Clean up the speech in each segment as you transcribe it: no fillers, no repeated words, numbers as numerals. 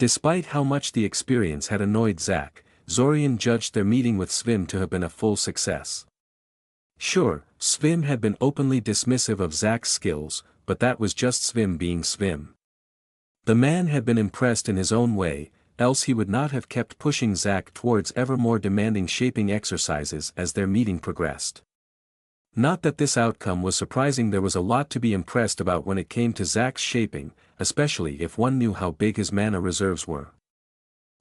Despite how much the experience had annoyed Zack, Zorian judged their meeting with Svim to have been a full success. Sure, Svim had been openly dismissive of Zack's skills, but that was just Svim being Svim. The man had been impressed in his own way, else he would not have kept pushing Zack towards ever more demanding shaping exercises as their meeting progressed. Not that this outcome was surprising, there was a lot to be impressed about when it came to Zack's shaping, especially if one knew how big his mana reserves were.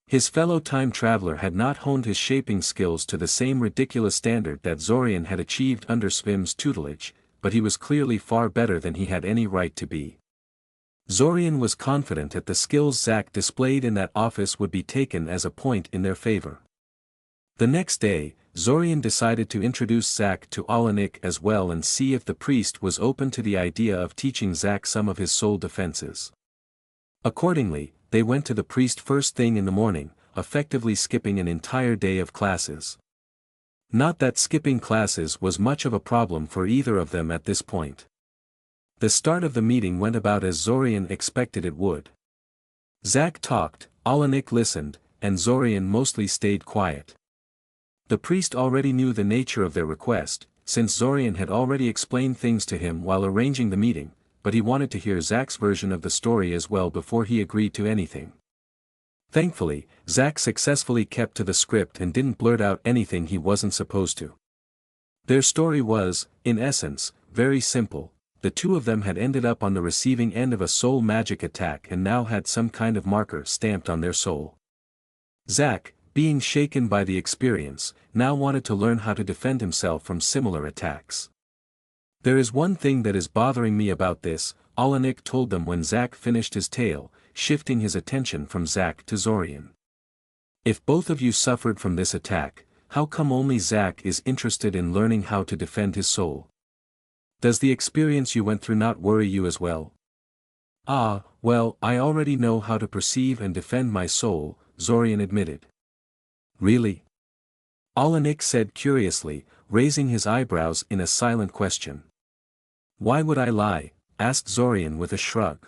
His fellow time traveler had not honed his shaping skills to the same ridiculous standard that Zorian had achieved under Svim's tutelage, but he was clearly far better than he had any right to be. Zorian was confident that the skills Zack displayed in that office would be taken as a point in their favor. The next day, Zorian decided to introduce Zack to Alanik as well and see if the priest was open to the idea of teaching Zack some of his soul defenses. Accordingly, they went to the priest first thing in the morning, effectively skipping an entire day of classes. Not that skipping classes was much of a problem for either of them at this point. The start of the meeting went about as Zorian expected it would. Zack talked, Alanik listened, and Zorian mostly stayed quiet. The priest already knew the nature of their request, since Zorian had already explained things to him while arranging the meeting, but he wanted to hear Zack's version of the story as well before he agreed to anything. Thankfully, Zack successfully kept to the script and didn't blurt out anything he wasn't supposed to. Their story was, in essence, very simple. The two of them had ended up on the receiving end of a soul magic attack and now had some kind of marker stamped on their soul. Zack, being shaken by the experience, now wanted to learn how to defend himself from similar attacks. There is one thing that is bothering me about this, Alanik told them when Zack finished his tale, shifting his attention from Zack to Zorian. If both of you suffered from this attack, how come only Zack is interested in learning how to defend his soul? Does the experience you went through not worry you as well? Ah, well, I already know how to perceive and defend my soul, Zorian admitted. Really? Alanik said curiously, raising his eyebrows in a silent question. Why would I lie? Asked Zorian with a shrug.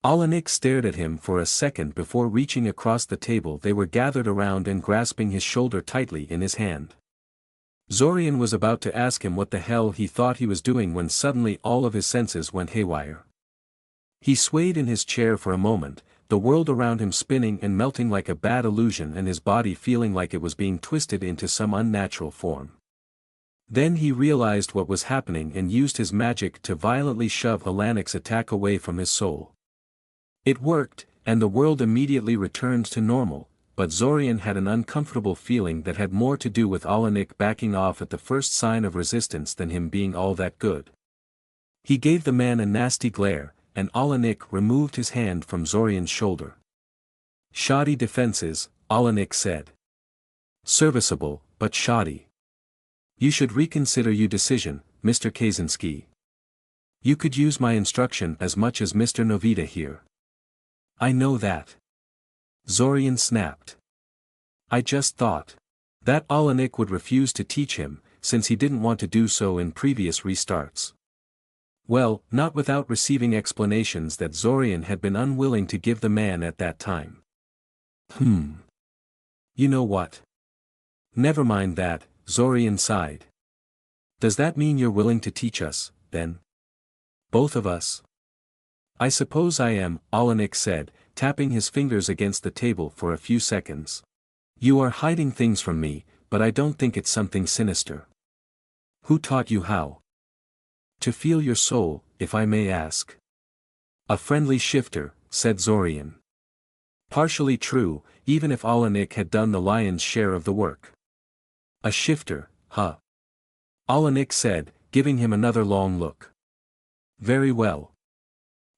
Alanik stared at him for a second before reaching across the table they were gathered around and grasping his shoulder tightly in his hand. Zorian was about to ask him what the hell he thought he was doing when suddenly all of his senses went haywire. He swayed in his chair for a moment, the world around him spinning and melting like a bad illusion and his body feeling like it was being twisted into some unnatural form. Then he realized what was happening and used his magic to violently shove Alanik's attack away from his soul. It worked, and the world immediately returned to normal, but Zorian had an uncomfortable feeling that had more to do with Alanik backing off at the first sign of resistance than him being all that good. He gave the man a nasty glare, and Alanik removed his hand from Zorian's shoulder. Shoddy defenses, Alanik said. Serviceable, but shoddy. You should reconsider your decision, Mr. Kaczynski. You could use my instruction as much as Mr. Novita here. I know that. Zorian snapped. I just thought that Alanik would refuse to teach him, since he didn't want to do so in previous restarts. Well, not without receiving explanations that Zorian had been unwilling to give the man at that time. You know what? Never mind that, Zorian sighed. Does that mean you're willing to teach us, then? Both of us? I suppose I am, Alanik said, tapping his fingers against the table for a few seconds. You are hiding things from me, but I don't think it's something sinister. Who taught you how? To feel your soul, if I may ask. A friendly shifter, said Zorian. Partially true, even if Alanik had done the lion's share of the work. A shifter, huh? Alanik said, giving him another long look. Very well.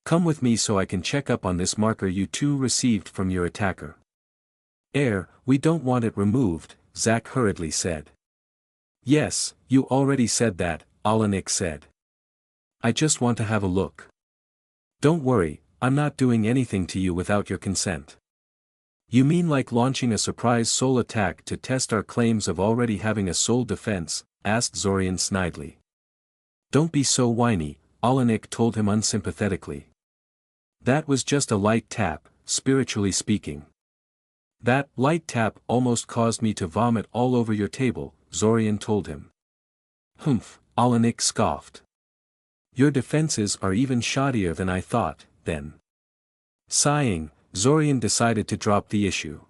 Come with me so I can check up on this marker you two received from your attacker. We don't want it removed, Zack hurriedly said. Yes, you already said that, Alanik said. I just want to have a look. Don't worry, I'm not doing anything to you without your consent. You mean like launching a surprise soul attack to test our claims of already having a soul defense? Asked Zorian snidely. Don't be so whiny, Alanik told him unsympathetically. That was just a light tap, spiritually speaking. That light tap almost caused me to vomit all over your table, Zorian told him. Humph, Alanik scoffed. Your defenses are even shoddier than I thought, then. Sighing, Zorian decided to drop the issue.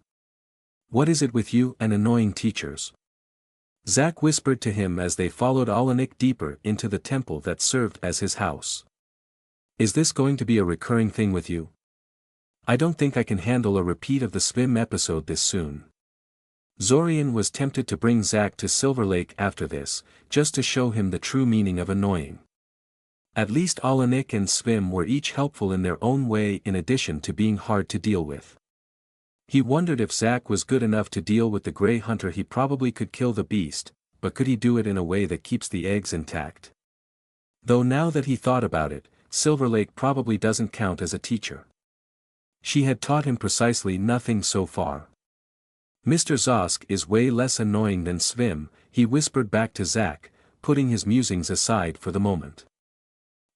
What is it with you and annoying teachers? Zack whispered to him as they followed Alanik deeper into the temple that served as his house. Is this going to be a recurring thing with you? I don't think I can handle a repeat of the Svim episode this soon. Zorian was tempted to bring Zack to Silver Lake after this, just to show him the true meaning of annoying. At least Alanik and Svim were each helpful in their own way in addition to being hard to deal with. He wondered if Zack was good enough to deal with the Grey Hunter. He probably could kill the beast, but could he do it in a way that keeps the eggs intact? Though now that he thought about it, Silver Lake probably doesn't count as a teacher. She had taught him precisely nothing so far. Mr. Zosk is way less annoying than Svim, he whispered back to Zack, putting his musings aside for the moment.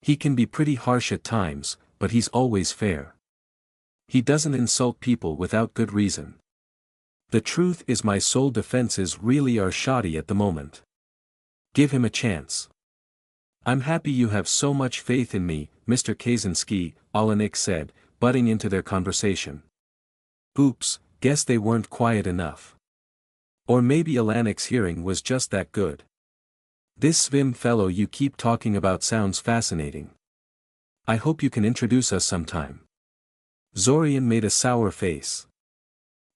He can be pretty harsh at times, but he's always fair. He doesn't insult people without good reason. The truth is my soul defenses really are shoddy at the moment. Give him a chance. I'm happy you have so much faith in me, Mr. Kaczynski, Alanik said, butting into their conversation. Oops, guess they weren't quiet enough. Or maybe Alanik's hearing was just that good. This Svim fellow you keep talking about sounds fascinating. I hope you can introduce us sometime. Zorian made a sour face.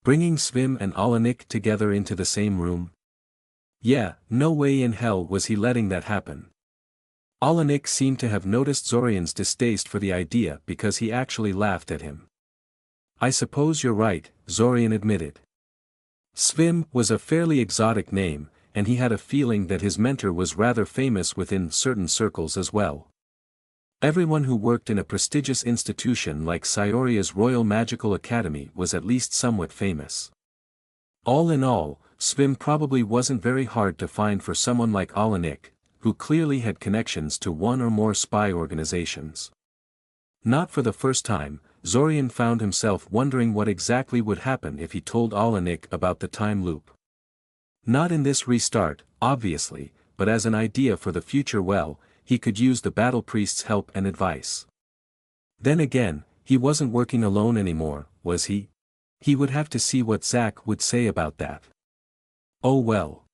Bringing Svim and Alanik together into the same room? Yeah, no way in hell was he letting that happen. Alanik seemed to have noticed Zorian's distaste for the idea because he actually laughed at him. I suppose you're right, Zorian admitted. Svim was a fairly exotic name, and he had a feeling that his mentor was rather famous within certain circles as well. Everyone who worked in a prestigious institution like Sioria's Royal Magical Academy was at least somewhat famous. All in all, Svim probably wasn't very hard to find for someone like Alanik, who clearly had connections to one or more spy organizations. Not for the first time, Zorian found himself wondering what exactly would happen if he told Alanik about the time loop. Not in this restart, obviously, but as an idea for the future. Well, he could use the battle priest's help and advice. Then again, he wasn't working alone anymore, was he? He would have to see what Zack would say about that. Oh well.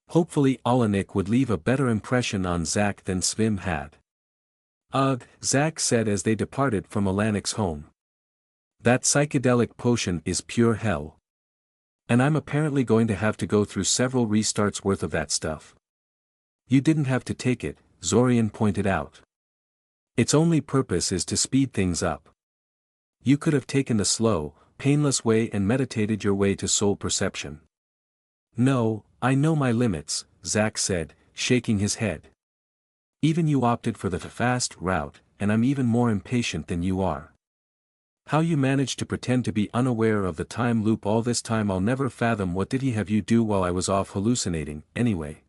Hopefully Alanik would leave a better impression on Zack than Svim had. Ugh, Zack said as they departed from Alanik's home. That psychedelic potion is pure hell. And I'm apparently going to have to go through several restarts worth of that stuff. You didn't have to take it, Zorian pointed out. Its only purpose is to speed things up. You could have taken the slow, painless way and meditated your way to soul perception. No, I know my limits, Zack said, shaking his head. Even you opted for the fast route, and I'm even more impatient than you are. How you managed to pretend to be unaware of the time loop all this time I'll never fathom. What did he have you do while I was off hallucinating, anyway?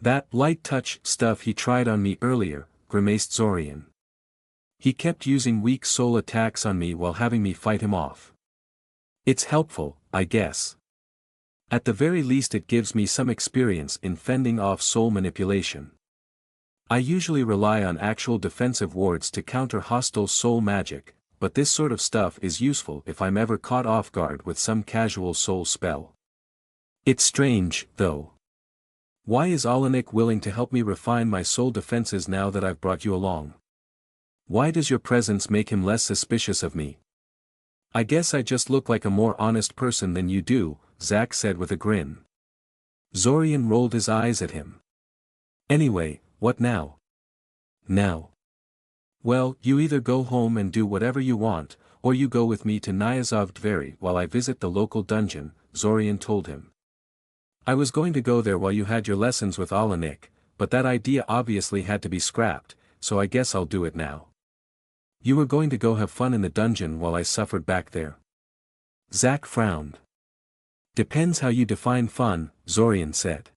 That light touch stuff he tried on me earlier, grimaced Zorian. He kept using weak soul attacks on me while having me fight him off. It's helpful, I guess. At the very least it gives me some experience in fending off soul manipulation. I usually rely on actual defensive wards to counter hostile soul magic, but this sort of stuff is useful if I'm ever caught off guard with some casual soul spell. It's strange, though. Why is Alanik willing to help me refine my soul defenses now that I've brought you along? Why does your presence make him less suspicious of me? I guess I just look like a more honest person than you do, Zack said with a grin. Zorian rolled his eyes at him. Anyway, what now? Now. Well, you either go home and do whatever you want, or you go with me to Nyazov Dveri while I visit the local dungeon, Zorian told him. I was going to go there while you had your lessons with Alanik, but that idea obviously had to be scrapped, so I guess I'll do it now. You were going to go have fun in the dungeon while I suffered back there. Zack frowned. Depends how you define fun, Zorian said.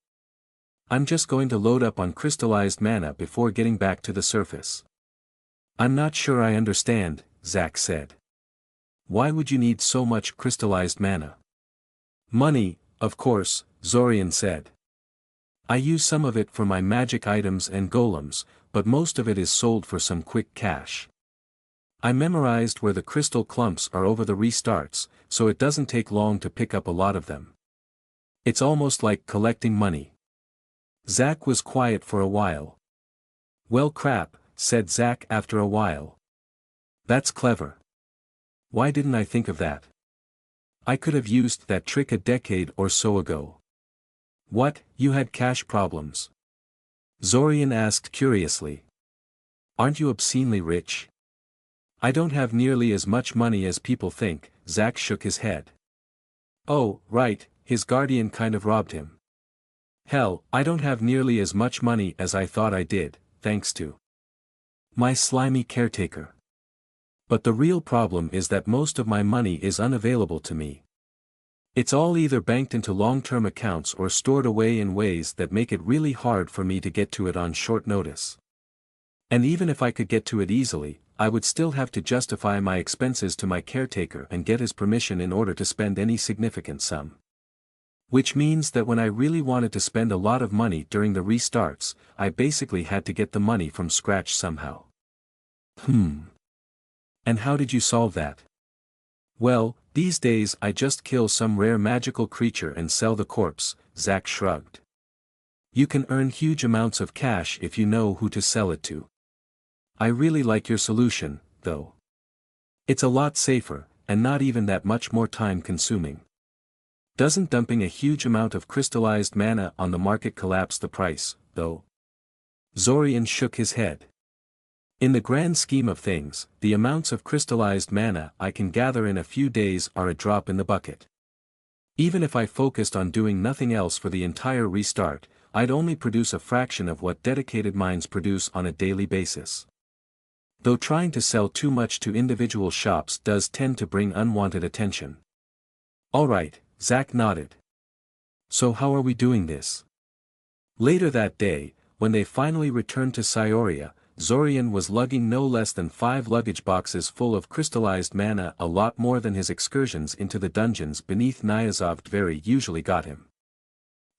I'm just going to load up on crystallized mana before getting back to the surface. I'm not sure I understand, Zack said. Why would you need so much crystallized mana? Money, of course, Zorian said. I use some of it for my magic items and golems, but most of it is sold for some quick cash. I memorized where the crystal clumps are over the restarts, so it doesn't take long to pick up a lot of them. It's almost like collecting money. Zack was quiet for a while. Well crap, said Zack after a while. That's clever. Why didn't I think of that? I could have used that trick a decade or so ago. What, you had cash problems? Zorian asked curiously. Aren't you obscenely rich? I don't have nearly as much money as people think, Zack shook his head. Oh, right, his guardian kind of robbed him. Hell, I don't have nearly as much money as I thought I did, thanks to my slimy caretaker. But the real problem is that most of my money is unavailable to me. It's all either banked into long-term accounts or stored away in ways that make it really hard for me to get to it on short notice. And even if I could get to it easily, I would still have to justify my expenses to my caretaker and get his permission in order to spend any significant sum. Which means that when I really wanted to spend a lot of money during the restarts, I basically had to get the money from scratch somehow. And how did you solve that? Well, these days I just kill some rare magical creature and sell the corpse, Zack shrugged. You can earn huge amounts of cash if you know who to sell it to. I really like your solution, though. It's a lot safer, and not even that much more time-consuming. Doesn't dumping a huge amount of crystallized mana on the market collapse the price, though? Zorian shook his head. In the grand scheme of things, the amounts of crystallized mana I can gather in a few days are a drop in the bucket. Even if I focused on doing nothing else for the entire restart, I'd only produce a fraction of what dedicated mines produce on a daily basis. Though trying to sell too much to individual shops does tend to bring unwanted attention. Alright, Zack nodded. So how are we doing this? Later that day, when they finally returned to Scioria, Zorian was lugging no less than 5 luggage boxes full of crystallized mana, a lot more than his excursions into the dungeons beneath Nyazov Dveri usually got him.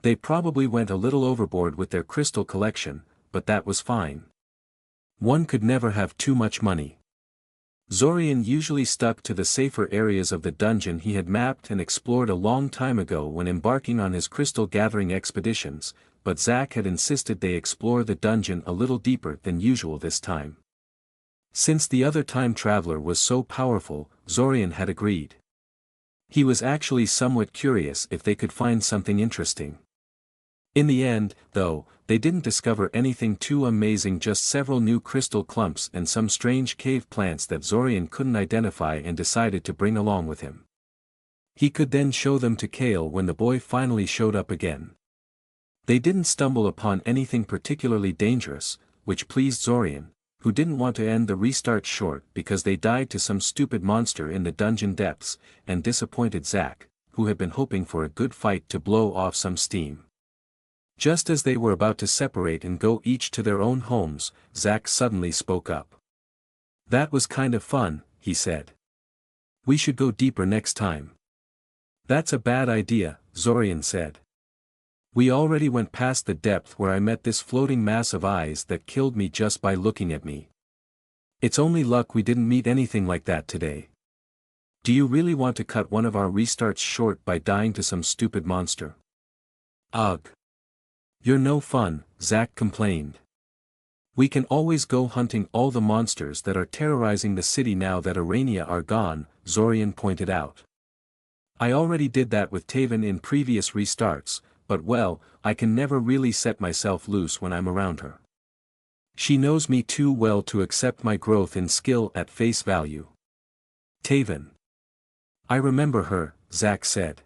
They probably went a little overboard with their crystal collection, but that was fine. One could never have too much money. Zorian usually stuck to the safer areas of the dungeon he had mapped and explored a long time ago when embarking on his crystal gathering expeditions, but Zack had insisted they explore the dungeon a little deeper than usual this time. Since the other time traveler was so powerful, Zorian had agreed. He was actually somewhat curious if they could find something interesting. In the end, though, they didn't discover anything too amazing, just several new crystal clumps and some strange cave plants that Zorian couldn't identify and decided to bring along with him. He could then show them to Kale when the boy finally showed up again. They didn't stumble upon anything particularly dangerous, which pleased Zorian, who didn't want to end the restart short because they died to some stupid monster in the dungeon depths, and disappointed Zack, who had been hoping for a good fight to blow off some steam. Just as they were about to separate and go each to their own homes, Zack suddenly spoke up. That was kind of fun, he said. We should go deeper next time. That's a bad idea, Zorian said. We already went past the depth where I met this floating mass of eyes that killed me just by looking at me. It's only luck we didn't meet anything like that today. Do you really want to cut one of our restarts short by dying to some stupid monster? Ugh. You're no fun, Zack complained. We can always go hunting all the monsters that are terrorizing the city now that Arania are gone, Zorian pointed out. I already did that with Taven in previous restarts, but well, I can never really set myself loose when I'm around her. She knows me too well to accept my growth in skill at face value. Taven. I remember her, Zack said.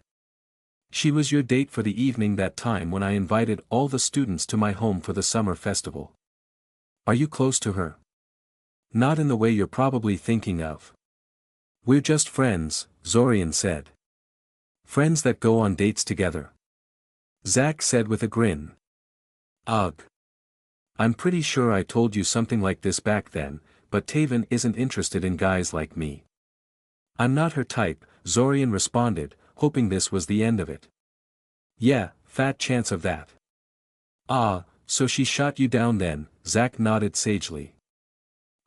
She was your date for the evening that time when I invited all the students to my home for the summer festival. Are you close to her? Not in the way you're probably thinking of. We're just friends, Zorian said. Friends that go on dates together. Zack said with a grin. Ugh. I'm pretty sure I told you something like this back then, but Taven isn't interested in guys like me. I'm not her type, Zorian responded, hoping this was the end of it. Yeah, fat chance of that. Ah, so she shot you down then, Zack nodded sagely.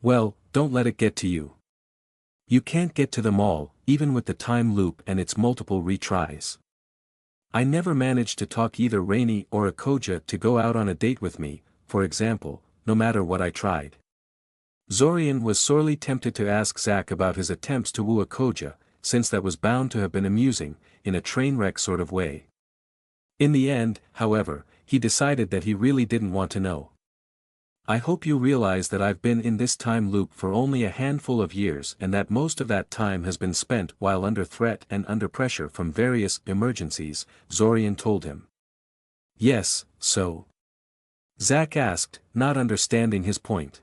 Well, don't let it get to you. You can't get to them all, even with the time loop and its multiple retries. I never managed to talk either Rainy or Akoja to go out on a date with me, for example, no matter what I tried. Zorian was sorely tempted to ask Zack about his attempts to woo Akoja, since that was bound to have been amusing, in a train wreck sort of way. In the end, however, he decided that he really didn't want to know. I hope you realize that I've been in this time loop for only a handful of years and that most of that time has been spent while under threat and under pressure from various emergencies, Zorian told him. Yes, so? Zack asked, not understanding his point.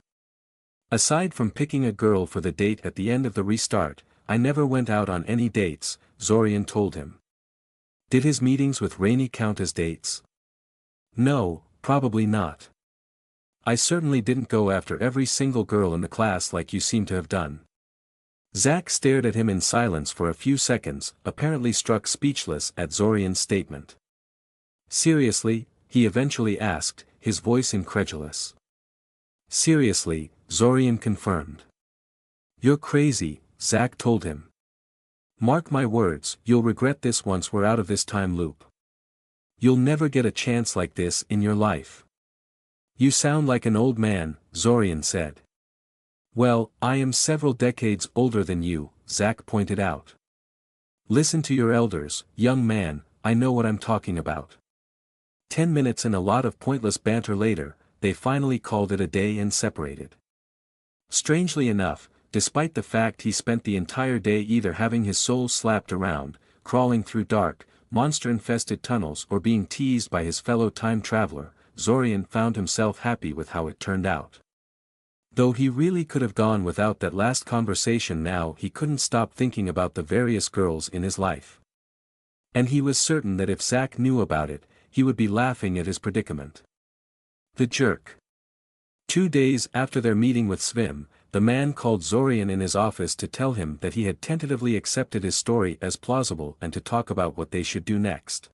Aside from picking a girl for the date at the end of the restart, I never went out on any dates, Zorian told him. Did his meetings with Rainy count as dates? No, probably not. I certainly didn't go after every single girl in the class like you seem to have done. Zack stared at him in silence for a few seconds, apparently struck speechless at Zorian's statement. Seriously, he eventually asked, his voice incredulous. Seriously, Zorian confirmed. You're crazy, Zack told him. Mark my words, you'll regret this once we're out of this time loop. You'll never get a chance like this in your life. You sound like an old man, Zorian said. Well, I am several decades older than you, Zack pointed out. Listen to your elders, young man, I know what I'm talking about. 10 minutes and a lot of pointless banter later, they finally called it a day and separated. Strangely enough, despite the fact he spent the entire day either having his soul slapped around, crawling through dark, monster-infested tunnels or being teased by his fellow time traveler, Zorian found himself happy with how it turned out. Though he really could have gone without that last conversation now he couldn't stop thinking about the various girls in his life. And he was certain that if Zack knew about it, he would be laughing at his predicament. The jerk. 2 days after their meeting with Svim, the man called Zorian in his office to tell him that he had tentatively accepted his story as plausible and to talk about what they should do next.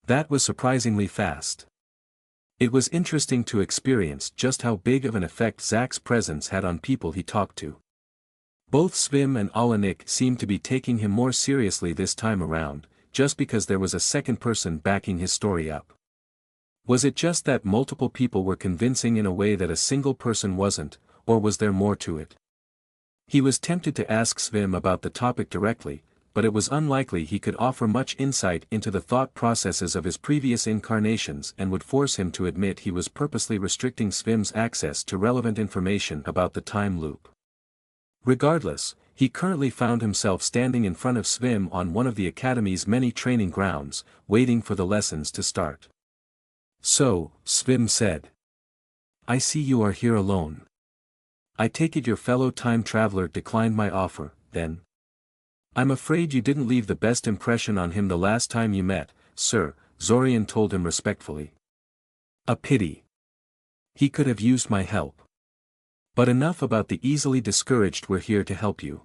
That was surprisingly fast. It was interesting to experience just how big of an effect Zack's presence had on people he talked to. Both Svim and Alanik seemed to be taking him more seriously this time around, just because there was a second person backing his story up. Was it just that multiple people were convincing in a way that a single person wasn't, or was there more to it? He was tempted to ask Svim about the topic directly, but it was unlikely he could offer much insight into the thought processes of his previous incarnations and would force him to admit he was purposely restricting Svim's access to relevant information about the time loop. Regardless, he currently found himself standing in front of Svim on one of the Academy's many training grounds, waiting for the lessons to start. So, Svim said. I see you are here alone. I take it your fellow time traveler declined my offer, then? I'm afraid you didn't leave the best impression on him the last time you met, sir, Zorian told him respectfully. A pity. He could have used my help. But enough about the easily discouraged, we're here to help you.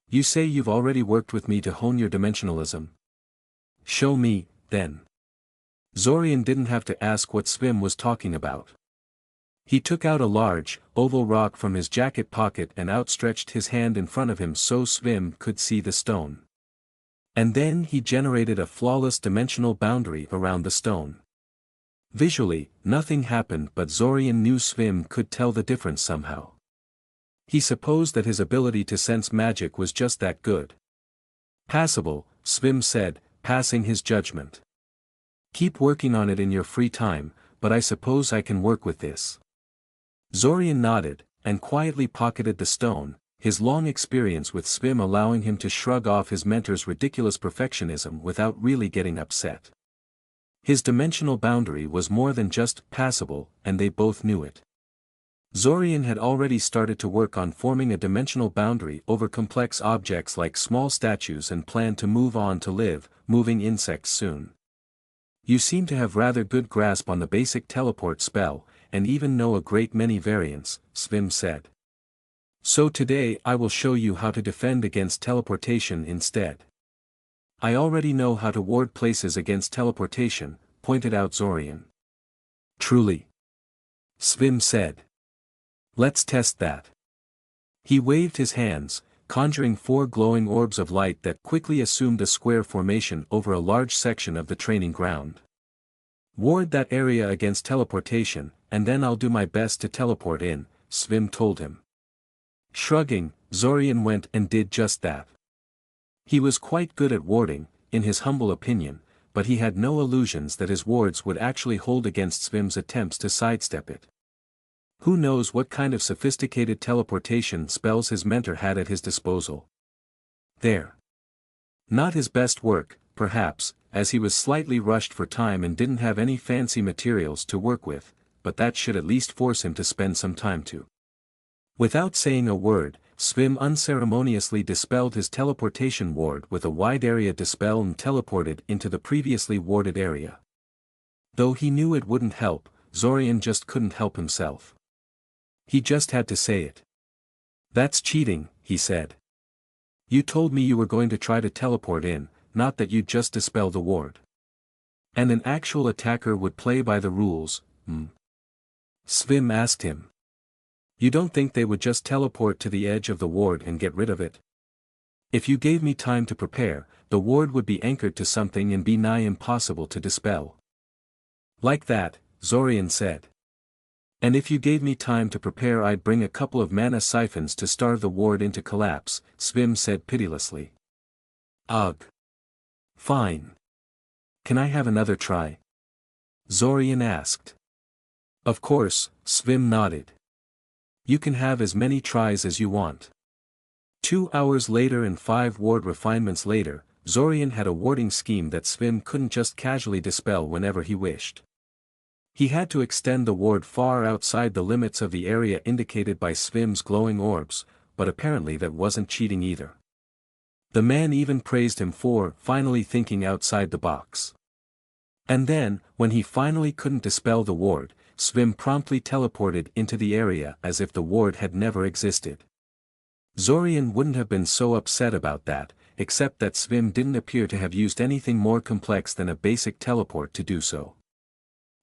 You say you've already worked with me to hone your dimensionalism. Show me, then. Zorian didn't have to ask what Svim was talking about. He took out a large, oval rock from his jacket pocket and outstretched his hand in front of him so Svim could see the stone. And then he generated a flawless dimensional boundary around the stone. Visually, nothing happened but Zorian knew Svim could tell the difference somehow. He supposed that his ability to sense magic was just that good. Passable, Svim said, passing his judgment. Keep working on it in your free time, but I suppose I can work with this. Zorian nodded, and quietly pocketed the stone, his long experience with Svim allowing him to shrug off his mentor's ridiculous perfectionism without really getting upset. His dimensional boundary was more than just passable, and they both knew it. Zorian had already started to work on forming a dimensional boundary over complex objects like small statues and planned to move on to live, moving insects soon. You seem to have rather good grasp on the basic teleport spell, and even know a great many variants, Svim said. So today I will show you how to defend against teleportation instead. I already know how to ward places against teleportation, pointed out Zorian. Truly? Svim said. Let's test that. He waved his hands, conjuring 4 glowing orbs of light that quickly assumed a square formation over a large section of the training ground. Ward that area against teleportation, and then I'll do my best to teleport in, Svim told him. Shrugging, Zorian went and did just that. He was quite good at warding, in his humble opinion, but he had no illusions that his wards would actually hold against Svim's attempts to sidestep it. Who knows what kind of sophisticated teleportation spells his mentor had at his disposal. There. Not his best work, perhaps, as he was slightly rushed for time and didn't have any fancy materials to work with, but that should at least force him to spend some time to. Without saying a word, Svim unceremoniously dispelled his teleportation ward with a wide area dispel and teleported into the previously warded area. Though he knew it wouldn't help, Zorian just couldn't help himself. He just had to say it. That's cheating, he said. You told me you were going to try to teleport in, not that you'd just dispel the ward. And an actual attacker would play by the rules, Svim asked him. You don't think they would just teleport to the edge of the ward and get rid of it? If you gave me time to prepare, the ward would be anchored to something and be nigh impossible to dispel. Like that, Zorian said. And if you gave me time to prepare, I'd bring a couple of mana siphons to starve the ward into collapse, Svim said pitilessly. Ugh. Fine. Can I have another try? Zorian asked. Of course, Svim nodded. You can have as many tries as you want. 2 hours later and 5 ward refinements later, Zorian had a warding scheme that Svim couldn't just casually dispel whenever he wished. He had to extend the ward far outside the limits of the area indicated by Svim's glowing orbs, but apparently that wasn't cheating either. The man even praised him for finally thinking outside the box. And then, when he finally couldn't dispel the ward, Svim promptly teleported into the area as if the ward had never existed. Zorian wouldn't have been so upset about that, except that Svim didn't appear to have used anything more complex than a basic teleport to do so.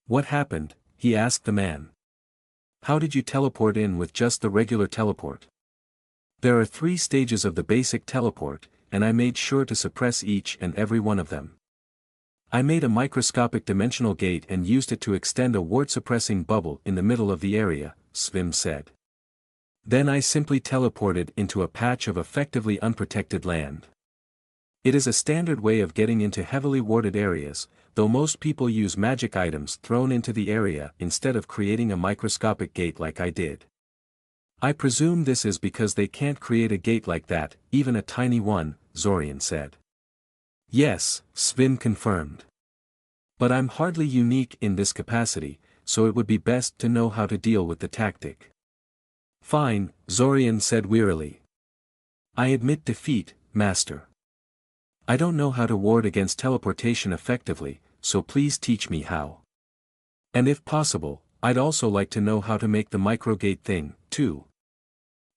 What happened? He asked the man. How did you teleport in with just the regular teleport? There are 3 stages of the basic teleport, and I made sure to suppress each and every one of them. I made a microscopic dimensional gate and used it to extend a ward-suppressing bubble in the middle of the area, Svim said. Then I simply teleported into a patch of effectively unprotected land. It is a standard way of getting into heavily warded areas, though most people use magic items thrown into the area instead of creating a microscopic gate like I did. I presume this is because they can't create a gate like that, even a tiny one, Zorian said. Yes, Svim confirmed. But I'm hardly unique in this capacity, so it would be best to know how to deal with the tactic. Fine, Zorian said wearily. I admit defeat, Master. I don't know how to ward against teleportation effectively, so please teach me how. And if possible, I'd also like to know how to make the microgate thing, too.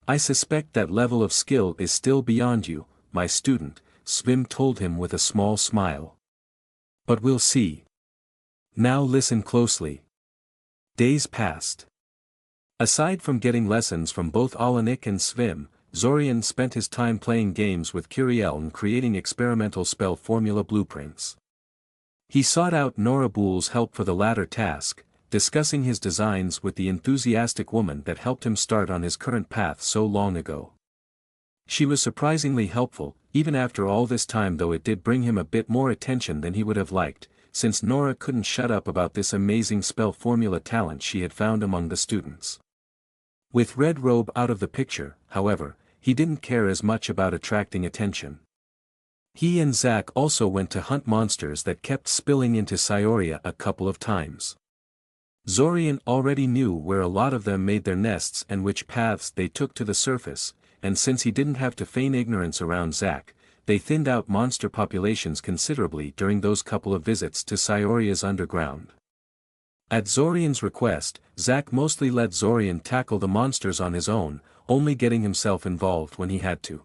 I suspect that level of skill is still beyond you, my student, Svim told him with a small smile. But we'll see. Now listen closely. Days passed. Aside from getting lessons from both Alanik and Svim, Zorian spent his time playing games with Curiel and creating experimental spell formula blueprints. He sought out Nora Bool's help for the latter task, discussing his designs with the enthusiastic woman that helped him start on his current path so long ago. She was surprisingly helpful, even after all this time, though it did bring him a bit more attention than he would have liked, since Nora couldn't shut up about this amazing spell formula talent she had found among the students. With Red Robe out of the picture, however, he didn't care as much about attracting attention. He and Zack also went to hunt monsters that kept spilling into Scioria a couple of times. Zorian already knew where a lot of them made their nests and which paths they took to the surface, and since he didn't have to feign ignorance around Zack, they thinned out monster populations considerably during those couple of visits to Scioria's underground. At Zorian's request, Zack mostly let Zorian tackle the monsters on his own, only getting himself involved when he had to.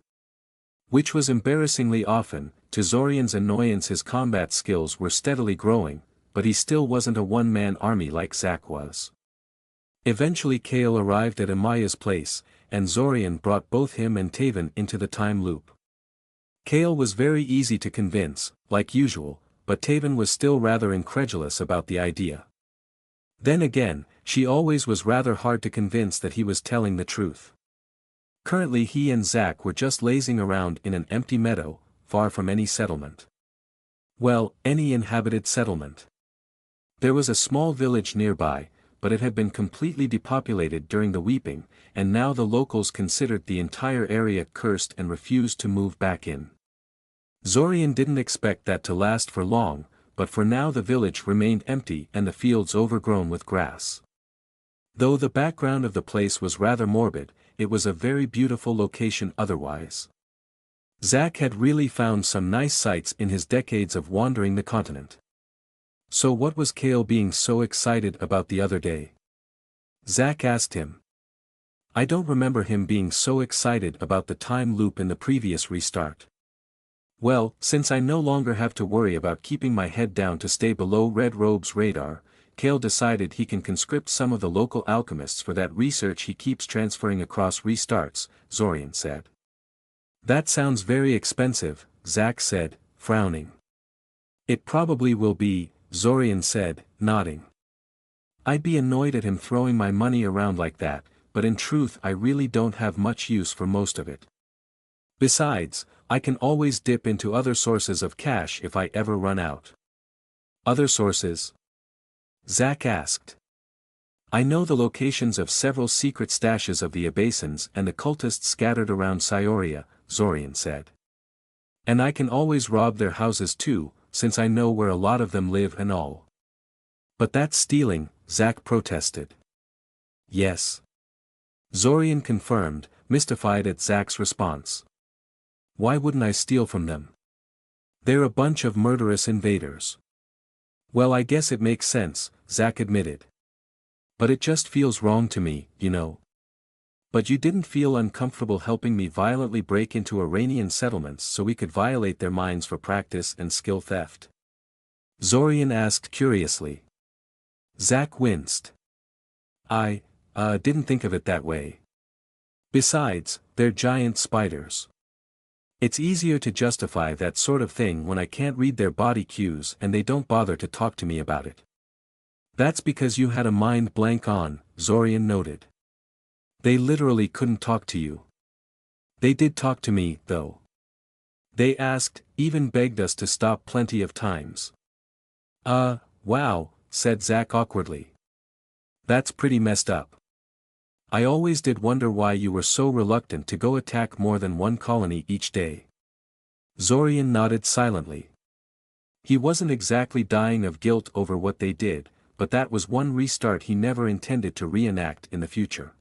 Which was embarrassingly often. To Zorian's annoyance, his combat skills were steadily growing, but he still wasn't a one-man army like Zack was. Eventually Kale arrived at Amaya's place, and Zorian brought both him and Taven into the time loop. Kale was very easy to convince, like usual, but Taven was still rather incredulous about the idea. Then again, she always was rather hard to convince that he was telling the truth. Currently he and Zack were just lazing around in an empty meadow, far from any settlement. Well, any inhabited settlement. There was a small village nearby, but it had been completely depopulated during the weeping, and now the locals considered the entire area cursed and refused to move back in. Zorian didn't expect that to last for long, but for now the village remained empty and the fields overgrown with grass. Though the background of the place was rather morbid, it was a very beautiful location otherwise. Zack had really found some nice sights in his decades of wandering the continent. So what was Kale being so excited about the other day? Zack asked him. I don't remember him being so excited about the time loop in the previous restart. Well, since I no longer have to worry about keeping my head down to stay below Red Robe's radar, Kale decided he can conscript some of the local alchemists for that research he keeps transferring across restarts, Zorian said. That sounds very expensive, Zack said, frowning. It probably will be, Zorian said, nodding. I'd be annoyed at him throwing my money around like that, but in truth I really don't have much use for most of it. Besides, I can always dip into other sources of cash if I ever run out. Other sources? Zack asked. I know the locations of several secret stashes of the Abasins and the cultists scattered around Scioria, Zorian said. And I can always rob their houses too, since I know where a lot of them live and all. But that's stealing, Zack protested. Yes. Zorian confirmed, mystified at Zack's response. Why wouldn't I steal from them? They're a bunch of murderous invaders. Well, I guess it makes sense, Zack admitted. But it just feels wrong to me, you know. But you didn't feel uncomfortable helping me violently break into Iranian settlements so we could violate their mines for practice and skill theft? Zorian asked curiously. Zack winced. I didn't think of it that way. Besides, they're giant spiders. It's easier to justify that sort of thing when I can't read their body cues and they don't bother to talk to me about it. That's because you had a mind blank on, Zorian noted. They literally couldn't talk to you. They did talk to me, though. They asked, even begged us to stop plenty of times. Wow, said Zack awkwardly. That's pretty messed up. I always did wonder why you were so reluctant to go attack more than one colony each day. Zorian nodded silently. He wasn't exactly dying of guilt over what they did, but that was one restart he never intended to reenact in the future.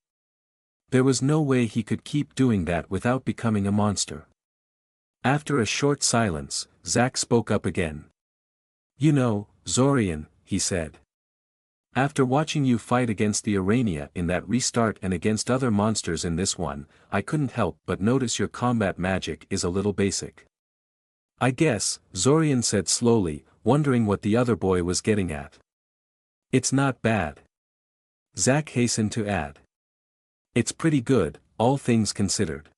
There was no way he could keep doing that without becoming a monster. After a short silence, Zack spoke up again. You know, Zorian, he said. After watching you fight against the Arania in that restart and against other monsters in this one, I couldn't help but notice your combat magic is a little basic. I guess, Zorian said slowly, wondering what the other boy was getting at. It's not bad. Zack hastened to add. It's pretty good, all things considered.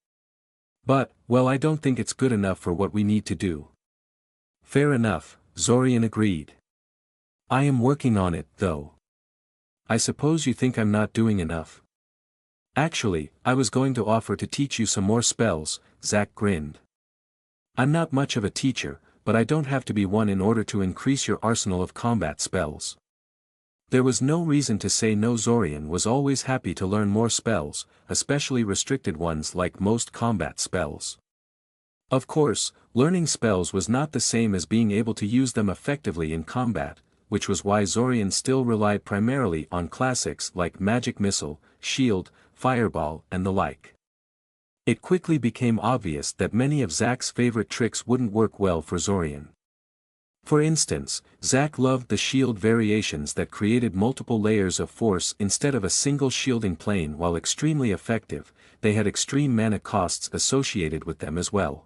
But, well, I don't think it's good enough for what we need to do. Fair enough, Zorian agreed. I am working on it, though. I suppose you think I'm not doing enough. Actually, I was going to offer to teach you some more spells, Zack grinned. I'm not much of a teacher, but I don't have to be one in order to increase your arsenal of combat spells. There was no reason to say no. Zorian was always happy to learn more spells, especially restricted ones like most combat spells. Of course, learning spells was not the same as being able to use them effectively in combat, which was why Zorian still relied primarily on classics like Magic Missile, Shield, Fireball and the like. It quickly became obvious that many of Zack's favorite tricks wouldn't work well for Zorian. For instance, Zack loved the shield variations that created multiple layers of force instead of a single shielding plane. While extremely effective, they had extreme mana costs associated with them as well.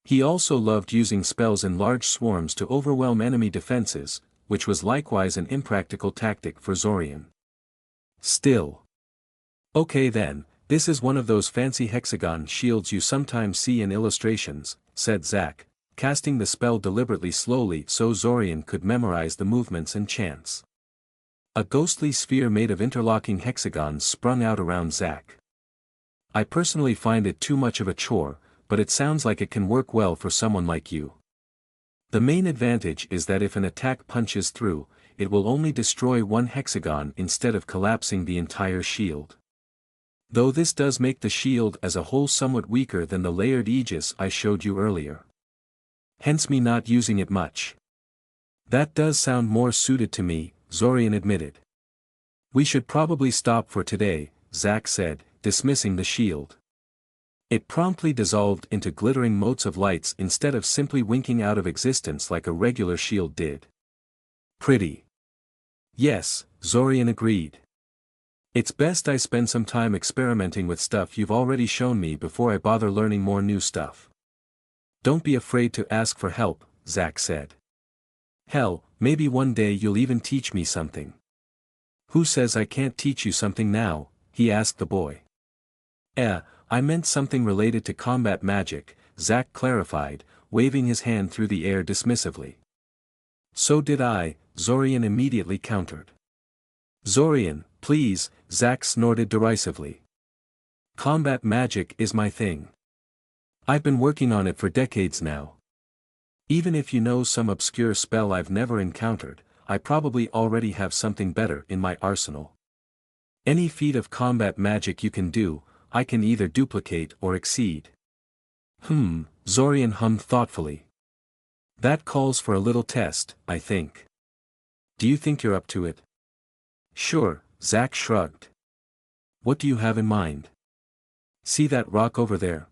He also loved using spells in large swarms to overwhelm enemy defenses, which was likewise an impractical tactic for Zorian. Still. Okay then, this is one of those fancy hexagon shields you sometimes see in illustrations, said Zack, casting the spell deliberately slowly so Zorian could memorize the movements and chants. A ghostly sphere made of interlocking hexagons sprung out around Zack. I personally find it too much of a chore, but it sounds like it can work well for someone like you. The main advantage is that if an attack punches through, it will only destroy one hexagon instead of collapsing the entire shield. Though this does make the shield as a whole somewhat weaker than the layered aegis I showed you earlier. Hence me not using it much. That does sound more suited to me, Zorian admitted. We should probably stop for today, Zack said, dismissing the shield. It promptly dissolved into glittering motes of lights instead of simply winking out of existence like a regular shield did. Pretty. Yes, Zorian agreed. It's best I spend some time experimenting with stuff you've already shown me before I bother learning more new stuff. Don't be afraid to ask for help, Zack said. Hell, maybe one day you'll even teach me something. Who says I can't teach you something now? He asked the boy. I meant something related to combat magic, Zack clarified, waving his hand through the air dismissively. So did I, Zorian immediately countered. Zorian, please, Zack snorted derisively. Combat magic is my thing. I've been working on it for decades now. Even if you know some obscure spell I've never encountered, I probably already have something better in my arsenal. Any feat of combat magic you can do, I can either duplicate or exceed. Zorian hummed thoughtfully. That calls for a little test, I think. Do you think you're up to it? Sure, Zack shrugged. What do you have in mind? See that rock over there?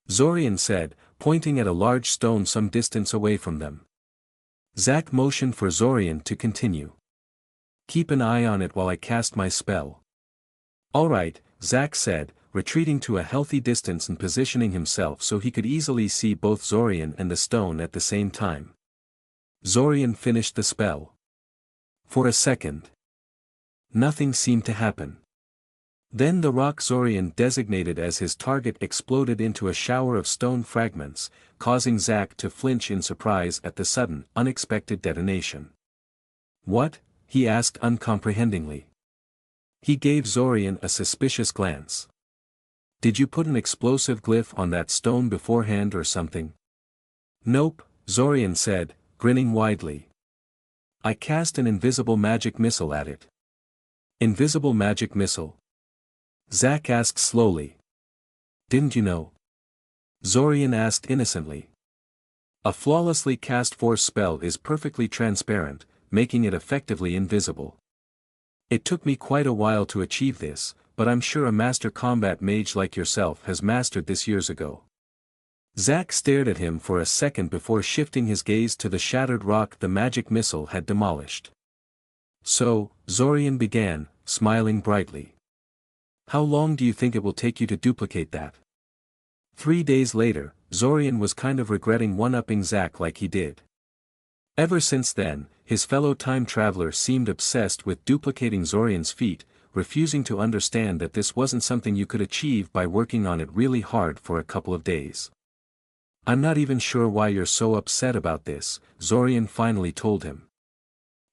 Zorian said, pointing at a large stone some distance away from them. Zack motioned for Zorian to continue. Keep an eye on it while I cast my spell. Alright, Zack said, retreating to a healthy distance and positioning himself so he could easily see both Zorian and the stone at the same time. Zorian finished the spell. For a second. Nothing seemed to happen. Then the rock Zorian designated as his target exploded into a shower of stone fragments, causing Zack to flinch in surprise at the sudden, unexpected detonation. What? He asked uncomprehendingly. He gave Zorian a suspicious glance. Did you put an explosive glyph on that stone beforehand or something? Nope, Zorian said, grinning widely. I cast an invisible magic missile at it. Invisible magic missile? Zack asked slowly. Didn't you know? Zorian asked innocently. A flawlessly cast force spell is perfectly transparent, making it effectively invisible. It took me quite a while to achieve this, but I'm sure a master combat mage like yourself has mastered this years ago. Zack stared at him for a second before shifting his gaze to the shattered rock the magic missile had demolished. So, Zorian began, smiling brightly. How long do you think it will take you to duplicate that? 3 days later, Zorian was kind of regretting one-upping Zack like he did. Ever since then, his fellow time traveler seemed obsessed with duplicating Zorian's feat, refusing to understand that this wasn't something you could achieve by working on it really hard for a couple of days. I'm not even sure why you're so upset about this, Zorian finally told him.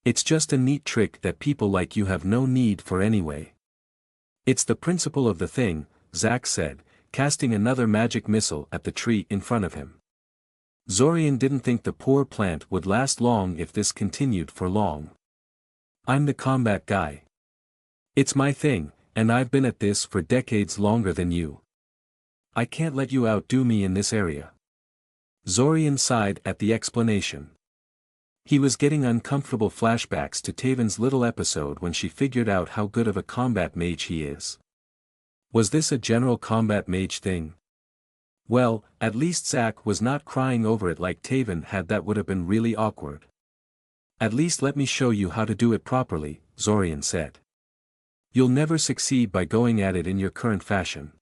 It's just a neat trick that people like you have no need for anyway. It's the principle of the thing, Zack said, casting another magic missile at the tree in front of him. Zorian didn't think the poor plant would last long if this continued for long. I'm the combat guy. It's my thing, and I've been at this for decades longer than you. I can't let you outdo me in this area. Zorian sighed at the explanation. He was getting uncomfortable flashbacks to Taven's little episode when she figured out how good of a combat mage he is. Was this a general combat mage thing? Well, at least Zack was not crying over it like Taven had. That would have been really awkward. At least let me show you how to do it properly, Zorian said. You'll never succeed by going at it in your current fashion.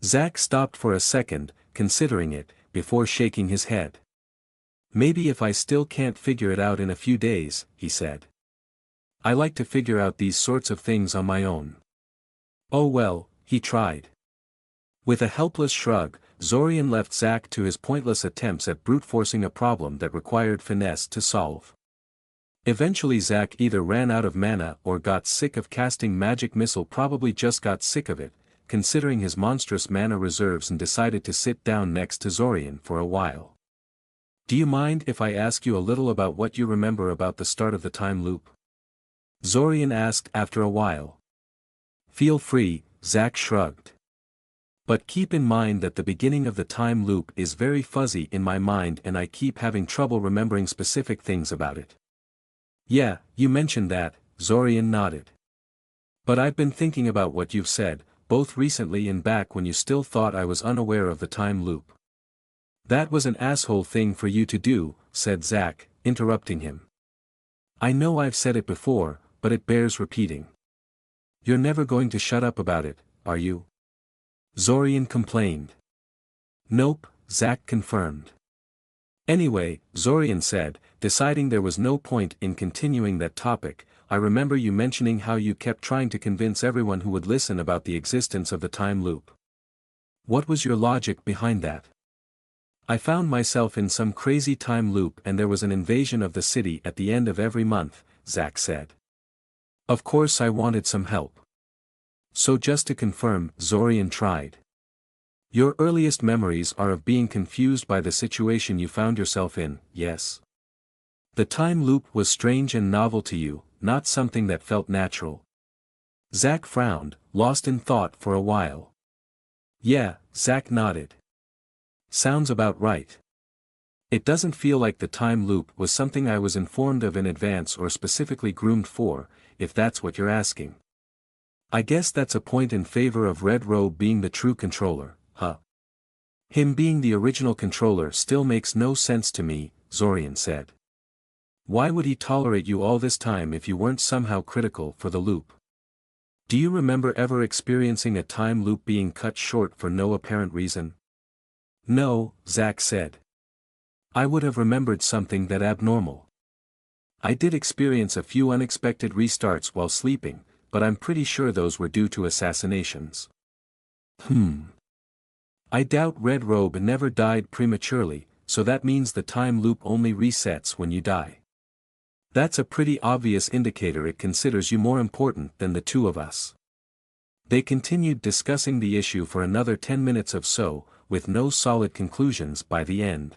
Zack stopped for a second, considering it, before shaking his head. Maybe if I still can't figure it out in a few days, he said. I like to figure out these sorts of things on my own. Oh well, he tried. With a helpless shrug, Zorian left Zack to his pointless attempts at brute-forcing a problem that required finesse to solve. Eventually Zack either ran out of mana or got sick of casting magic missile, probably just got sick of it, considering his monstrous mana reserves, and decided to sit down next to Zorian for a while. Do you mind if I ask you a little about what you remember about the start of the time loop? Zorian asked after a while. Feel free, Zack shrugged. But keep in mind that the beginning of the time loop is very fuzzy in my mind and I keep having trouble remembering specific things about it. Yeah, you mentioned that, Zorian nodded. But I've been thinking about what you've said, both recently and back when you still thought I was unaware of the time loop. That was an asshole thing for you to do, said Zack, interrupting him. I know I've said it before, but it bears repeating. You're never going to shut up about it, are you? Zorian complained. Nope, Zack confirmed. Anyway, Zorian said, deciding there was no point in continuing that topic, I remember you mentioning how you kept trying to convince everyone who would listen about the existence of the time loop. What was your logic behind that? I found myself in some crazy time loop and there was an invasion of the city at the end of every month, Zack said. Of course I wanted some help. So just to confirm, Zorian tried. Your earliest memories are of being confused by the situation you found yourself in, yes? The time loop was strange and novel to you, not something that felt natural. Zack frowned, lost in thought for a while. Yeah, Zack nodded. Sounds about right. It doesn't feel like the time loop was something I was informed of in advance or specifically groomed for, if that's what you're asking. I guess that's a point in favor of Red Robe being the true controller, huh? Him being the original controller still makes no sense to me, Zorian said. Why would he tolerate you all this time if you weren't somehow critical for the loop? Do you remember ever experiencing a time loop being cut short for no apparent reason? No, Zack said. I would have remembered something that abnormal. I did experience a few unexpected restarts while sleeping, but I'm pretty sure those were due to assassinations. I doubt Red Robe never died prematurely, so that means the time loop only resets when you die. That's a pretty obvious indicator it considers you more important than the two of us. They continued discussing the issue for another 10 minutes or so, with no solid conclusions by the end.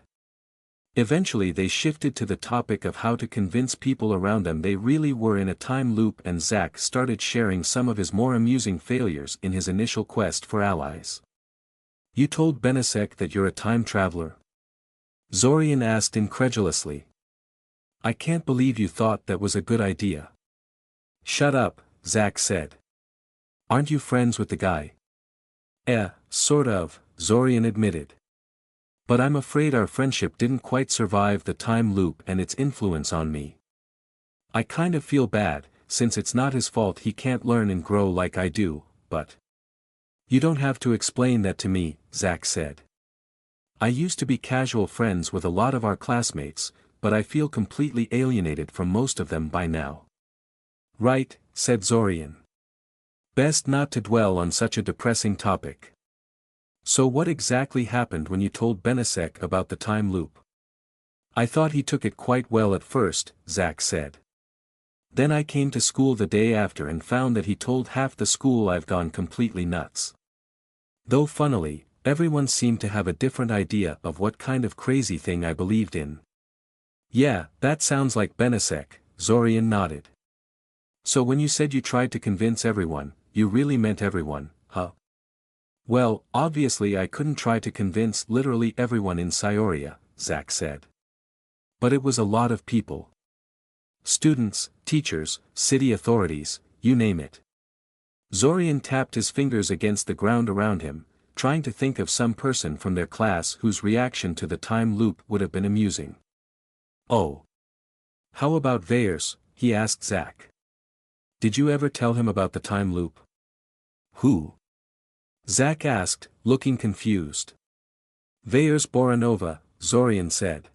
Eventually they shifted to the topic of how to convince people around them they really were in a time loop, and Zack started sharing some of his more amusing failures in his initial quest for allies. You told Benesek that you're a time traveler? Zorian asked incredulously. I can't believe you thought that was a good idea. Shut up, Zack said. Aren't you friends with the guy? Sort of, Zorian admitted. But I'm afraid our friendship didn't quite survive the time loop and its influence on me. I kind of feel bad, since it's not his fault he can't learn and grow like I do, but... You don't have to explain that to me, Zack said. I used to be casual friends with a lot of our classmates, but I feel completely alienated from most of them by now. Right, said Zorian. Best not to dwell on such a depressing topic. So what exactly happened when you told Benesek about the time loop? I thought he took it quite well at first, Zack said. Then I came to school the day after and found that he told half the school I've gone completely nuts. Though funnily, everyone seemed to have a different idea of what kind of crazy thing I believed in. Yeah, that sounds like Benesek, Zorian nodded. So when you said you tried to convince everyone, you really meant everyone, huh? Well, obviously I couldn't try to convince literally everyone in Scioria, Zack said. But it was a lot of people. Students, teachers, city authorities, you name it. Zorian tapped his fingers against the ground around him, trying to think of some person from their class whose reaction to the time loop would have been amusing. "Oh. How about Veyers?" he asked Zack. "Did you ever tell him about the time loop?" "Who?" Zack asked, looking confused. "Veyers Boranova," Zorian said.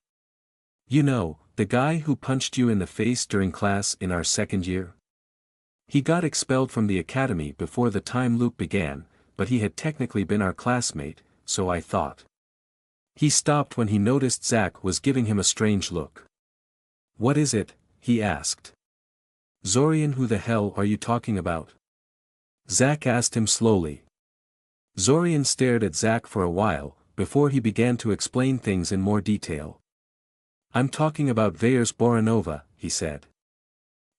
"You know, the guy who punched you in the face during class in our second year? He got expelled from the academy before the time loop began, but he had technically been our classmate, so I thought." He stopped when he noticed Zack was giving him a strange look. "What is it?" he asked. "Zorian, who the hell are you talking about?" Zack asked him slowly. Zorian stared at Zack for a while, before he began to explain things in more detail. "I'm talking about Veyers Boranova," he said.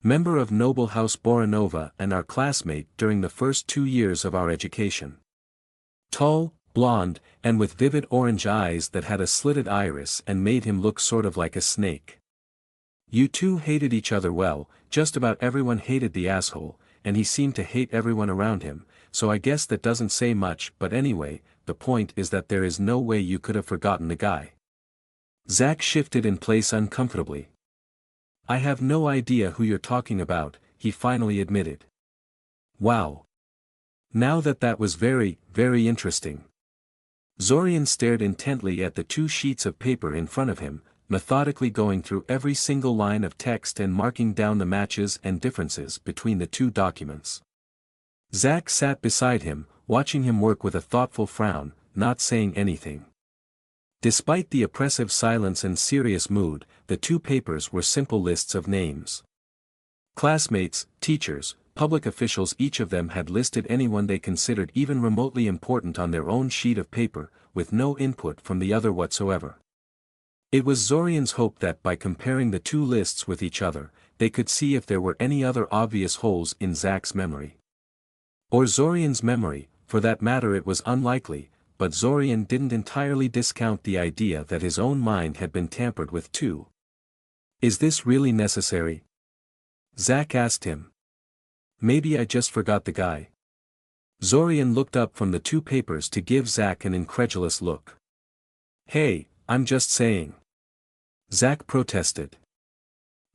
"Member of Noble House Boranova and our classmate during the first 2 years of our education. Tall, blonde, and with vivid orange eyes that had a slitted iris and made him look sort of like a snake. You two hated each other well, just about everyone hated the asshole, and he seemed to hate everyone around him, so I guess that doesn't say much, but anyway, the point is that there is no way you could have forgotten the guy." Zack shifted in place uncomfortably. "I have no idea who you're talking about," he finally admitted. "Wow. Now that was very, very interesting." Zorian stared intently at the 2 sheets of paper in front of him, methodically going through every single line of text and marking down the matches and differences between the 2 documents. Zack sat beside him, watching him work with a thoughtful frown, not saying anything. Despite the oppressive silence and serious mood, the 2 papers were simple lists of names. Classmates, teachers, public officials, each of them had listed anyone they considered even remotely important on their own sheet of paper, with no input from the other whatsoever. It was Zorian's hope that by comparing the 2 lists with each other, they could see if there were any other obvious holes in Zack's memory. Or Zorian's memory, for that matter. It was unlikely, but Zorian didn't entirely discount the idea that his own mind had been tampered with too. "Is this really necessary?" Zack asked him. "Maybe I just forgot the guy." Zorian looked up from the 2 papers to give Zack an incredulous look. "Hey, I'm just saying." Zack protested.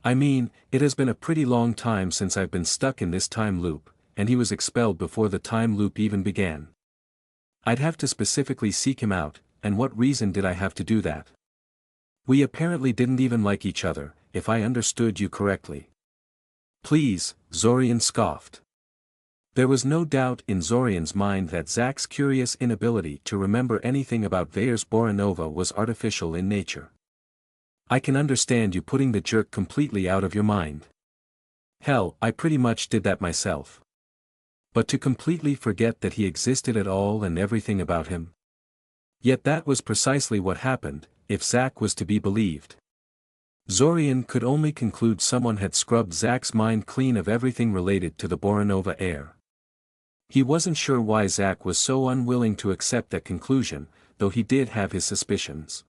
"I mean, it has been a pretty long time since I've been stuck in this time loop, and he was expelled before the time loop even began. I'd have to specifically seek him out, and what reason did I have to do that? We apparently didn't even like each other, if I understood you correctly." "Please," Zorian scoffed. There was no doubt in Zorian's mind that Zack's curious inability to remember anything about Veyers Boranova was artificial in nature. "I can understand you putting the jerk completely out of your mind. Hell, I pretty much did that myself. But to completely forget that he existed at all and everything about him? Yet that was precisely what happened, if Zack was to be believed. Zorian could only conclude someone had scrubbed Zack's mind clean of everything related to the Boranova heir. He wasn't sure why Zack was so unwilling to accept that conclusion, though he did have his suspicions.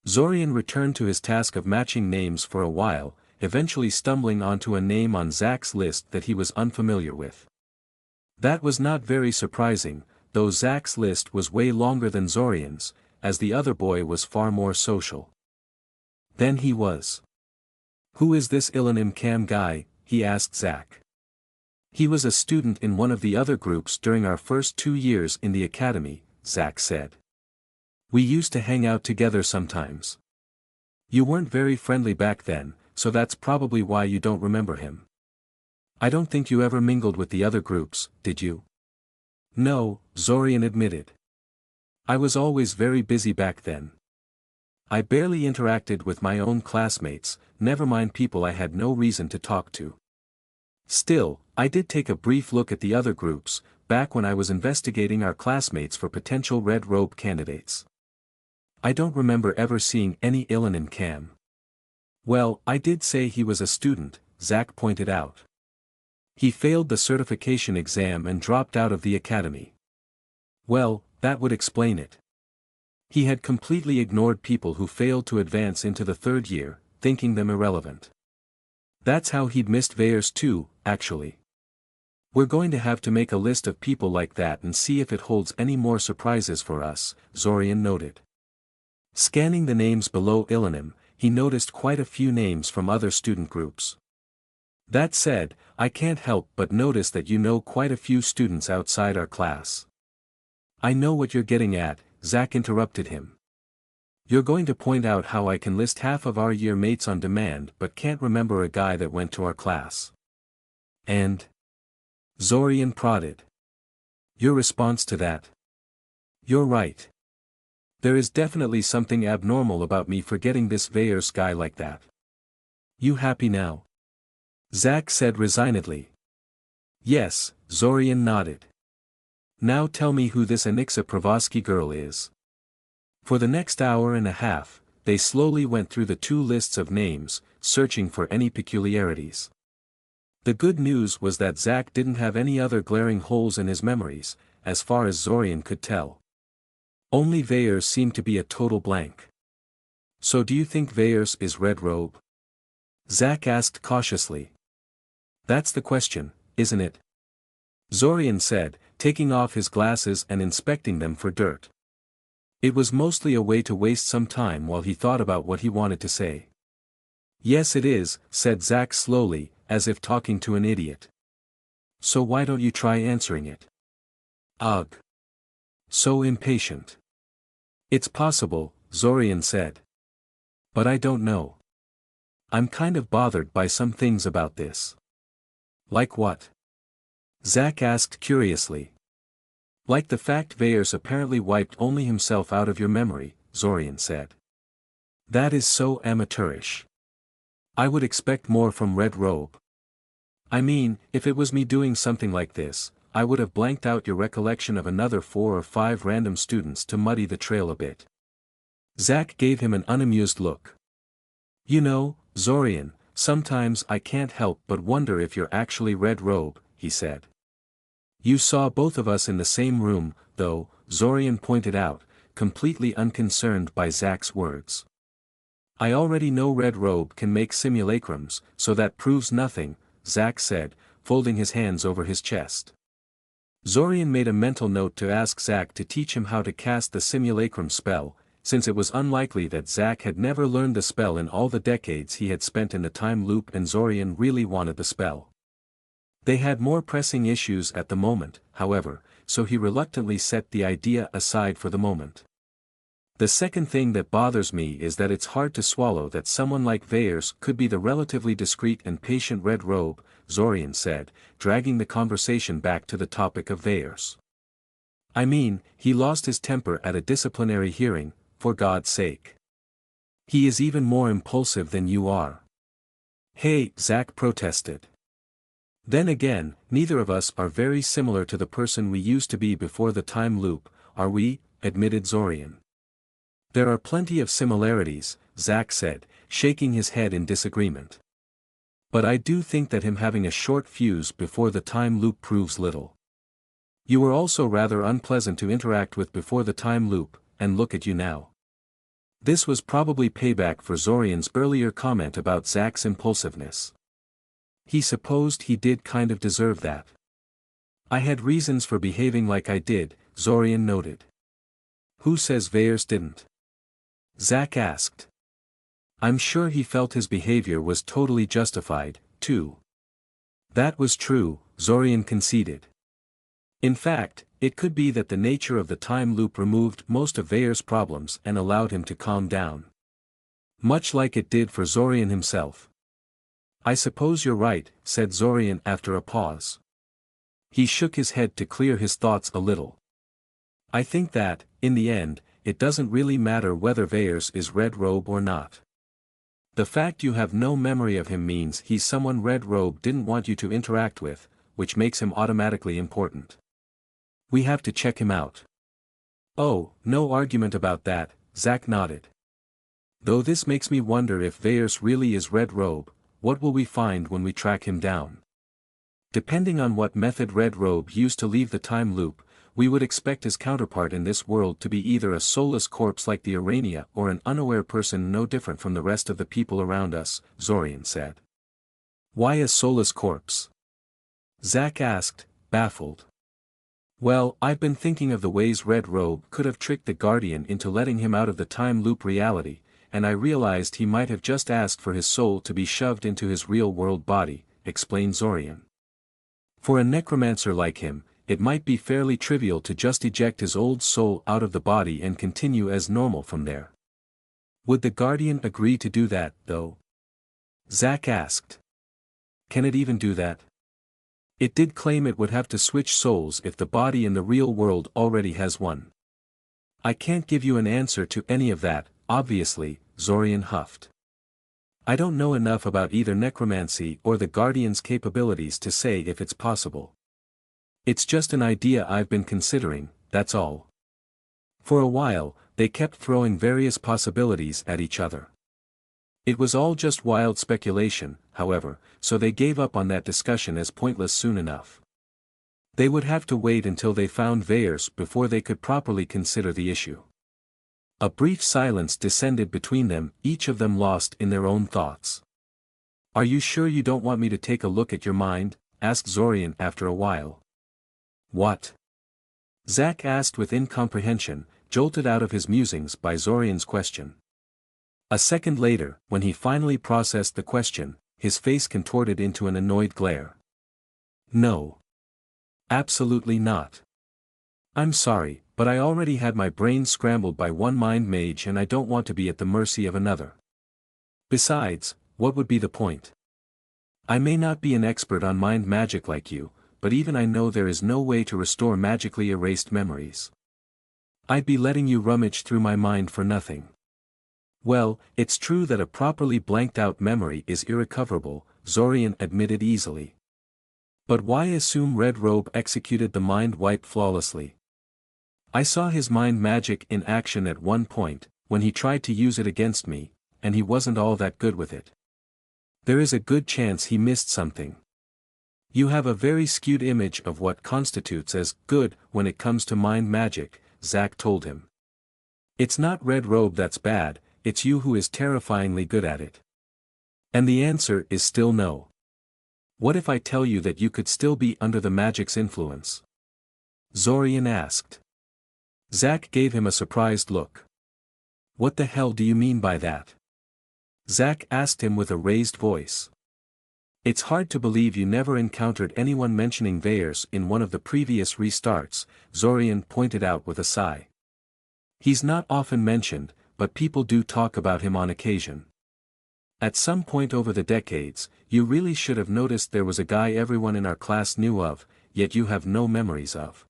Zorian returned to his task of matching names for a while, eventually stumbling onto a name on Zack's list that he was unfamiliar with. That was not very surprising, though Zack's list was way longer than Zorian's, as the other boy was far more social. Then he was. "Who is this Ilanim Cam guy?" he asked Zack. "He was a student in one of the other groups during our first 2 years in the academy," Zack said. "We used to hang out together sometimes. You weren't very friendly back then, so that's probably why you don't remember him. I don't think you ever mingled with the other groups, did you?" "No," Zorian admitted. "I was always very busy back then. I barely interacted with my own classmates, never mind people I had no reason to talk to. Still, I did take a brief look at the other groups, back when I was investigating our classmates for potential red robe candidates. I don't remember ever seeing any Ilanim Cam." "Well, I did say he was a student," Zack pointed out. "He failed the certification exam and dropped out of the academy." "Well, that would explain it. He had completely ignored people who failed to advance into the 3rd year, thinking them irrelevant. That's how he'd missed Veyers too, actually." We're going to have to make a list of people like that and see if it holds any more surprises for us, Zorian noted. Scanning the names below Ilanim, he noticed quite a few names from other student groups. That said, I can't help but notice that you know quite a few students outside our class. I know what you're getting at, Zack interrupted him. You're going to point out how I can list half of our year mates on demand but can't remember a guy that went to our class. And? Zorian prodded. Your response to that? You're right. There is definitely something abnormal about me forgetting this Veyers guy like that. You happy now? Zack said resignedly. Yes, Zorian nodded. Now tell me who this Anixa Pravosky girl is. For the next hour and a half, they slowly went through the two lists of names, searching for any peculiarities. The good news was that Zack didn't have any other glaring holes in his memories, as far as Zorian could tell. Only Veyers seemed to be a total blank. So do you think Veyers is Red Robe? Zack asked cautiously. That's the question, isn't it? Zorian said, taking off his glasses and inspecting them for dirt. It was mostly a way to waste some time while he thought about what he wanted to say. Yes it is, said Zack slowly, as if talking to an idiot. So why don't you try answering it? Ugh. So impatient. It's possible, Zorian said. But I don't know. I'm kind of bothered by some things about this. Like what? Zack asked curiously. Like the fact Veyers apparently wiped only himself out of your memory, Zorian said. That is so amateurish. I would expect more from Red Robe. I mean, if it was me doing something like this, I would have blanked out your recollection of another 4 or 5 random students to muddy the trail a bit. Zack gave him an unamused look. You know, Zorian, sometimes I can't help but wonder if you're actually Red Robe, he said. You saw both of us in the same room, though, Zorian pointed out, completely unconcerned by Zack's words. I already know Red Robe can make simulacrums, so that proves nothing, Zack said, folding his hands over his chest. Zorian made a mental note to ask Zack to teach him how to cast the simulacrum spell, since it was unlikely that Zack had never learned the spell in all the decades he had spent in the time loop and Zorian really wanted the spell. They had more pressing issues at the moment, however, so he reluctantly set the idea aside for the moment. The second thing that bothers me is that it's hard to swallow that someone like Veyers could be the relatively discreet and patient Red Robe, Zorian said, dragging the conversation back to the topic of Veyers. I mean, he lost his temper at a disciplinary hearing, for God's sake. He is even more impulsive than you are. Hey, Zack protested. Then again, neither of us are very similar to the person we used to be before the time loop, are we? Admitted Zorian. There are plenty of similarities, Zack said, shaking his head in disagreement. But I do think that him having a short fuse before the time loop proves little. You were also rather unpleasant to interact with before the time loop, and look at you now. This was probably payback for Zorian's earlier comment about Zack's impulsiveness. He supposed he did kind of deserve that. I had reasons for behaving like I did, Zorian noted. Who says Veyers didn't? Zack asked. I'm sure he felt his behavior was totally justified, too. That was true, Zorian conceded. In fact, it could be that the nature of the time loop removed most of Veyers' problems and allowed him to calm down. Much like it did for Zorian himself. I suppose you're right, said Zorian after a pause. He shook his head to clear his thoughts a little. I think that, in the end, it doesn't really matter whether Veyers is Red Robe or not. The fact you have no memory of him means he's someone Red Robe didn't want you to interact with, which makes him automatically important. We have to check him out. Oh, no argument about that, Zack nodded. Though this makes me wonder if Veyers really is Red Robe, what will we find when we track him down? Depending on what method Red Robe used to leave the time loop, we would expect his counterpart in this world to be either a soulless corpse like the Urania or an unaware person no different from the rest of the people around us, Zorian said. Why a soulless corpse? Zack asked, baffled. Well, I've been thinking of the ways Red Robe could have tricked the Guardian into letting him out of the time loop reality, and I realized he might have just asked for his soul to be shoved into his real-world body, explained Zorian. For a necromancer like him, it might be fairly trivial to just eject his old soul out of the body and continue as normal from there. Would the Guardian agree to do that, though? Zack asked. Can it even do that? It did claim it would have to switch souls if the body in the real world already has one. I can't give you an answer to any of that, obviously, Zorian huffed. I don't know enough about either necromancy or the Guardian's capabilities to say if it's possible. It's just an idea I've been considering, that's all. For a while, they kept throwing various possibilities at each other. It was all just wild speculation, however, so they gave up on that discussion as pointless soon enough. They would have to wait until they found Veyers before they could properly consider the issue. A brief silence descended between them, each of them lost in their own thoughts. Are you sure you don't want me to take a look at your mind? Asked Zorian after a while. What? Zack asked with incomprehension, jolted out of his musings by Zorian's question. A second later, when he finally processed the question, his face contorted into an annoyed glare. No. Absolutely not. I'm sorry, but I already had my brain scrambled by one mind mage and I don't want to be at the mercy of another. Besides, what would be the point? I may not be an expert on mind magic like you, but even I know there is no way to restore magically erased memories. I'd be letting you rummage through my mind for nothing. Well, it's true that a properly blanked-out memory is irrecoverable, Zorian admitted easily. But why assume Red Robe executed the mind wipe flawlessly? I saw his mind magic in action at one point, when he tried to use it against me, and he wasn't all that good with it. There is a good chance he missed something. You have a very skewed image of what constitutes as good when it comes to mind magic, Zack told him. It's not Red Robe that's bad, it's you who is terrifyingly good at it. And the answer is still no. What if I tell you that you could still be under the magic's influence? Zorian asked. Zack gave him a surprised look. What the hell do you mean by that? Zack asked him with a raised voice. It's hard to believe you never encountered anyone mentioning Veyers in one of the previous restarts, Zorian pointed out with a sigh. He's not often mentioned, but people do talk about him on occasion. At some point over the decades, you really should have noticed there was a guy everyone in our class knew of, yet you have no memories of.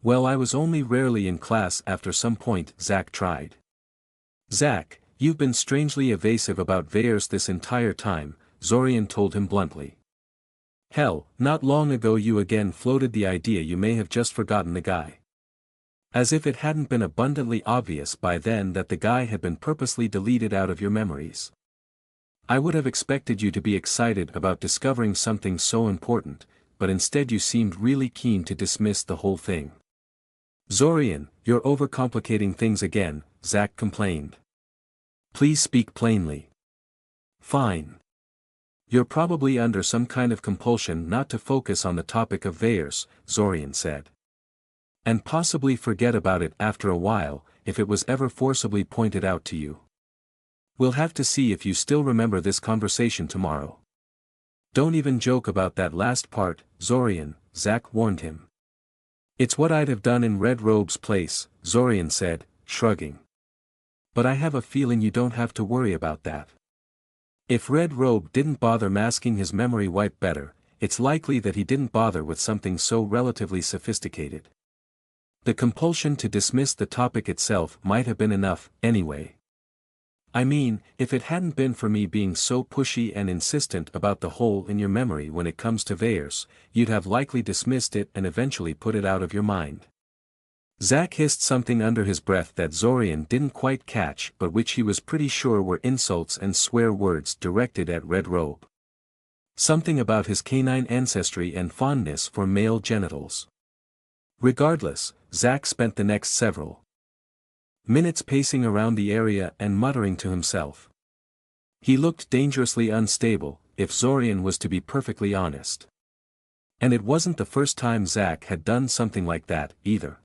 Well, I was only rarely in class after some point, Zack tried. Zack, you've been strangely evasive about Veyers this entire time, Zorian told him bluntly. Hell, not long ago you again floated the idea you may have just forgotten the guy. As if it hadn't been abundantly obvious by then that the guy had been purposely deleted out of your memories. I would have expected you to be excited about discovering something so important, but instead you seemed really keen to dismiss the whole thing. Zorian, you're overcomplicating things again, Zack complained. Please speak plainly. Fine. You're probably under some kind of compulsion not to focus on the topic of Veyers, Zorian said. And possibly forget about it after a while, if it was ever forcibly pointed out to you. We'll have to see if you still remember this conversation tomorrow. Don't even joke about that last part, Zorian, Zack warned him. It's what I'd have done in Red Robe's place, Zorian said, shrugging. But I have a feeling you don't have to worry about that. If Red Robe didn't bother masking his memory wipe better, it's likely that he didn't bother with something so relatively sophisticated. The compulsion to dismiss the topic itself might have been enough, anyway. I mean, if it hadn't been for me being so pushy and insistent about the hole in your memory when it comes to Veyers, you'd have likely dismissed it and eventually put it out of your mind. Zack hissed something under his breath that Zorian didn't quite catch but which he was pretty sure were insults and swear words directed at Red Robe. Something about his canine ancestry and fondness for male genitals. Regardless, Zack spent the next several minutes pacing around the area and muttering to himself. He looked dangerously unstable, if Zorian was to be perfectly honest. And it wasn't the first time Zack had done something like that, either.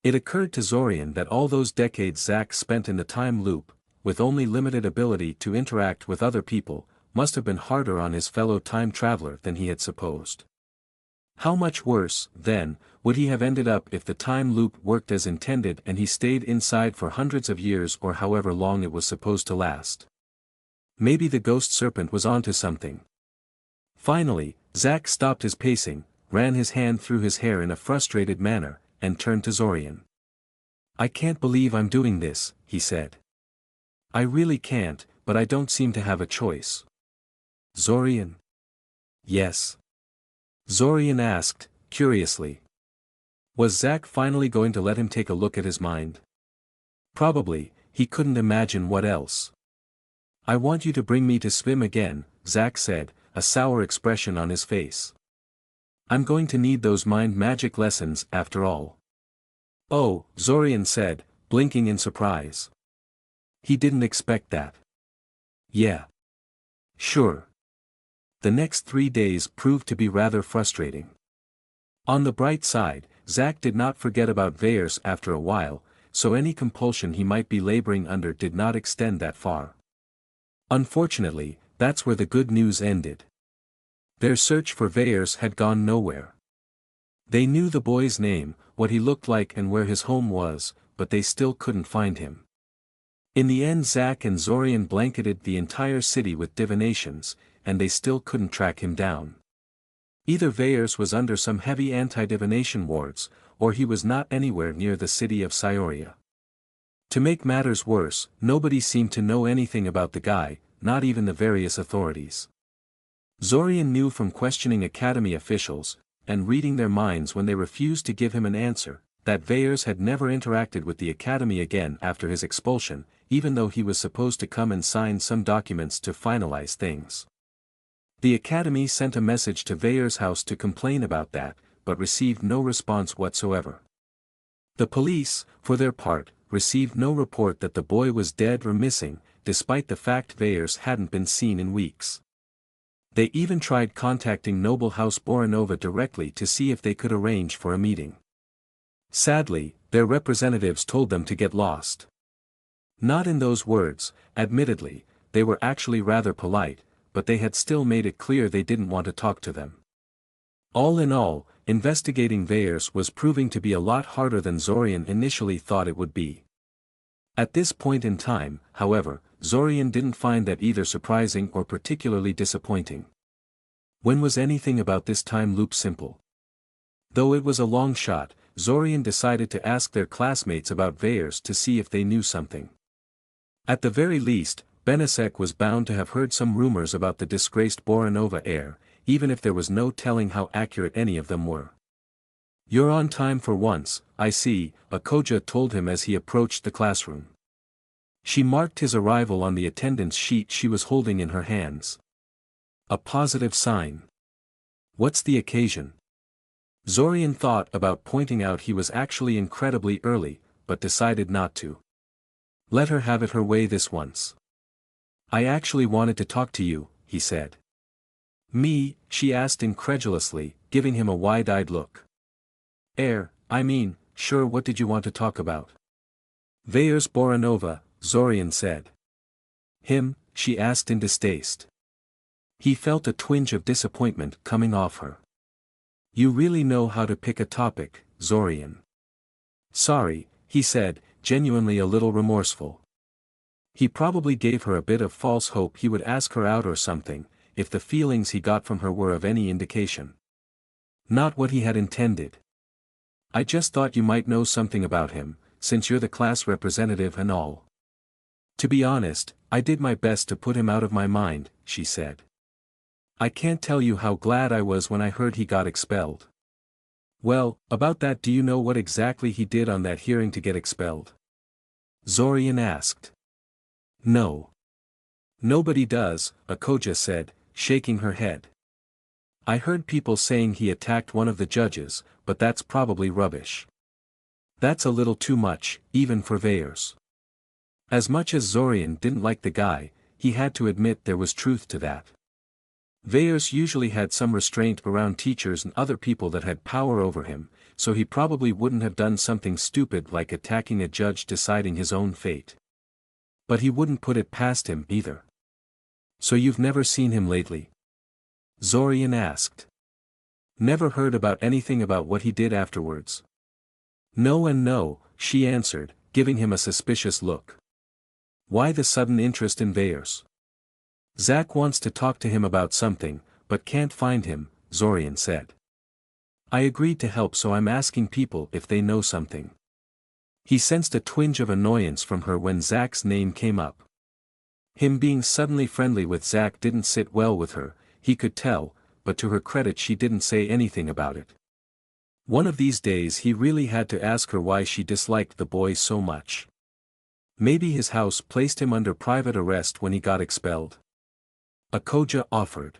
It occurred to Zorian that all those decades Zack spent in the time loop, with only limited ability to interact with other people, must have been harder on his fellow time traveler than he had supposed. How much worse, then, would he have ended up if the time loop worked as intended and he stayed inside for hundreds of years or however long it was supposed to last? Maybe the ghost serpent was onto something. Finally, Zack stopped his pacing, ran his hand through his hair in a frustrated manner, and turned to Zorian. "I can't believe I'm doing this," he said. "I really can't, but I don't seem to have a choice." "Zorian?" "Yes?" Zorian asked, curiously. Was Zack finally going to let him take a look at his mind? Probably, he couldn't imagine what else. "I want you to bring me to Svim again," Zack said, a sour expression on his face. "I'm going to need those mind magic lessons after all." "Oh," Zorian said, blinking in surprise. He didn't expect that. "Yeah. Sure." The next 3 days proved to be rather frustrating. On the bright side, Zack did not forget about Veyers after a while, so any compulsion he might be laboring under did not extend that far. Unfortunately, that's where the good news ended. Their search for Veyers had gone nowhere. They knew the boy's name, what he looked like and where his home was, but they still couldn't find him. In the end Zack and Zorian blanketed the entire city with divinations, and they still couldn't track him down. Either Veyers was under some heavy anti-divination wards, or he was not anywhere near the city of Scioria. To make matters worse, nobody seemed to know anything about the guy, not even the various authorities. Zorian knew from questioning academy officials, and reading their minds when they refused to give him an answer, that Veyers had never interacted with the academy again after his expulsion, even though he was supposed to come and sign some documents to finalize things. The academy sent a message to Veyers' house to complain about that, but received no response whatsoever. The police, for their part, received no report that the boy was dead or missing, despite the fact Veyers hadn't been seen in weeks. They even tried contacting Noble House Boranova directly to see if they could arrange for a meeting. Sadly, their representatives told them to get lost. Not in those words, admittedly, they were actually rather polite, but they had still made it clear they didn't want to talk to them. All in all, investigating Veyers was proving to be a lot harder than Zorian initially thought it would be. At this point in time, however, Zorian didn't find that either surprising or particularly disappointing. When was anything about this time loop simple? Though it was a long shot, Zorian decided to ask their classmates about Veyers to see if they knew something. At the very least, Benesek was bound to have heard some rumors about the disgraced Boranova heir, even if there was no telling how accurate any of them were. "You're on time for once, I see," Akoja told him as he approached the classroom. She marked his arrival on the attendance sheet she was holding in her hands. A positive sign. "What's the occasion?" Zorian thought about pointing out he was actually incredibly early, but decided not to. Let her have it her way this once. "I actually wanted to talk to you," he said. "Me?" she asked incredulously, giving him a wide-eyed look. Sure, what did you want to talk about?" "Veyers Boranova," Zorian said. "Him?" she asked in distaste. He felt a twinge of disappointment coming off her. "You really know how to pick a topic, Zorian." "Sorry," he said, genuinely a little remorseful. He probably gave her a bit of false hope he would ask her out or something, if the feelings he got from her were of any indication. Not what he had intended. "I just thought you might know something about him, since you're the class representative and all." "To be honest, I did my best to put him out of my mind," she said. "I can't tell you how glad I was when I heard he got expelled." "Well, about that, do you know what exactly he did on that hearing to get expelled?" Zorian asked. "No. Nobody does," Akoja said, shaking her head. "I heard people saying he attacked one of the judges, but that's probably rubbish. That's a little too much, even for Veyers." As much as Zorian didn't like the guy, he had to admit there was truth to that. Veyers usually had some restraint around teachers and other people that had power over him, so he probably wouldn't have done something stupid like attacking a judge deciding his own fate. But he wouldn't put it past him either. So you've never seen him lately? Zorian asked. Never heard about anything about what he did afterwards. No and no, she answered, giving him a suspicious look. Why the sudden interest in Veyers? Zack wants to talk to him about something, but can't find him, Zorian said. I agreed to help, so I'm asking people if they know something. He sensed a twinge of annoyance from her when Zack's name came up. Him being suddenly friendly with Zack didn't sit well with her, he could tell, but to her credit she didn't say anything about it. One of these days he really had to ask her why she disliked the boy so much. Maybe his house placed him under private arrest when he got expelled. Akoja offered.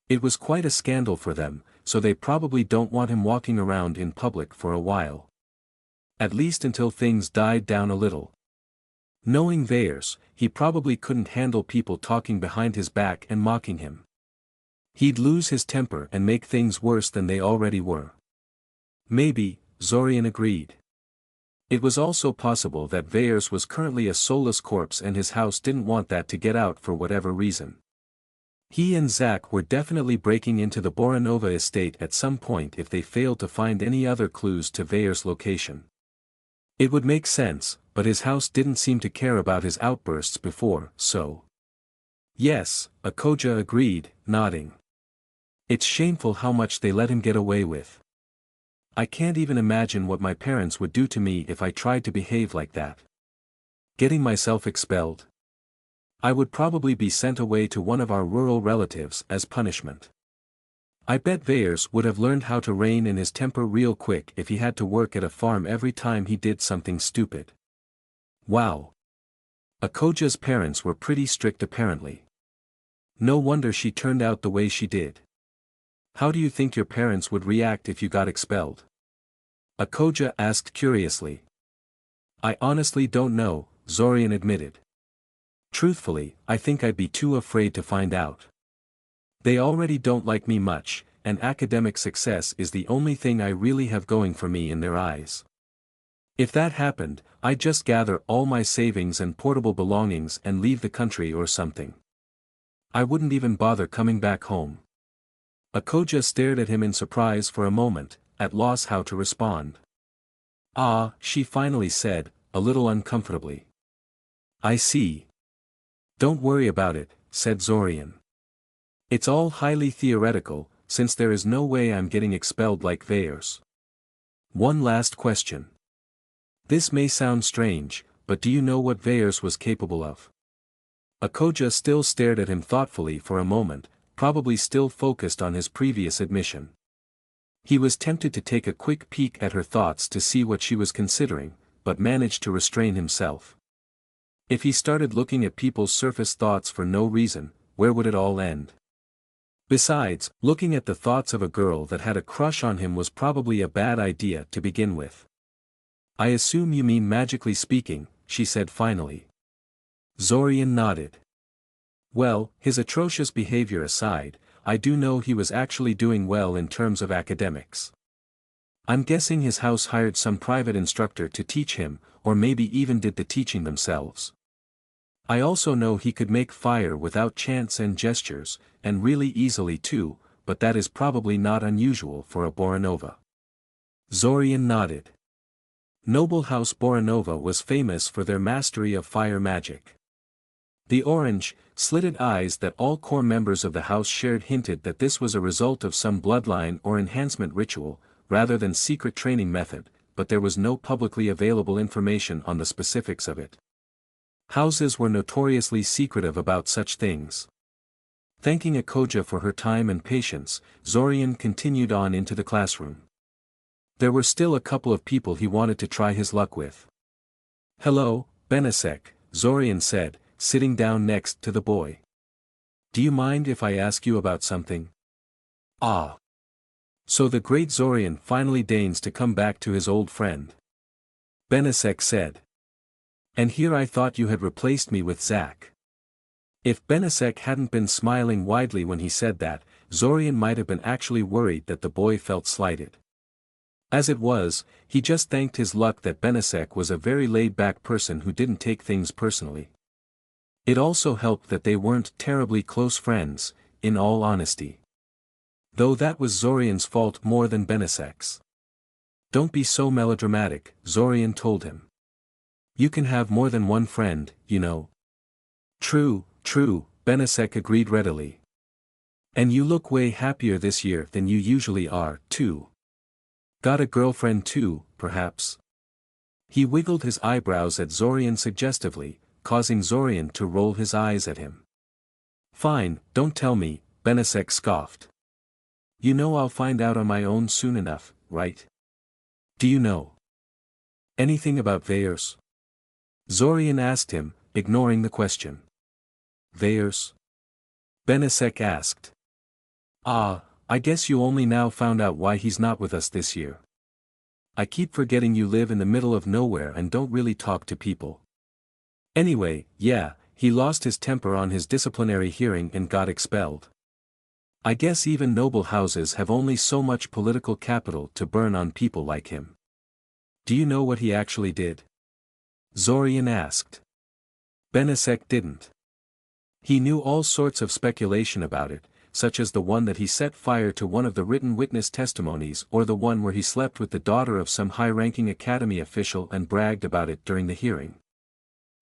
It was quite a scandal for them, so they probably don't want him walking around in public for a while. At least until things died down a little. Knowing Veyers, he probably couldn't handle people talking behind his back and mocking him. He'd lose his temper and make things worse than they already were. Maybe, Zorian agreed. It was also possible that Veyers was currently a soulless corpse and his house didn't want that to get out for whatever reason. He and Zack were definitely breaking into the Boranova estate at some point if they failed to find any other clues to Veyers' location. It would make sense, but his house didn't seem to care about his outbursts before, so. Yes, Akoja agreed, nodding. It's shameful how much they let him get away with. I can't even imagine what my parents would do to me if I tried to behave like that. Getting myself expelled. I would probably be sent away to one of our rural relatives as punishment. I bet Veyers would have learned how to rein in his temper real quick if he had to work at a farm every time he did something stupid. Wow. Akoja's parents were pretty strict apparently. No wonder she turned out the way she did. How do you think your parents would react if you got expelled? Akoja asked curiously. I honestly don't know, Zorian admitted. Truthfully, I think I'd be too afraid to find out. They already don't like me much, and academic success is the only thing I really have going for me in their eyes. If that happened, I'd just gather all my savings and portable belongings and leave the country or something. I wouldn't even bother coming back home. Akoja stared at him in surprise for a moment, at loss how to respond. Ah, she finally said, a little uncomfortably. I see. Don't worry about it, said Zorian. It's all highly theoretical, since there is no way I'm getting expelled like Veyers. One last question. This may sound strange, but do you know what Veyers was capable of? Akoja still stared at him thoughtfully for a moment, probably still focused on his previous admission. He was tempted to take a quick peek at her thoughts to see what she was considering, but managed to restrain himself. If he started looking at people's surface thoughts for no reason, where would it all end? Besides, looking at the thoughts of a girl that had a crush on him was probably a bad idea to begin with. I assume you mean magically speaking, she said finally. Zorian nodded. Well, his atrocious behavior aside, I do know he was actually doing well in terms of academics. I'm guessing his house hired some private instructor to teach him, or maybe even did the teaching themselves. I also know he could make fire without chants and gestures, and really easily too, but that is probably not unusual for a Boranova. Zorian nodded. Noble House Boranova was famous for their mastery of fire magic. The orange, slitted eyes that all core members of the house shared hinted that this was a result of some bloodline or enhancement ritual, rather than secret training method, but there was no publicly available information on the specifics of it. Houses were notoriously secretive about such things. Thanking Akoja for her time and patience, Zorian continued on into the classroom. There were still a couple of people he wanted to try his luck with. Hello, Benasek, Zorian said, sitting down next to the boy. Do you mind if I ask you about something? Ah. So the great Zorian finally deigns to come back to his old friend. Benasek said. And here I thought you had replaced me with Zack. If Benesek hadn't been smiling widely when he said that, Zorian might have been actually worried that the boy felt slighted. As it was, he just thanked his luck that Benesek was a very laid-back person who didn't take things personally. It also helped that they weren't terribly close friends, in all honesty. Though that was Zorian's fault more than Benesek's. "Don't be so melodramatic," Zorian told him. "You can have more than one friend, you know." "True, true," Benesek agreed readily. "And you look way happier this year than you usually are, too. Got a girlfriend too, perhaps?" He wiggled his eyebrows at Zorian suggestively, causing Zorian to roll his eyes at him. "Fine, don't tell me," Benesek scoffed. "You know I'll find out on my own soon enough, right? Do you know anything about Veyers?" Zorian asked him, ignoring the question. "Veyers?" Benesek asked. "Ah, I guess you only now found out why he's not with us this year. I keep forgetting you live in the middle of nowhere and don't really talk to people. Anyway, yeah, he lost his temper on his disciplinary hearing and got expelled. I guess even noble houses have only so much political capital to burn on people like him." "Do you know what he actually did?" Zorian asked. Benesek didn't. He knew all sorts of speculation about it, such as the one that he set fire to one of the written witness testimonies or the one where he slept with the daughter of some high-ranking academy official and bragged about it during the hearing.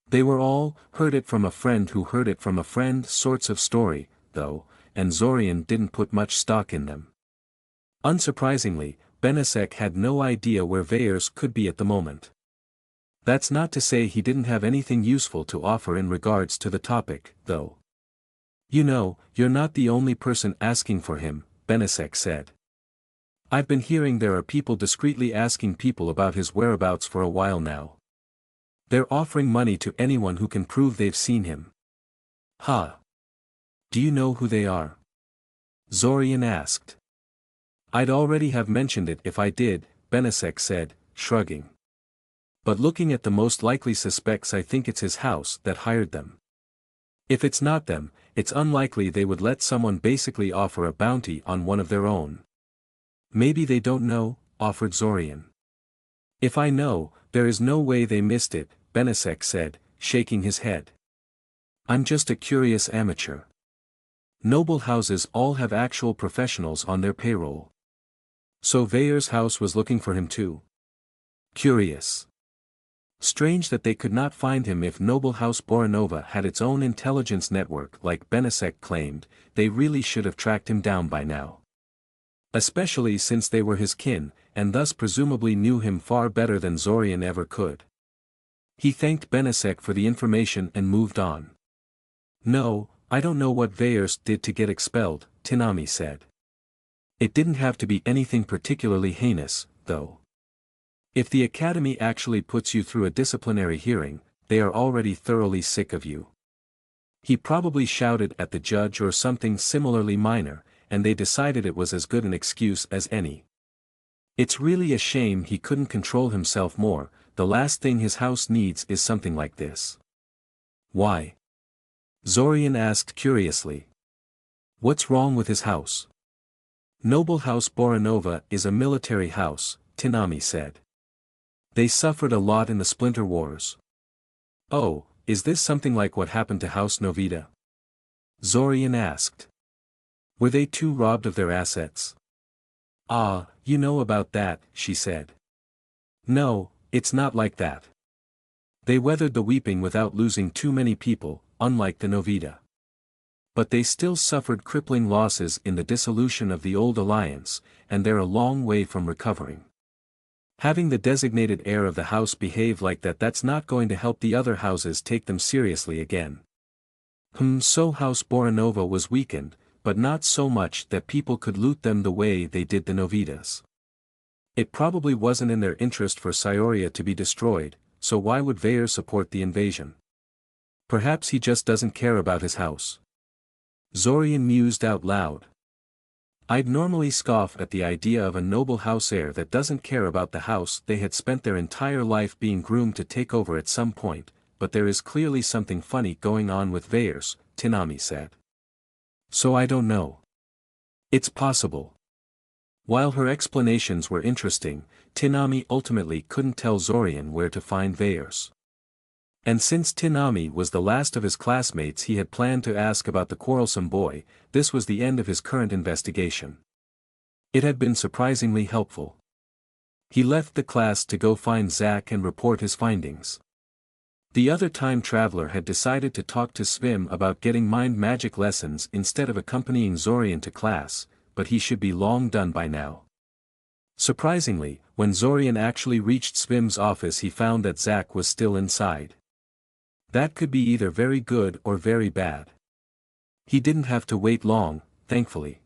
They were all, heard it from a friend who heard it from a friend sorts of story, though, and Zorian didn't put much stock in them. Unsurprisingly, Benesek had no idea where Veyers could be at the moment. That's not to say he didn't have anything useful to offer in regards to the topic, though. "You know, you're not the only person asking for him," Benesek said. "I've been hearing there are people discreetly asking people about his whereabouts for a while now. They're offering money to anyone who can prove they've seen him." "Huh. Do you know who they are?" Zorian asked. "I'd already have mentioned it if I did," Benesek said, shrugging. "But looking at the most likely suspects, I think it's his house that hired them. If it's not them, it's unlikely they would let someone basically offer a bounty on one of their own." "Maybe they don't know," offered Zorian. "If I know, there is no way they missed it," Benesek said, shaking his head. "I'm just a curious amateur. Noble houses all have actual professionals on their payroll. So Veyers' house was looking for him too. Curious. Strange that they could not find him. If Noble House Boranova had its own intelligence network like Benesek claimed, they really should have tracked him down by now. Especially since they were his kin, and thus presumably knew him far better than Zorian ever could." He thanked Benesek for the information and moved on. "No, I don't know what Veyers did to get expelled," Tinami said. "It didn't have to be anything particularly heinous, though. If the academy actually puts you through a disciplinary hearing, they are already thoroughly sick of you. He probably shouted at the judge or something similarly minor, and they decided it was as good an excuse as any. It's really a shame he couldn't control himself more. The last thing his house needs is something like this." "Why?" Zorian asked curiously. "What's wrong with his house?" "Noble House Boranova is a military house," Tinami said. "They suffered a lot in the Splinter Wars." "Oh, is this something like what happened to House Novita?" Zorian asked. "Were they too robbed of their assets?" "Ah, you know about that," she said. "No, it's not like that. They weathered the weeping without losing too many people, unlike the Novita. But they still suffered crippling losses in the dissolution of the old alliance, and they're a long way from recovering. Having the designated heir of the house behave like that's not going to help the other houses take them seriously again." So House Boranova was weakened, but not so much that people could loot them the way they did the Novitas. It probably wasn't in their interest for Scioria to be destroyed, so why would Veyers support the invasion? Perhaps he just doesn't care about his house. Zorian mused out loud. I'd normally scoff at the idea of a noble house heir that doesn't care about the house they had spent their entire life being groomed to take over at some point, but there is clearly something funny going on with Veyers, Tinami said. So I don't know. It's possible. While her explanations were interesting, Tinami ultimately couldn't tell Zorian where to find Veyers. And since Tinami was the last of his classmates he had planned to ask about the quarrelsome boy, this was the end of his current investigation. It had been surprisingly helpful. He left the class to go find Zack and report his findings. The other time traveler had decided to talk to Svim about getting mind magic lessons instead of accompanying Zorian to class, but he should be long done by now. Surprisingly, when Zorian actually reached Svim's office he found that Zack was still inside. That could be either very good or very bad. He didn't have to wait long, thankfully.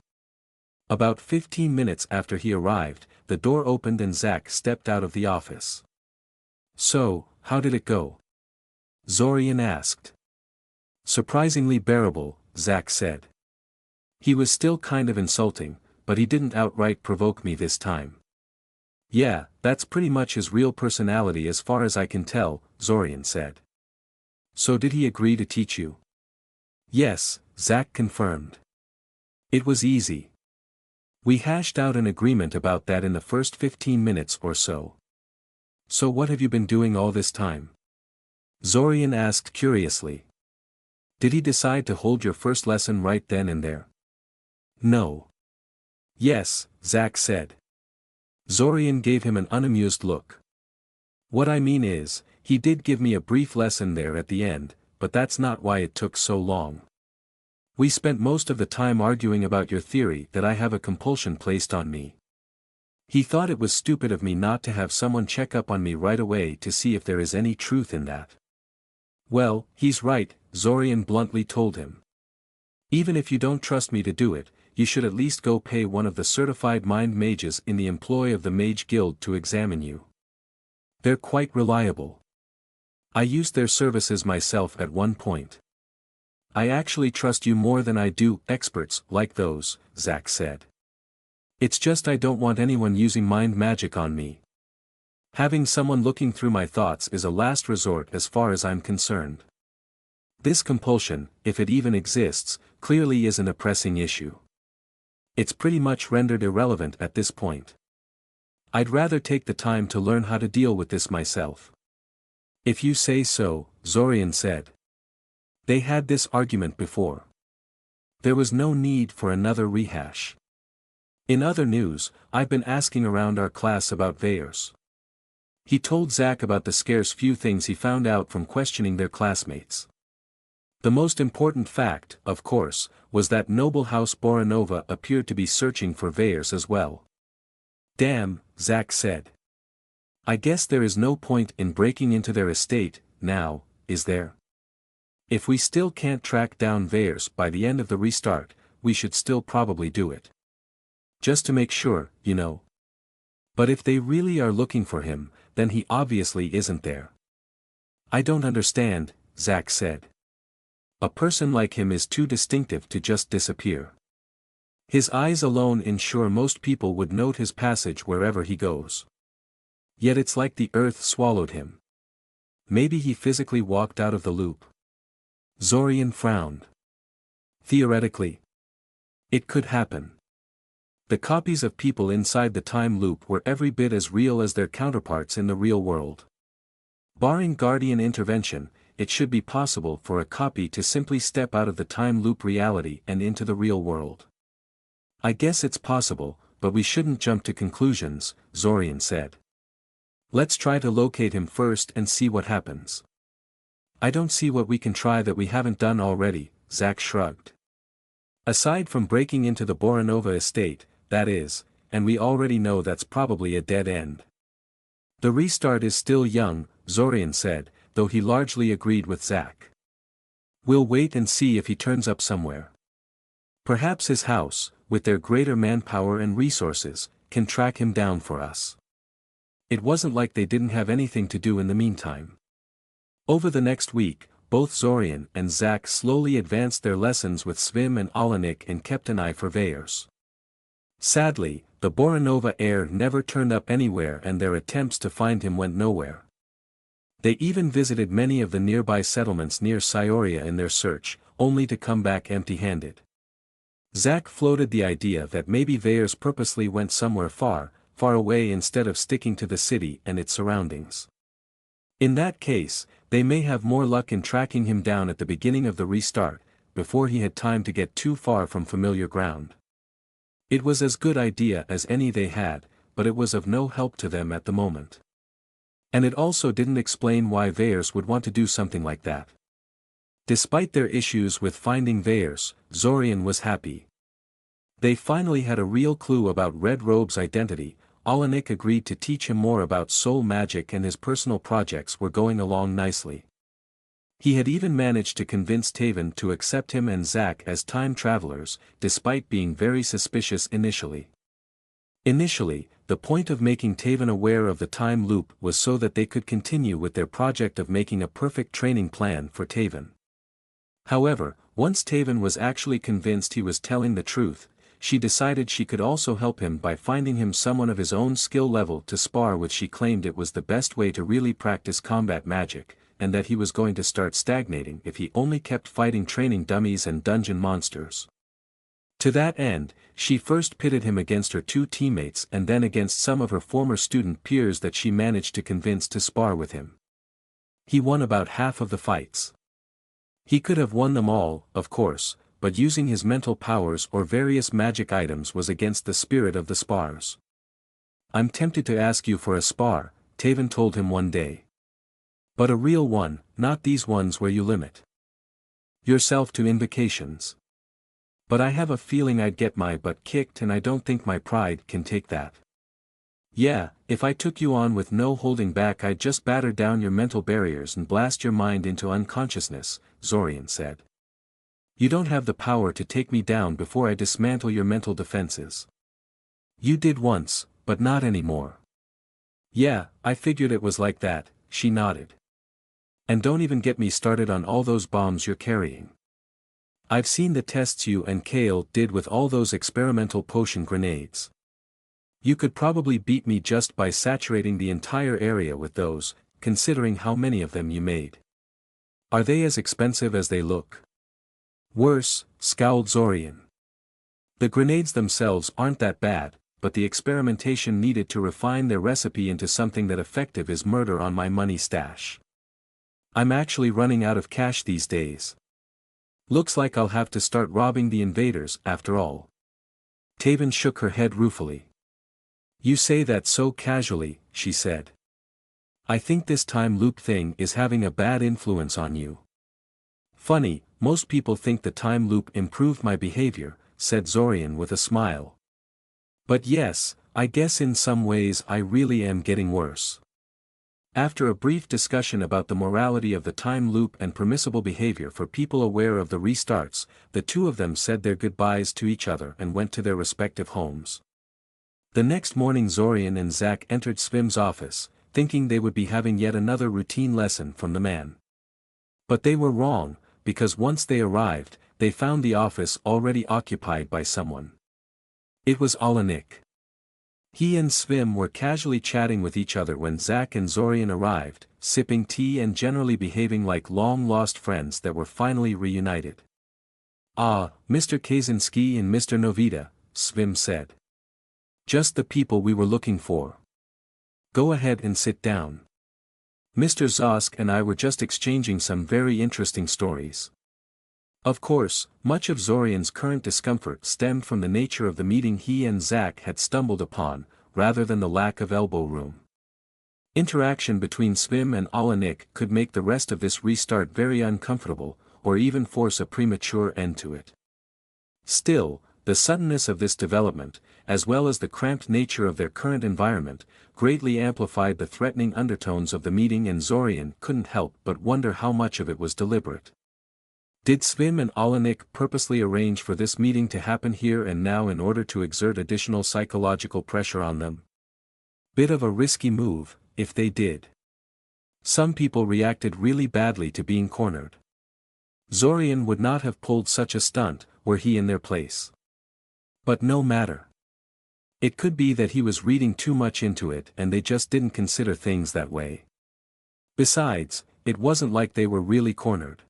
About 15 minutes after he arrived, the door opened and Zack stepped out of the office. So, how did it go? Zorian asked. Surprisingly bearable, Zack said. He was still kind of insulting, but he didn't outright provoke me this time. Yeah, that's pretty much his real personality as far as I can tell, Zorian said. So did he agree to teach you? Yes, Zack confirmed. It was easy. We hashed out an agreement about that in the first 15 minutes or so. So what have you been doing all this time? Zorian asked curiously. Did he decide to hold your first lesson right then and there? No. Yes, Zack said. Zorian gave him an unamused look. What I mean is, he did give me a brief lesson there at the end, but that's not why it took so long. We spent most of the time arguing about your theory that I have a compulsion placed on me. He thought it was stupid of me not to have someone check up on me right away to see if there is any truth in that. Well, he's right, Zorian bluntly told him. Even if you don't trust me to do it, you should at least go pay one of the certified mind mages in the employ of the Mage Guild to examine you. They're quite reliable. I used their services myself at one point. I actually trust you more than I do experts like those, Zack said. It's just I don't want anyone using mind magic on me. Having someone looking through my thoughts is a last resort as far as I'm concerned. This compulsion, if it even exists, clearly isn't a pressing issue. It's pretty much rendered irrelevant at this point. I'd rather take the time to learn how to deal with this myself. If you say so, Zorian said. They had this argument before. There was no need for another rehash. In other news, I've been asking around our class about Veyers. He told Zack about the scarce few things he found out from questioning their classmates. The most important fact, of course, was that noble house Boranova appeared to be searching for Veyers as well. Damn, Zack said. I guess there is no point in breaking into their estate, now, is there? If we still can't track down Veyers by the end of the restart, we should still probably do it. Just to make sure, you know. But if they really are looking for him, then he obviously isn't there. I don't understand, Zack said. A person like him is too distinctive to just disappear. His eyes alone ensure most people would note his passage wherever he goes. Yet it's like the earth swallowed him. Maybe he physically walked out of the loop. Zorian frowned. Theoretically. It could happen. The copies of people inside the time loop were every bit as real as their counterparts in the real world. Barring Guardian intervention, it should be possible for a copy to simply step out of the time loop reality and into the real world. I guess it's possible, but we shouldn't jump to conclusions, Zorian said. Let's try to locate him first and see what happens. I don't see what we can try that we haven't done already, Zack shrugged. Aside from breaking into the Boranova estate, that is, and we already know that's probably a dead end. The restart is still young, Zorian said, though he largely agreed with Zack. We'll wait and see if he turns up somewhere. Perhaps his house, with their greater manpower and resources, can track him down for us. It wasn't like they didn't have anything to do in the meantime. Over the next week, both Zorian and Zack slowly advanced their lessons with Svim and Alanik and kept an eye for Veyers. Sadly, the Boranova heir never turned up anywhere and their attempts to find him went nowhere. They even visited many of the nearby settlements near Scioria in their search, only to come back empty-handed. Zack floated the idea that maybe Veyers purposely went somewhere far, far away instead of sticking to the city and its surroundings. In that case, they may have more luck in tracking him down at the beginning of the restart, before he had time to get too far from familiar ground. It was as good idea as any they had, but it was of no help to them at the moment. And it also didn't explain why Veyers would want to do something like that. Despite their issues with finding Veyers, Zorian was happy. They finally had a real clue about Red Robe's identity. Alanik agreed to teach him more about soul magic, and his personal projects were going along nicely. He had even managed to convince Taven to accept him and Zack as time travelers, despite being very suspicious initially. Initially, the point of making Taven aware of the time loop was so that they could continue with their project of making a perfect training plan for Taven. However, once Taven was actually convinced he was telling the truth, she decided she could also help him by finding him someone of his own skill level to spar with. She claimed it was the best way to really practice combat magic, and that he was going to start stagnating if he only kept fighting training dummies and dungeon monsters. To that end, she first pitted him against her two teammates and then against some of her former student peers that she managed to convince to spar with him. He won about half of the fights. He could have won them all, of course, but using his mental powers or various magic items was against the spirit of the spars. "I'm tempted to ask you for a spar," Taven told him one day. "But a real one, not these ones where you limit yourself to invocations. But I have a feeling I'd get my butt kicked, and I don't think my pride can take that." "Yeah, if I took you on with no holding back, I'd just batter down your mental barriers and blast your mind into unconsciousness," Zorian said. "You don't have the power to take me down before I dismantle your mental defenses. You did once, but not anymore." "Yeah, I figured it was like that," she nodded. "And don't even get me started on all those bombs you're carrying. I've seen the tests you and Kale did with all those experimental potion grenades. You could probably beat me just by saturating the entire area with those, considering how many of them you made. Are they as expensive as they look?" "Worse," scowled Zorian. "The grenades themselves aren't that bad, but the experimentation needed to refine their recipe into something that effective is murder on my money stash. I'm actually running out of cash these days. Looks like I'll have to start robbing the invaders after all." Taven shook her head ruefully. "You say that so casually," she said. "I think this time loop thing is having a bad influence on you." "Funny, most people think the time loop improved my behavior," said Zorian with a smile. "But yes, I guess in some ways I really am getting worse." After a brief discussion about the morality of the time loop and permissible behavior for people aware of the restarts, the two of them said their goodbyes to each other and went to their respective homes. The next morning Zorian and Zack entered Svim's office, thinking they would be having yet another routine lesson from the man. But they were wrong, because once they arrived, they found the office already occupied by someone. It was Alanik. He and Svim were casually chatting with each other when Zack and Zorian arrived, sipping tea and generally behaving like long-lost friends that were finally reunited. "Ah, Mr. Kaczynski and Mr. Novita," Svim said. "Just the people we were looking for. Go ahead and sit down. Mr. Zosk and I were just exchanging some very interesting stories." Of course, much of Zorian's current discomfort stemmed from the nature of the meeting he and Zack had stumbled upon, rather than the lack of elbow room. Interaction between Svim and Alanik could make the rest of this restart very uncomfortable, or even force a premature end to it. Still, the suddenness of this development, as well as the cramped nature of their current environment, greatly amplified the threatening undertones of the meeting, and Zorian couldn't help but wonder how much of it was deliberate. Did Svim and Alanik purposely arrange for this meeting to happen here and now in order to exert additional psychological pressure on them? Bit of a risky move, if they did. Some people reacted really badly to being cornered. Zorian would not have pulled such a stunt, were he in their place. But no matter. It could be that he was reading too much into it and they just didn't consider things that way. Besides, it wasn't like they were really cornered.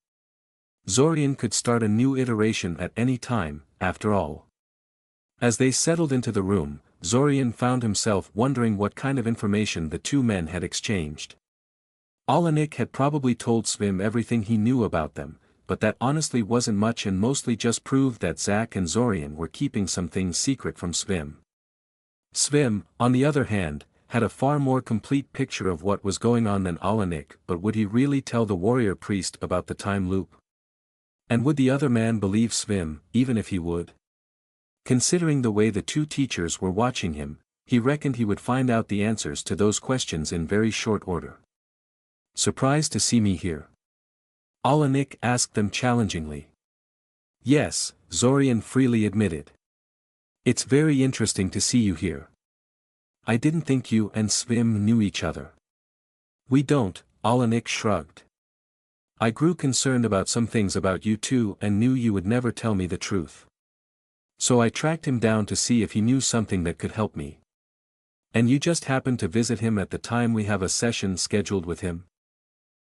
Zorian could start a new iteration at any time, after all. As they settled into the room, Zorian found himself wondering what kind of information the two men had exchanged. Alanik had probably told Svim everything he knew about them, but that honestly wasn't much and mostly just proved that Zack and Zorian were keeping some things secret from Svim. Svim, on the other hand, had a far more complete picture of what was going on than Alanik, but would he really tell the warrior priest about the time loop? And would the other man believe Svim, even if he would? Considering the way the two teachers were watching him, he reckoned he would find out the answers to those questions in very short order. Surprised to see me here? Alanik asked them challengingly. Yes, Zorian freely admitted. It's very interesting to see you here. I didn't think you and Svim knew each other. We don't, Alanik shrugged. I grew concerned about some things about you two and knew you would never tell me the truth. So I tracked him down to see if he knew something that could help me. And you just happened to visit him at the time we have a session scheduled with him?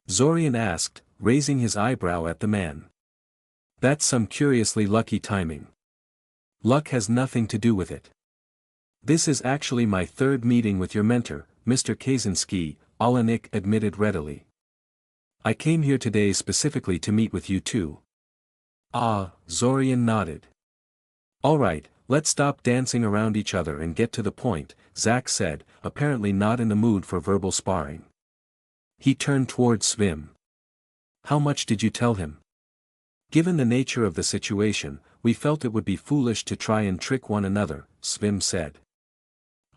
Zorian asked, raising his eyebrow at the man. That's some curiously lucky timing. Luck has nothing to do with it. This is actually my third meeting with your mentor, Mr. Kaczynski, Alanik admitted readily. I came here today specifically to meet with you too. Ah, Zorian nodded. Alright, let's stop dancing around each other and get to the point, Zack said, apparently not in the mood for verbal sparring. He turned towards Svim. How much did you tell him? Given the nature of the situation, we felt it would be foolish to try and trick one another, Svim said.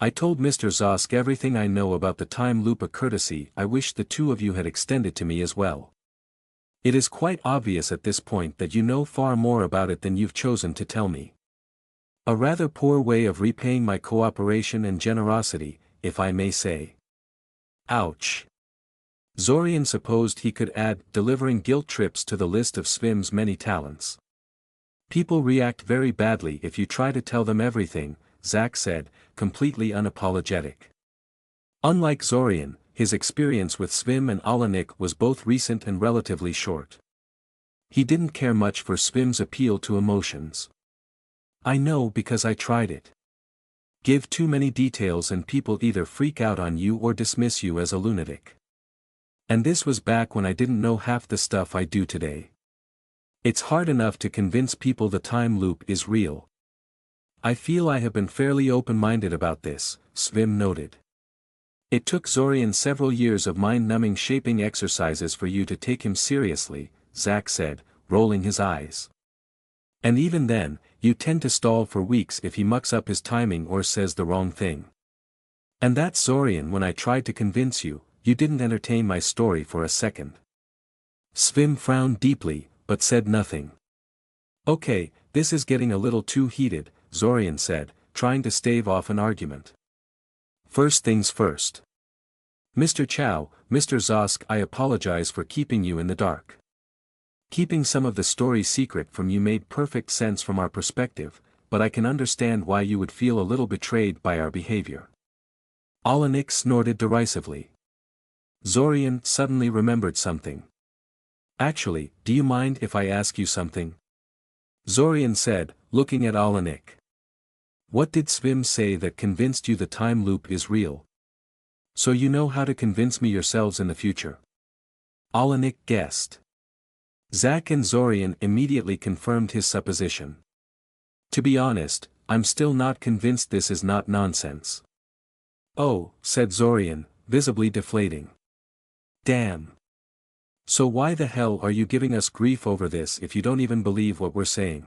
I told Mr. Zosk everything I know about the time loop, a courtesy I wish the two of you had extended to me as well. It is quite obvious at this point that you know far more about it than you've chosen to tell me. A rather poor way of repaying my cooperation and generosity, if I may say. Ouch. Zorian supposed he could add delivering guilt trips to the list of Svim's many talents. People react very badly if you try to tell them everything, Zack said, completely unapologetic. Unlike Zorian, his experience with Svim and Alanik was both recent and relatively short. He didn't care much for Svim's appeal to emotions. I know because I tried it. Give too many details and people either freak out on you or dismiss you as a lunatic. And this was back when I didn't know half the stuff I do today. It's hard enough to convince people the time loop is real. I feel I have been fairly open-minded about this, Svim noted. It took Zorian several years of mind-numbing shaping exercises for you to take him seriously, Zack said, rolling his eyes. And even then, you tend to stall for weeks if he mucks up his timing or says the wrong thing. And that's Zorian. When I tried to convince you, you didn't entertain my story for a second. Svim frowned deeply, but said nothing. Okay, this is getting a little too heated, Zorian said, trying to stave off an argument. First things first. Mr. Chow, Mr. Zosk, I apologize for keeping you in the dark. Keeping some of the story secret from you made perfect sense from our perspective, but I can understand why you would feel a little betrayed by our behavior. Alanik snorted derisively. Zorian suddenly remembered something. Actually, do you mind if I ask you something? Zorian said, looking at Alanik. What did Svim say that convinced you the time loop is real? So you know how to convince me yourselves in the future. Alanik guessed. Zack and Zorian immediately confirmed his supposition. To be honest, I'm still not convinced this is not nonsense. Oh, said Zorian, visibly deflating. Damn. So why the hell are you giving us grief over this if you don't even believe what we're saying?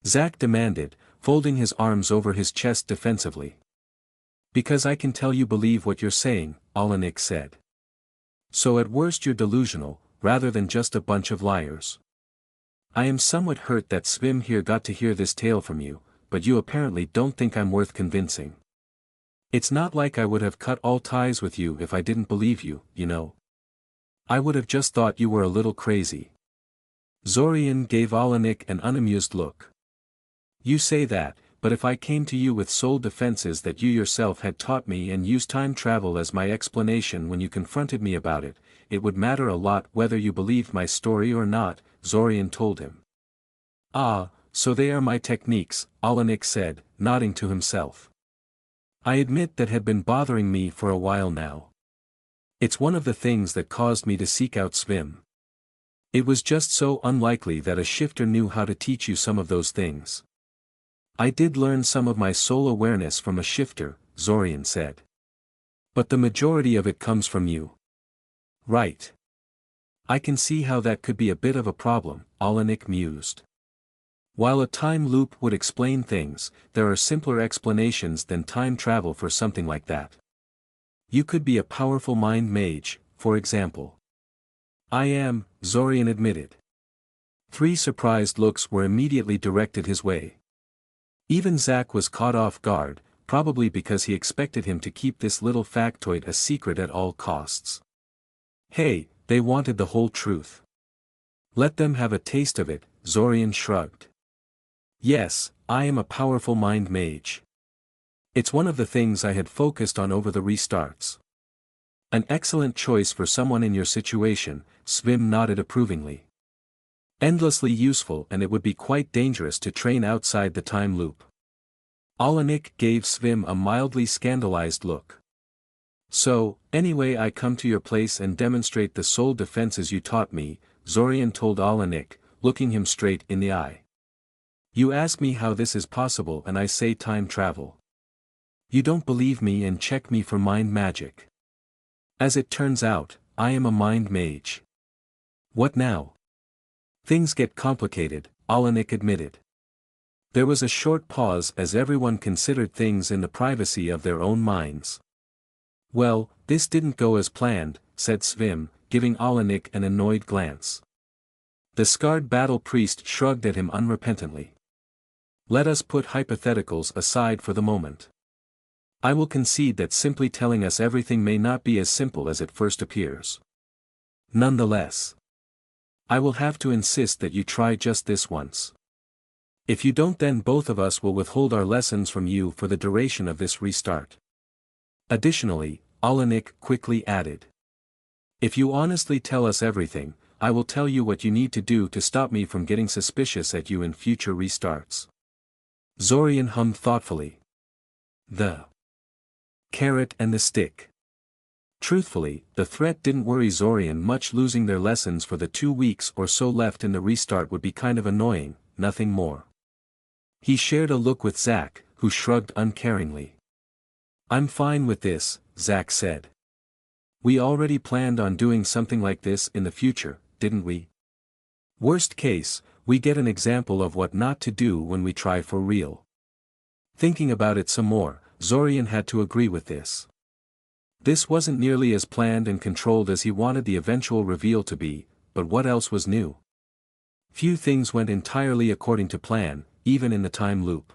Zack demanded, folding his arms over his chest defensively. Because I can tell you believe what you're saying, Alanik said. So at worst you're delusional, rather than just a bunch of liars. I am somewhat hurt that Svim here got to hear this tale from you, but you apparently don't think I'm worth convincing. It's not like I would have cut all ties with you if I didn't believe you, you know. I would have just thought you were a little crazy. Zorian gave Alanik an unamused look. You say that, but if I came to you with sole defenses that you yourself had taught me and used time travel as my explanation when you confronted me about it, it would matter a lot whether you believed my story or not, Zorian told him. Ah, so they are my techniques, Alanik said, nodding to himself. I admit that had been bothering me for a while now. It's one of the things that caused me to seek out Svim. It was just so unlikely that a shifter knew how to teach you some of those things. I did learn some of my soul awareness from a shifter, Zorian said. But the majority of it comes from you. Right. I can see how that could be a bit of a problem, Alanik mused. While a time loop would explain things, there are simpler explanations than time travel for something like that. You could be a powerful mind mage, for example. I am, Zorian admitted. 3 surprised looks were immediately directed his way. Even Zack was caught off guard, probably because he expected him to keep this little factoid a secret at all costs. Hey, they wanted the whole truth. Let them have a taste of it, Zorian shrugged. Yes, I am a powerful mind mage. It's one of the things I had focused on over the restarts. An excellent choice for someone in your situation, Svim nodded approvingly. Endlessly useful, and it would be quite dangerous to train outside the time loop. Alanik gave Svim a mildly scandalized look. So, anyway, I come to your place and demonstrate the soul defenses you taught me, Zorian told Alanik, looking him straight in the eye. You ask me how this is possible and I say time travel. You don't believe me and check me for mind magic. As it turns out, I am a mind mage. What now? Things get complicated, Alanik admitted. There was a short pause as everyone considered things in the privacy of their own minds. Well, this didn't go as planned, said Svim, giving Alanik an annoyed glance. The scarred battle priest shrugged at him unrepentantly. Let us put hypotheticals aside for the moment. I will concede that simply telling us everything may not be as simple as it first appears. Nonetheless, I will have to insist that you try just this once. If you don't, then both of us will withhold our lessons from you for the duration of this restart. Additionally, Alanik quickly added. If you honestly tell us everything, I will tell you what you need to do to stop me from getting suspicious at you in future restarts. Zorian hummed thoughtfully. The carrot and the stick. Truthfully, the threat didn't worry Zorian much. Losing their lessons for the 2 weeks or so left in the restart would be kind of annoying, nothing more. He shared a look with Zack, who shrugged uncaringly. I'm fine with this, Zack said. We already planned on doing something like this in the future, didn't we? Worst case, we get an example of what not to do when we try for real. Thinking about it some more, Zorian had to agree with this. This wasn't nearly as planned and controlled as he wanted the eventual reveal to be, but what else was new? Few things went entirely according to plan, even in the time loop.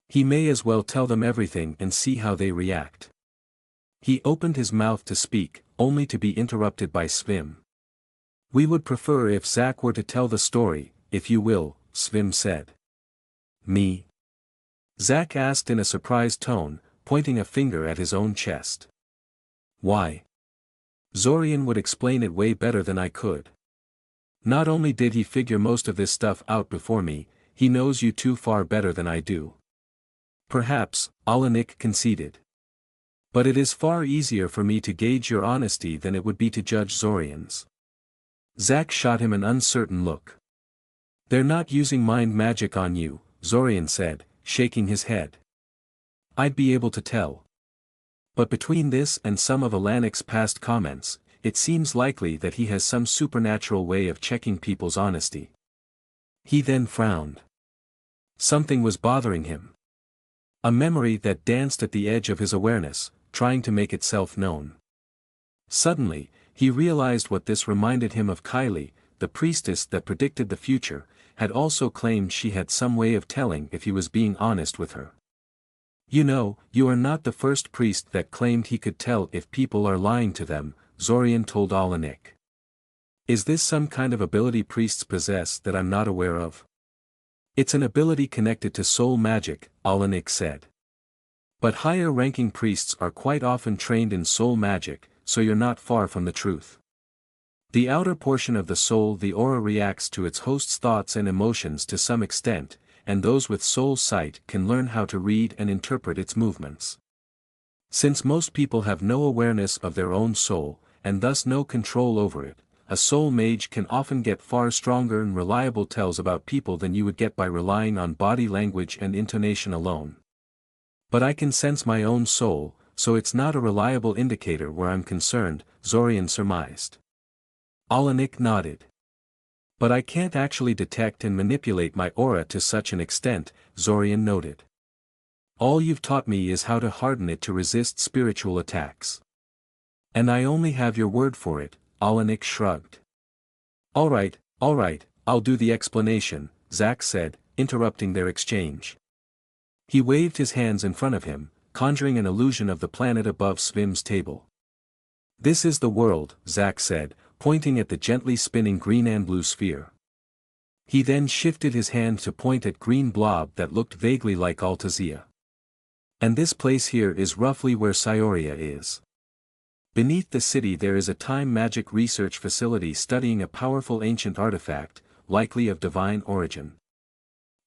He may as well tell them everything and see how they react. He opened his mouth to speak, only to be interrupted by Svim. We would prefer if Zack were to tell the story, if you will, Svim said. Me? Zack asked in a surprised tone, pointing a finger at his own chest. Why? Zorian would explain it way better than I could. Not only did he figure most of this stuff out before me, he knows you two far better than I do. Perhaps, Alanik conceded. But it is far easier for me to gauge your honesty than it would be to judge Zorian's. Zack shot him an uncertain look. They're not using mind magic on you, Zorian said, shaking his head. I'd be able to tell. But between this and some of Alanik's past comments, it seems likely that he has some supernatural way of checking people's honesty. He then frowned. Something was bothering him. A memory that danced at the edge of his awareness, trying to make itself known. Suddenly, he realized what this reminded him of. Kylie, the priestess that predicted the future, had also claimed she had some way of telling if he was being honest with her. You know, you are not the first priest that claimed he could tell if people are lying to them, Zorian told Alanik. Is this some kind of ability priests possess that I'm not aware of? It's an ability connected to soul magic, Alanik said. But higher-ranking priests are quite often trained in soul magic, so you're not far from the truth. The outer portion of the soul, the aura, reacts to its host's thoughts and emotions to some extent, and those with soul sight can learn how to read and interpret its movements. Since most people have no awareness of their own soul, and thus no control over it, a soul mage can often get far stronger and reliable tells about people than you would get by relying on body language and intonation alone. But I can sense my own soul, so it's not a reliable indicator where I'm concerned, Zorian surmised. Alanik nodded. But I can't actually detect and manipulate my aura to such an extent, Zorian noted. All you've taught me is how to harden it to resist spiritual attacks. And I only have your word for it, Alanik shrugged. Alright, I'll do the explanation, Zack said, interrupting their exchange. He waved his hands in front of him, conjuring an illusion of the planet above Svim's table. This is the world, Zack said, pointing at the gently spinning green and blue sphere. He then shifted his hand to point at green blob that looked vaguely like Altazia. And this place here is roughly where Scioria is. Beneath the city there is a time magic research facility studying a powerful ancient artifact, likely of divine origin.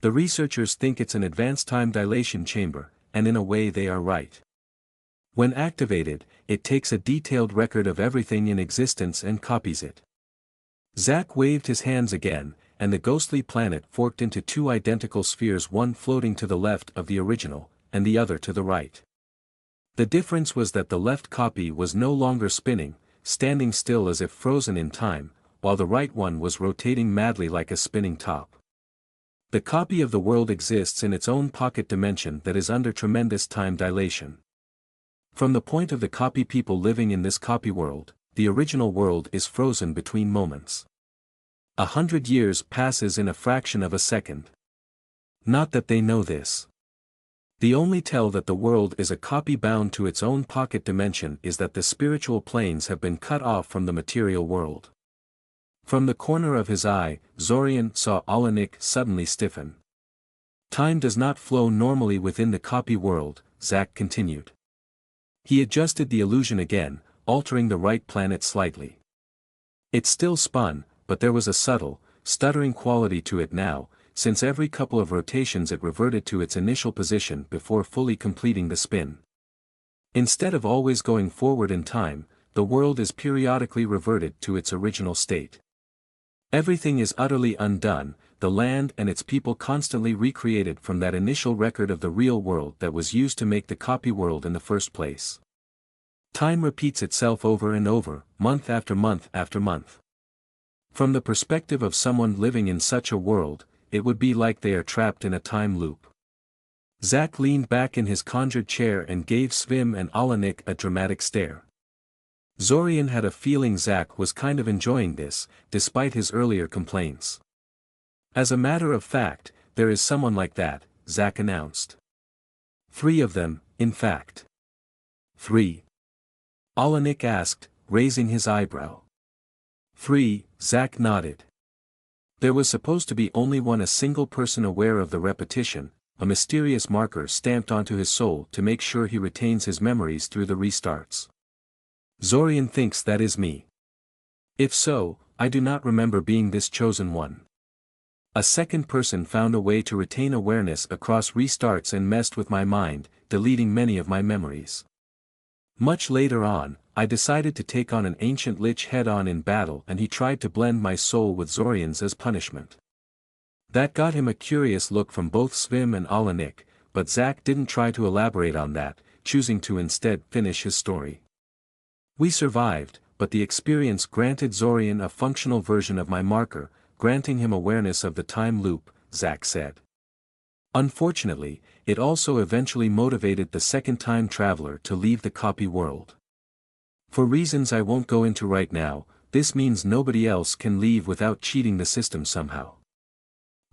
The researchers think it's an advanced time dilation chamber, and in a way they are right. When activated, it takes a detailed record of everything in existence and copies it. Zack waved his hands again, and the ghostly planet forked into two identical spheres, one floating to the left of the original, and the other to the right. The difference was that the left copy was no longer spinning, standing still as if frozen in time, while the right one was rotating madly like a spinning top. The copy of the world exists in its own pocket dimension that is under tremendous time dilation. From the point of the copy people living in this copy world, the original world is frozen between moments. 100 years passes in a fraction of a second. Not that they know this. The only tell that the world is a copy bound to its own pocket dimension is that the spiritual planes have been cut off from the material world. From the corner of his eye, Zorian saw Alanik suddenly stiffen. Time does not flow normally within the copy world, Zack continued. He adjusted the illusion again, altering the right planet slightly. It still spun, but there was a subtle, stuttering quality to it now, since every couple of rotations it reverted to its initial position before fully completing the spin. Instead of always going forward in time, the world is periodically reverted to its original state. Everything is utterly undone, the land and its people constantly recreated from that initial record of the real world that was used to make the copy world in the first place. Time repeats itself over and over, month after month after month. From the perspective of someone living in such a world, it would be like they are trapped in a time loop. Zack leaned back in his conjured chair and gave Svim and Alanik a dramatic stare. Zorian had a feeling Zack was kind of enjoying this, despite his earlier complaints. As a matter of fact, there is someone like that, Zack announced. 3 of them, in fact. 3. Alanik asked, raising his eyebrow. 3, Zack nodded. There was supposed to be only one, a single person aware of the repetition, a mysterious marker stamped onto his soul to make sure he retains his memories through the restarts. Zorian thinks that is me. If so, I do not remember being this chosen one. A second person found a way to retain awareness across restarts and messed with my mind, deleting many of my memories. Much later on, I decided to take on an ancient Lich head-on in battle, and he tried to blend my soul with Zorian's as punishment. That got him a curious look from both Svim and Alanik, but Zack didn't try to elaborate on that, choosing to instead finish his story. We survived, but the experience granted Zorian a functional version of my marker, granting him awareness of the time loop, Zack said. Unfortunately, it also eventually motivated the second time traveler to leave the copy world. For reasons I won't go into right now, this means nobody else can leave without cheating the system somehow.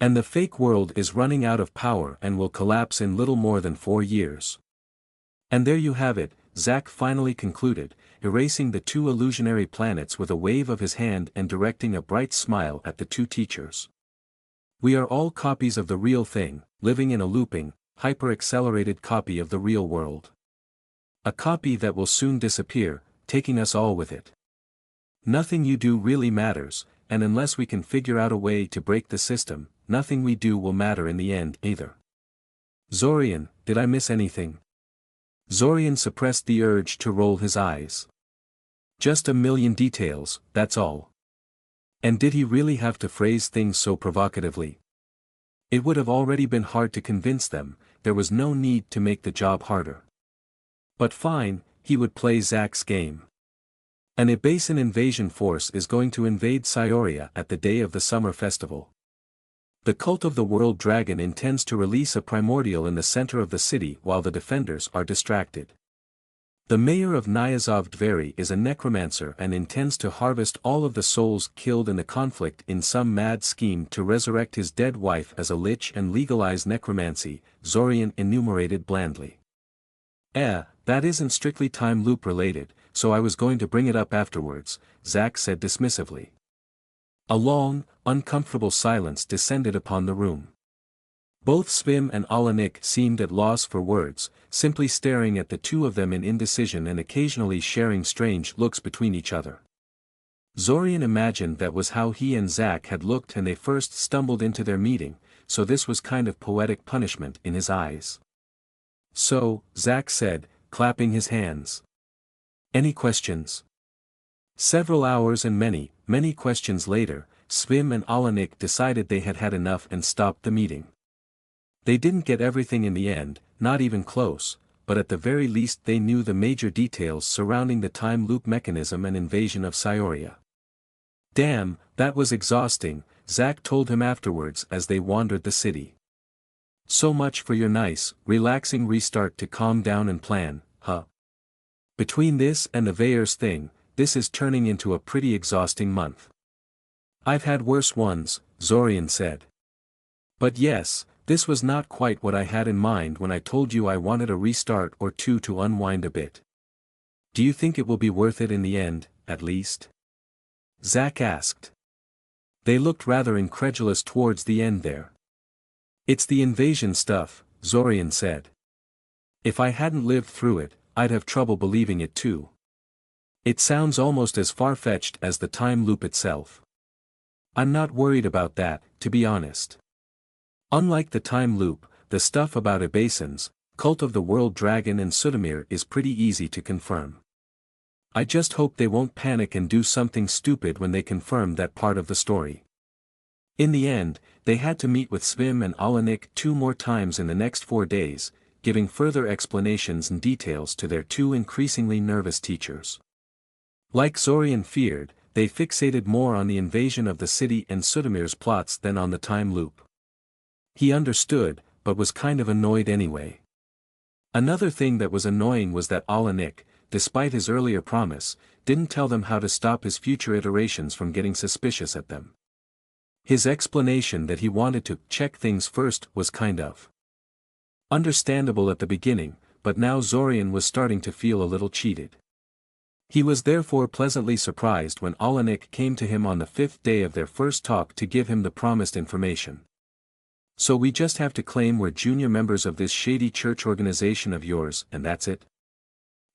And the fake world is running out of power and will collapse in little more than 4 years. And there you have it, Zack finally concluded, erasing the 2 illusionary planets with a wave of his hand and directing a bright smile at the 2 teachers. We are all copies of the real thing, living in a looping, hyper-accelerated copy of the real world. A copy that will soon disappear, taking us all with it. Nothing you do really matters, and unless we can figure out a way to break the system, nothing we do will matter in the end either. Zorian, did I miss anything? Zorian suppressed the urge to roll his eyes. Just a million details, that's all. And did he really have to phrase things so provocatively? It would have already been hard to convince them, there was no need to make the job harder. But fine, he would play Zack's game. An Abasan invasion force is going to invade Scioria at the day of the summer festival. The cult of the World Dragon intends to release a primordial in the center of the city while the defenders are distracted. The mayor of Nyazov Dveri is a necromancer and intends to harvest all of the souls killed in the conflict in some mad scheme to resurrect his dead wife as a lich and legalize necromancy, Zorian enumerated blandly. That isn't strictly time loop related, so I was going to bring it up afterwards, Zack said dismissively. A long, uncomfortable silence descended upon the room. Both Svim and Alanik seemed at loss for words, simply staring at the two of them in indecision and occasionally sharing strange looks between each other. Zorian imagined that was how he and Zack had looked when they first stumbled into their meeting, so this was kind of poetic punishment in his eyes. So, Zack said, clapping his hands. Any questions? Several hours and many questions later, Svim and Alanik decided they had had enough and stopped the meeting. They didn't get everything in the end, not even close, but at the very least they knew the major details surrounding the time loop mechanism and invasion of Scioria. Damn, that was exhausting, Zack told him afterwards as they wandered the city. So much for your nice, relaxing restart to calm down and plan, huh? Between this and the Veyers thing, this is turning into a pretty exhausting month. I've had worse ones, Zorian said. But yes, this was not quite what I had in mind when I told you I wanted a restart or two to unwind a bit. Do you think it will be worth it in the end, at least? Zack asked. They looked rather incredulous towards the end there. It's the invasion stuff, Zorian said. If I hadn't lived through it, I'd have trouble believing it too. It sounds almost as far-fetched as the time loop itself. I'm not worried about that, to be honest. Unlike the time loop, the stuff about Abasans, Cult of the World Dragon and Sudamir is pretty easy to confirm. I just hope they won't panic and do something stupid when they confirm that part of the story. In the end, they had to meet with Svim and Alanik 2 more times in the next 4 days, giving further explanations and details to their 2 increasingly nervous teachers. Like Zorian feared, they fixated more on the invasion of the city and Sudamir's plots than on the time loop. He understood, but was kind of annoyed anyway. Another thing that was annoying was that Alanik, despite his earlier promise, didn't tell them how to stop his future iterations from getting suspicious at them. His explanation that he wanted to check things first was kind of understandable at the beginning, but now Zorian was starting to feel a little cheated. He was therefore pleasantly surprised when Alanik came to him on the 5th day of their first talk to give him the promised information. So we just have to claim we're junior members of this shady church organization of yours, and that's it?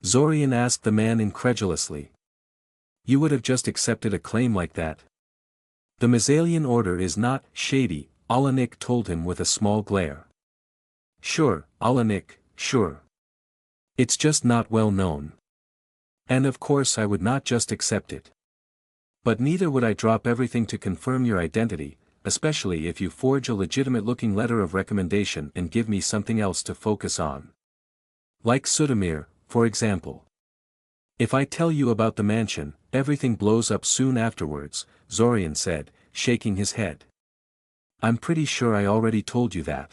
Zorian asked the man incredulously. You would have just accepted a claim like that? The Mazalian order is not shady, Alanik told him with a small glare. Sure, Alanik, sure. It's just not well known. And of course I would not just accept it. But neither would I drop everything to confirm your identity, especially if you forge a legitimate-looking letter of recommendation and give me something else to focus on. Like Sudamir, for example. If I tell you about the mansion, everything blows up soon afterwards, Zorian said, shaking his head. I'm pretty sure I already told you that.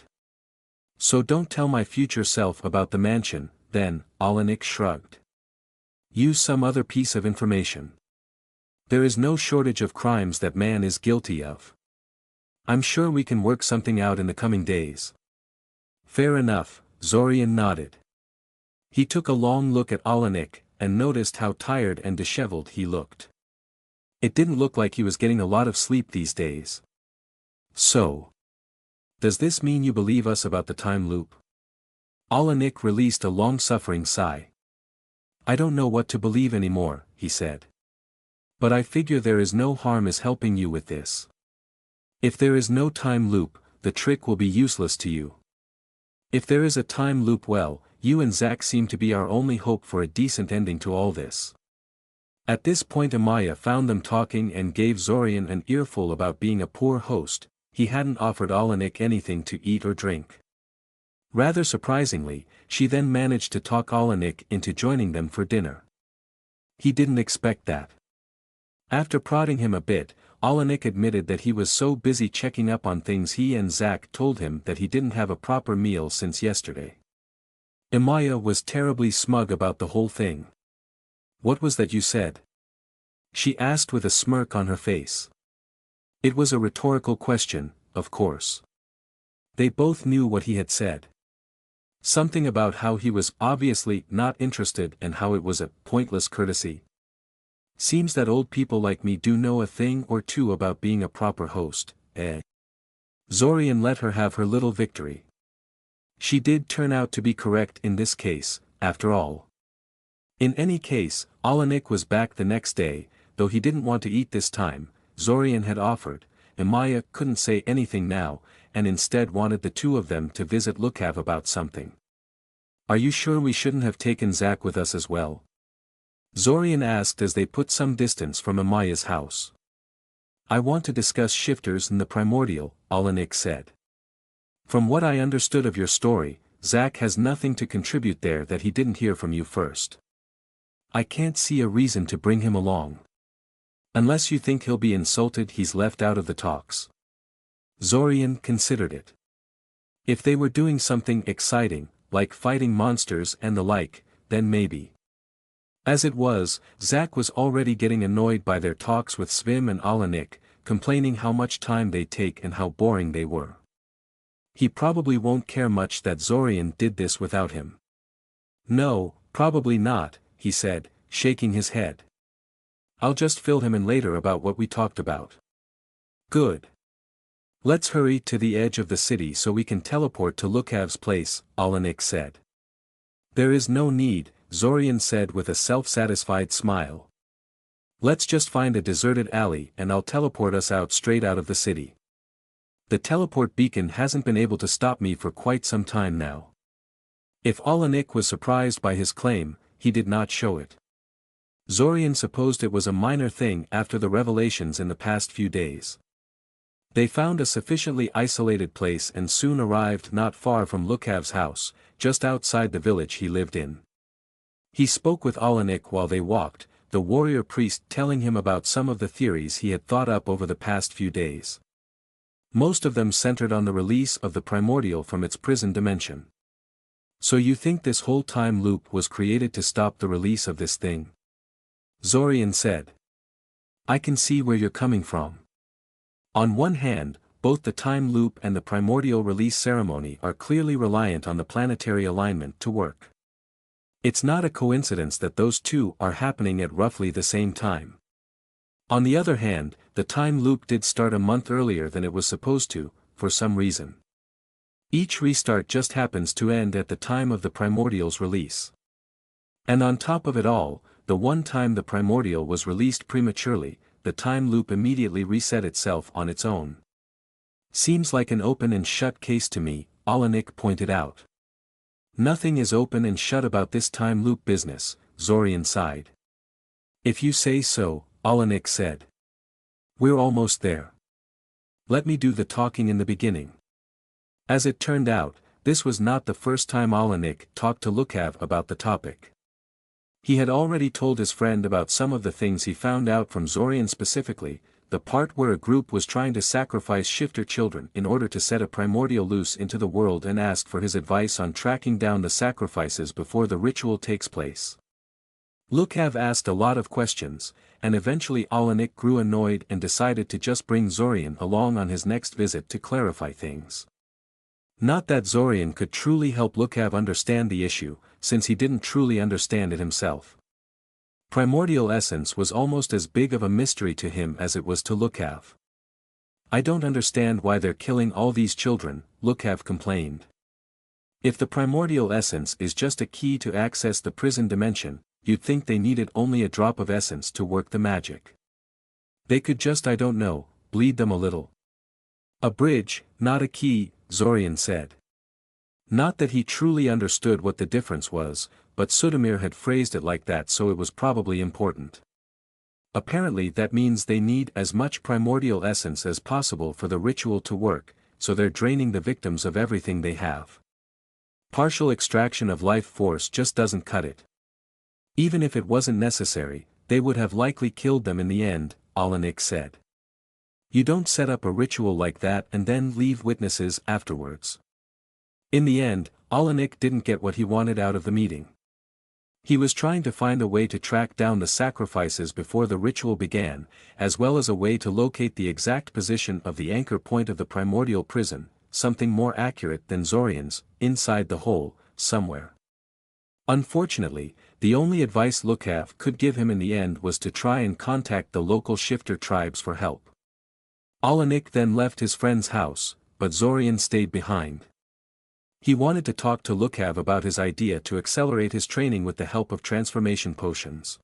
So don't tell my future self about the mansion, then, Alanik shrugged. Use some other piece of information. There is no shortage of crimes that man is guilty of. I'm sure we can work something out in the coming days. Fair enough, Zorian nodded. He took a long look at Alanik, and noticed how tired and disheveled he looked. It didn't look like he was getting a lot of sleep these days. So. Does this mean you believe us about the time loop? Alanik released a long-suffering sigh. I don't know what to believe anymore, he said. But I figure there is no harm is helping you with this. If there is no time loop, the trick will be useless to you. If there is a time loop, well, you and Zack seem to be our only hope for a decent ending to all this. At this point Amaya found them talking and gave Zorian an earful about being a poor host. He hadn't offered Alanik anything to eat or drink. Rather surprisingly, she then managed to talk Alanik into joining them for dinner. He didn't expect that. After prodding him a bit, Alanik admitted that he was so busy checking up on things he and Zack told him that he didn't have a proper meal since yesterday. Amaya was terribly smug about the whole thing. "What was that you said?" she asked with a smirk on her face. It was a rhetorical question, of course. They both knew what he had said. Something about how he was obviously not interested and how it was a pointless courtesy. Seems that old people like me do know a thing or two about being a proper host, eh? Zorian let her have her little victory. She did turn out to be correct in this case, after all. In any case, Alanik was back the next day, though he didn't want to eat this time. Zorian had offered, Amaya couldn't say anything now, and instead wanted the two of them to visit Lukav about something. "Are you sure we shouldn't have taken Zack with us as well?" Zorian asked as they put some distance from Amaya's house. "I want to discuss shifters and the primordial," Alanik said. "From what I understood of your story, Zack has nothing to contribute there that he didn't hear from you first. I can't see a reason to bring him along. Unless you think he'll be insulted he's left out of the talks." Zorian considered it. If they were doing something exciting, like fighting monsters and the like, then maybe. As it was, Zack was already getting annoyed by their talks with Svim and Alanik, complaining how much time they take and how boring they were. He probably won't care much that Zorian did this without him. "No, probably not," he said, shaking his head. "I'll just fill him in later about what we talked about." "Good. Let's hurry to the edge of the city so we can teleport to Lukav's place," Alanik said. "There is no need," Zorian said with a self-satisfied smile. "Let's just find a deserted alley and I'll teleport us out straight out of the city. The teleport beacon hasn't been able to stop me for quite some time now." If Alanik was surprised by his claim, he did not show it. Zorian supposed it was a minor thing after the revelations in the past few days. They found a sufficiently isolated place and soon arrived not far from Lukav's house, just outside the village he lived in. He spoke with Alanik while they walked, the warrior priest telling him about some of the theories he had thought up over the past few days. Most of them centered on the release of the primordial from its prison dimension. "So you think this whole time loop was created to stop the release of this thing?" Zorian said. "I can see where you're coming from. On one hand, both the time loop and the primordial release ceremony are clearly reliant on the planetary alignment to work. It's not a coincidence that those two are happening at roughly the same time. On the other hand, the time loop did start a month earlier than it was supposed to, for some reason. Each restart just happens to end at the time of the primordial's release. And on top of it all, the one time the primordial was released prematurely, the time loop immediately reset itself on its own. Seems like an open and shut case to me," Alanik pointed out. "Nothing is open and shut about this time loop business," Zorian sighed. "If you say so," Alanik said. "We're almost there. Let me do the talking in the beginning." As it turned out, this was not the first time Alanik talked to Lukav about the topic. He had already told his friend about some of the things he found out from Zorian, specifically, the part where a group was trying to sacrifice shifter children in order to set a primordial loose into the world, and asked for his advice on tracking down the sacrifices before the ritual takes place. Lukav asked a lot of questions, and eventually Alanik grew annoyed and decided to just bring Zorian along on his next visit to clarify things. Not that Zorian could truly help Lukav understand the issue, since he didn't truly understand it himself. Primordial essence was almost as big of a mystery to him as it was to Lukav. "I don't understand why they're killing all these children," Lukav complained. "If the primordial essence is just a key to access the prison dimension, you'd think they needed only a drop of essence to work the magic. They could just I don't know, bleed them a little. A bridge, not a key, Zorian said. Not that he truly understood what the difference was, but Sudamir had phrased it like that, so it was probably important. Apparently that means they need as much primordial essence as possible for the ritual to work, so they're draining the victims of everything they have. Partial extraction of life force just doesn't cut it. Even if it wasn't necessary, they would have likely killed them in the end, Alanik said. You don't set up a ritual like that and then leave witnesses afterwards. In the end, Alanik didn't get what he wanted out of the meeting. He was trying to find a way to track down the sacrifices before the ritual began, as well as a way to locate the exact position of the anchor point of the primordial prison, something more accurate than Zorian's, inside the hole, somewhere. Unfortunately, the only advice Lukav could give him in the end was to try and contact the local shifter tribes for help. Alanik then left his friend's house, but Zorian stayed behind. He wanted to talk to Lukav about his idea to accelerate his training with the help of transformation potions.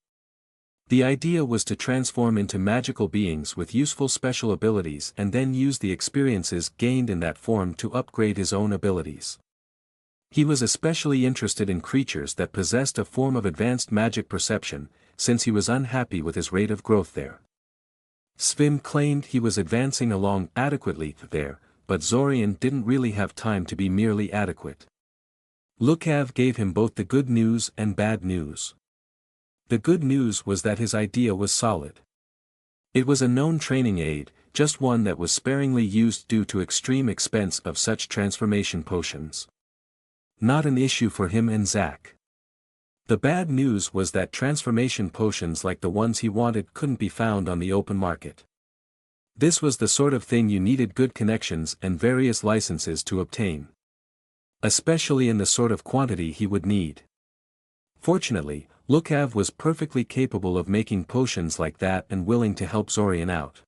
The idea was to transform into magical beings with useful special abilities and then use the experiences gained in that form to upgrade his own abilities. He was especially interested in creatures that possessed a form of advanced magic perception, since he was unhappy with his rate of growth there. Svim claimed he was advancing along adequately there, but Zorian didn't really have time to be merely adequate. Lukav gave him both the good news and bad news. The good news was that his idea was solid. It was a known training aid, just one that was sparingly used due to extreme expense of such transformation potions. Not an issue for him and Zack. The bad news was that transformation potions like the ones he wanted couldn't be found on the open market. This was the sort of thing you needed good connections and various licenses to obtain. Especially in the sort of quantity he would need. Fortunately, Lukav was perfectly capable of making potions like that and willing to help Zorian out.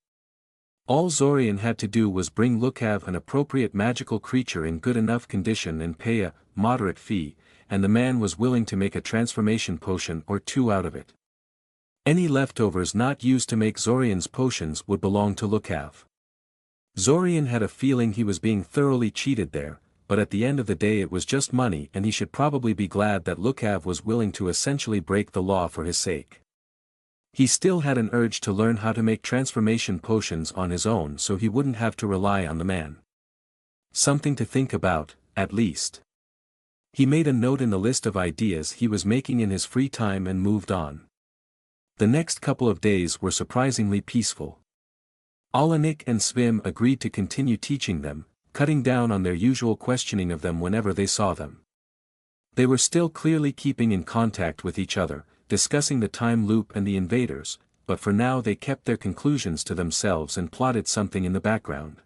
All Zorian had to do was bring Lukav an appropriate magical creature in good enough condition and pay a moderate fee, and the man was willing to make a transformation potion or two out of it. Any leftovers not used to make Zorian's potions would belong to Lukav. Zorian had a feeling he was being thoroughly cheated there, but at the end of the day it was just money and he should probably be glad that Lukav was willing to essentially break the law for his sake. He still had an urge to learn how to make transformation potions on his own so he wouldn't have to rely on the man. Something to think about, at least. He made a note in the list of ideas he was making in his free time and moved on. The next couple of days were surprisingly peaceful. Alanik and Svim agreed to continue teaching them, cutting down on their usual questioning of them whenever they saw them. They were still clearly keeping in contact with each other, discussing the time loop and the invaders, but for now they kept their conclusions to themselves and plotted something in the background.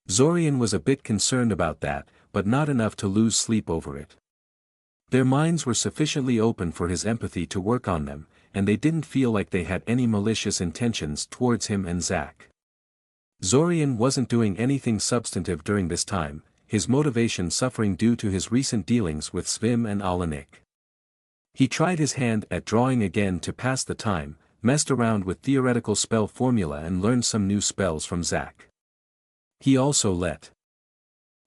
Zorian was a bit concerned about that, but not enough to lose sleep over it. Their minds were sufficiently open for his empathy to work on them, and they didn't feel like they had any malicious intentions towards him and Zack. Zorian wasn't doing anything substantive during this time, his motivation suffering due to his recent dealings with Svim and Alanik. He tried his hand at drawing again to pass the time, messed around with theoretical spell formula and learned some new spells from Zack. He also let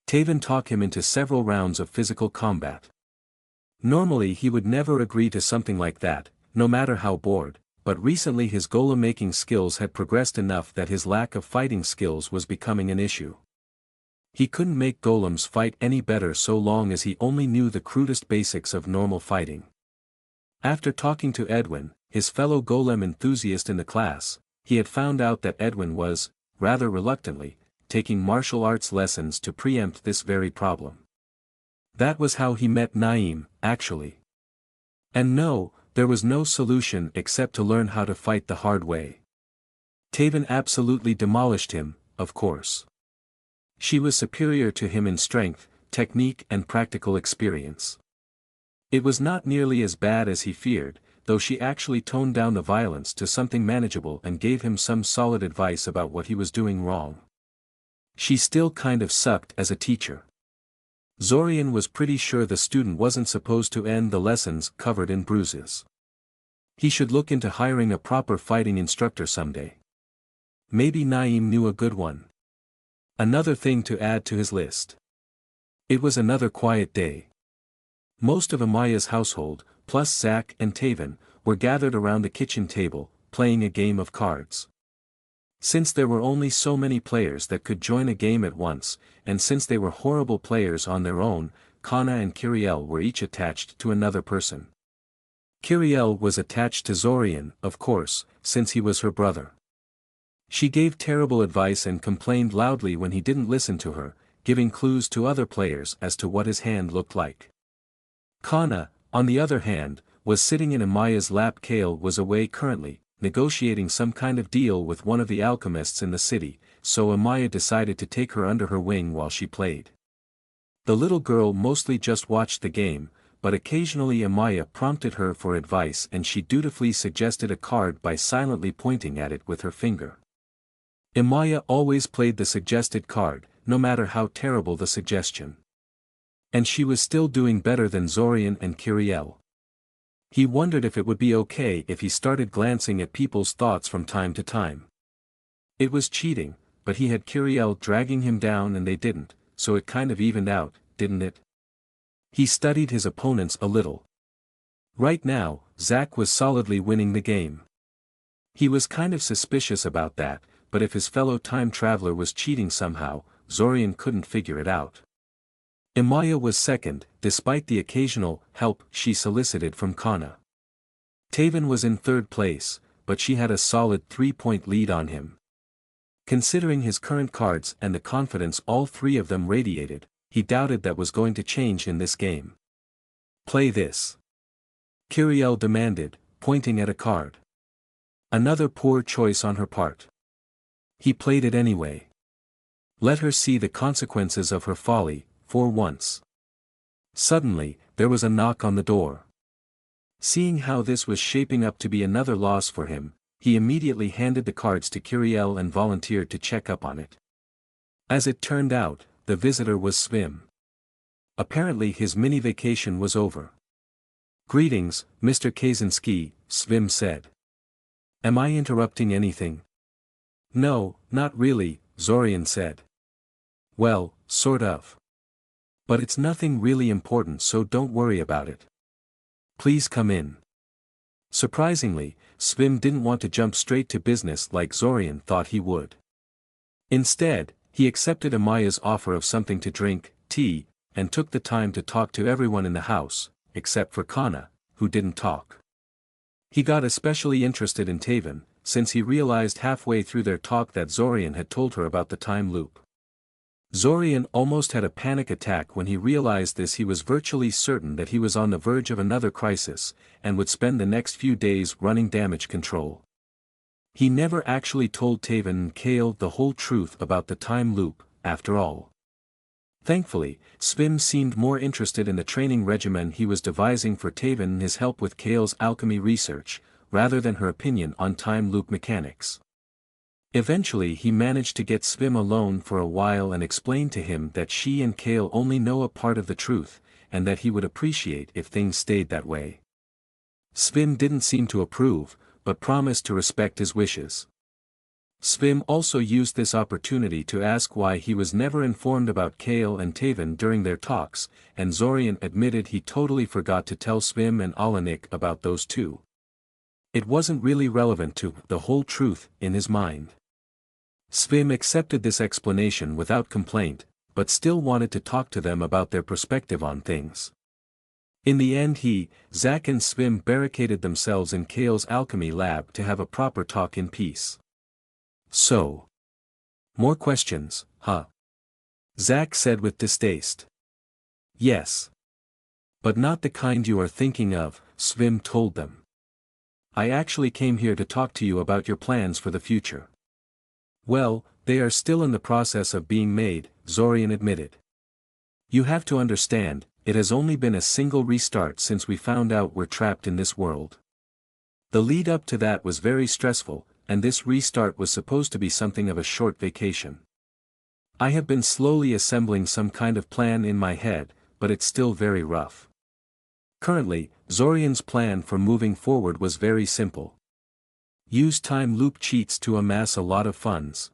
Taven talk him into several rounds of physical combat. Normally he would never agree to something like that, no matter how bored, but recently his golem-making skills had progressed enough that his lack of fighting skills was becoming an issue. He couldn't make golems fight any better so long as he only knew the crudest basics of normal fighting. After talking to Edwin, his fellow golem enthusiast in the class, he had found out that Edwin was, rather reluctantly, taking martial arts lessons to preempt this very problem. That was how he met Naeem, actually. And no, there was no solution except to learn how to fight the hard way. Taven absolutely demolished him, of course. She was superior to him in strength, technique and practical experience. It was not nearly as bad as he feared, though she actually toned down the violence to something manageable and gave him some solid advice about what he was doing wrong. She still kind of sucked as a teacher. Zorian was pretty sure the student wasn't supposed to end the lessons covered in bruises. He should look into hiring a proper fighting instructor someday. Maybe Naeem knew a good one. Another thing to add to his list. It was another quiet day. Most of Amaya's household, plus Zack and Taven, were gathered around the kitchen table, playing a game of cards. Since there were only so many players that could join a game at once, and since they were horrible players on their own, Kana and Kiriel were each attached to another person. Kiriel was attached to Zorian, of course, since he was her brother. She gave terrible advice and complained loudly when he didn't listen to her, giving clues to other players as to what his hand looked like. Kana, on the other hand, was sitting in Amaya's lap. Kale was away currently, negotiating some kind of deal with one of the alchemists in the city, so Amaya decided to take her under her wing while she played. The little girl mostly just watched the game, but occasionally Amaya prompted her for advice and she dutifully suggested a card by silently pointing at it with her finger. Amaya always played the suggested card, no matter how terrible the suggestion. And she was still doing better than Zorian and Kiriel. He wondered if it would be okay if he started glancing at people's thoughts from time to time. It was cheating, but he had Kiriel dragging him down and they didn't, so it kind of evened out, didn't it? He studied his opponents a little. Right now, Zack was solidly winning the game. He was kind of suspicious about that, but if his fellow time traveler was cheating somehow, Zorian couldn't figure it out. Amaya was second, despite the occasional help she solicited from Kana. Taven was in third place, but she had a solid 3-point lead on him. Considering his current cards and the confidence all three of them radiated, he doubted that was going to change in this game. Play this. Kiriel demanded, pointing at a card. Another poor choice on her part. He played it anyway. Let her see the consequences of her folly, for once. Suddenly, there was a knock on the door. Seeing how this was shaping up to be another loss for him, he immediately handed the cards to Kiriel and volunteered to check up on it. As it turned out, the visitor was Svim. Apparently his mini-vacation was over. "Greetings, Mr. Kaczynski," Svim said. "Am I interrupting anything?" "No, not really," Zorian said. "Well, sort of. But it's nothing really important, so don't worry about it. Please come in." Surprisingly, Svim didn't want to jump straight to business like Zorian thought he would. Instead, he accepted Amaya's offer of something to drink, tea, and took the time to talk to everyone in the house, except for Kana, who didn't talk. He got especially interested in Taven, since he realized halfway through their talk that Zorian had told her about the time loop. Zorian almost had a panic attack when he realized this. He was virtually certain that he was on the verge of another crisis, and would spend the next few days running damage control. He never actually told Taven and Kale the whole truth about the time loop, after all. Thankfully, Svim seemed more interested in the training regimen he was devising for Taven and his help with Kale's alchemy research, rather than her opinion on time loop mechanics. Eventually he managed to get Svim alone for a while and explained to him that she and Kale only know a part of the truth, and that he would appreciate if things stayed that way. Svim didn't seem to approve, but promised to respect his wishes. Svim also used this opportunity to ask why he was never informed about Kale and Taven during their talks, and Zorian admitted he totally forgot to tell Svim and Alanik about those two. It wasn't really relevant to the whole truth in his mind. Svim accepted this explanation without complaint, but still wanted to talk to them about their perspective on things. In the end Zack and Svim barricaded themselves in Kale's alchemy lab to have a proper talk in peace. "So. More questions, huh?" Zack said with distaste. "Yes. But not the kind you are thinking of," Svim told them. "I actually came here to talk to you about your plans for the future." "Well, they are still in the process of being made," Zorian admitted. "You have to understand, it has only been a single restart since we found out we're trapped in this world. The lead up to that was very stressful, and this restart was supposed to be something of a short vacation. I have been slowly assembling some kind of plan in my head, but it's still very rough." Currently, Zorian's plan for moving forward was very simple. Use time loop cheats to amass a lot of funds.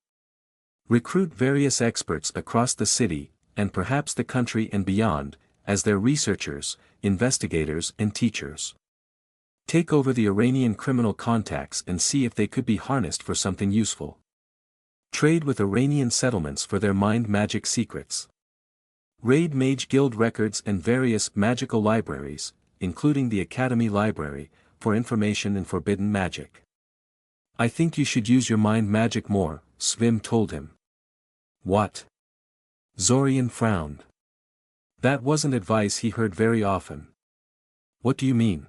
Recruit various experts across the city, and perhaps the country and beyond, as their researchers, investigators and teachers. Take over the Iranian criminal contacts and see if they could be harnessed for something useful. Trade with Iranian settlements for their mind magic secrets. Raid Mage Guild records and various magical libraries, including the Academy Library, for information in forbidden magic. I think you should use your mind magic more, Svim told him. What? Zorian frowned. That wasn't advice he heard very often. What do you mean?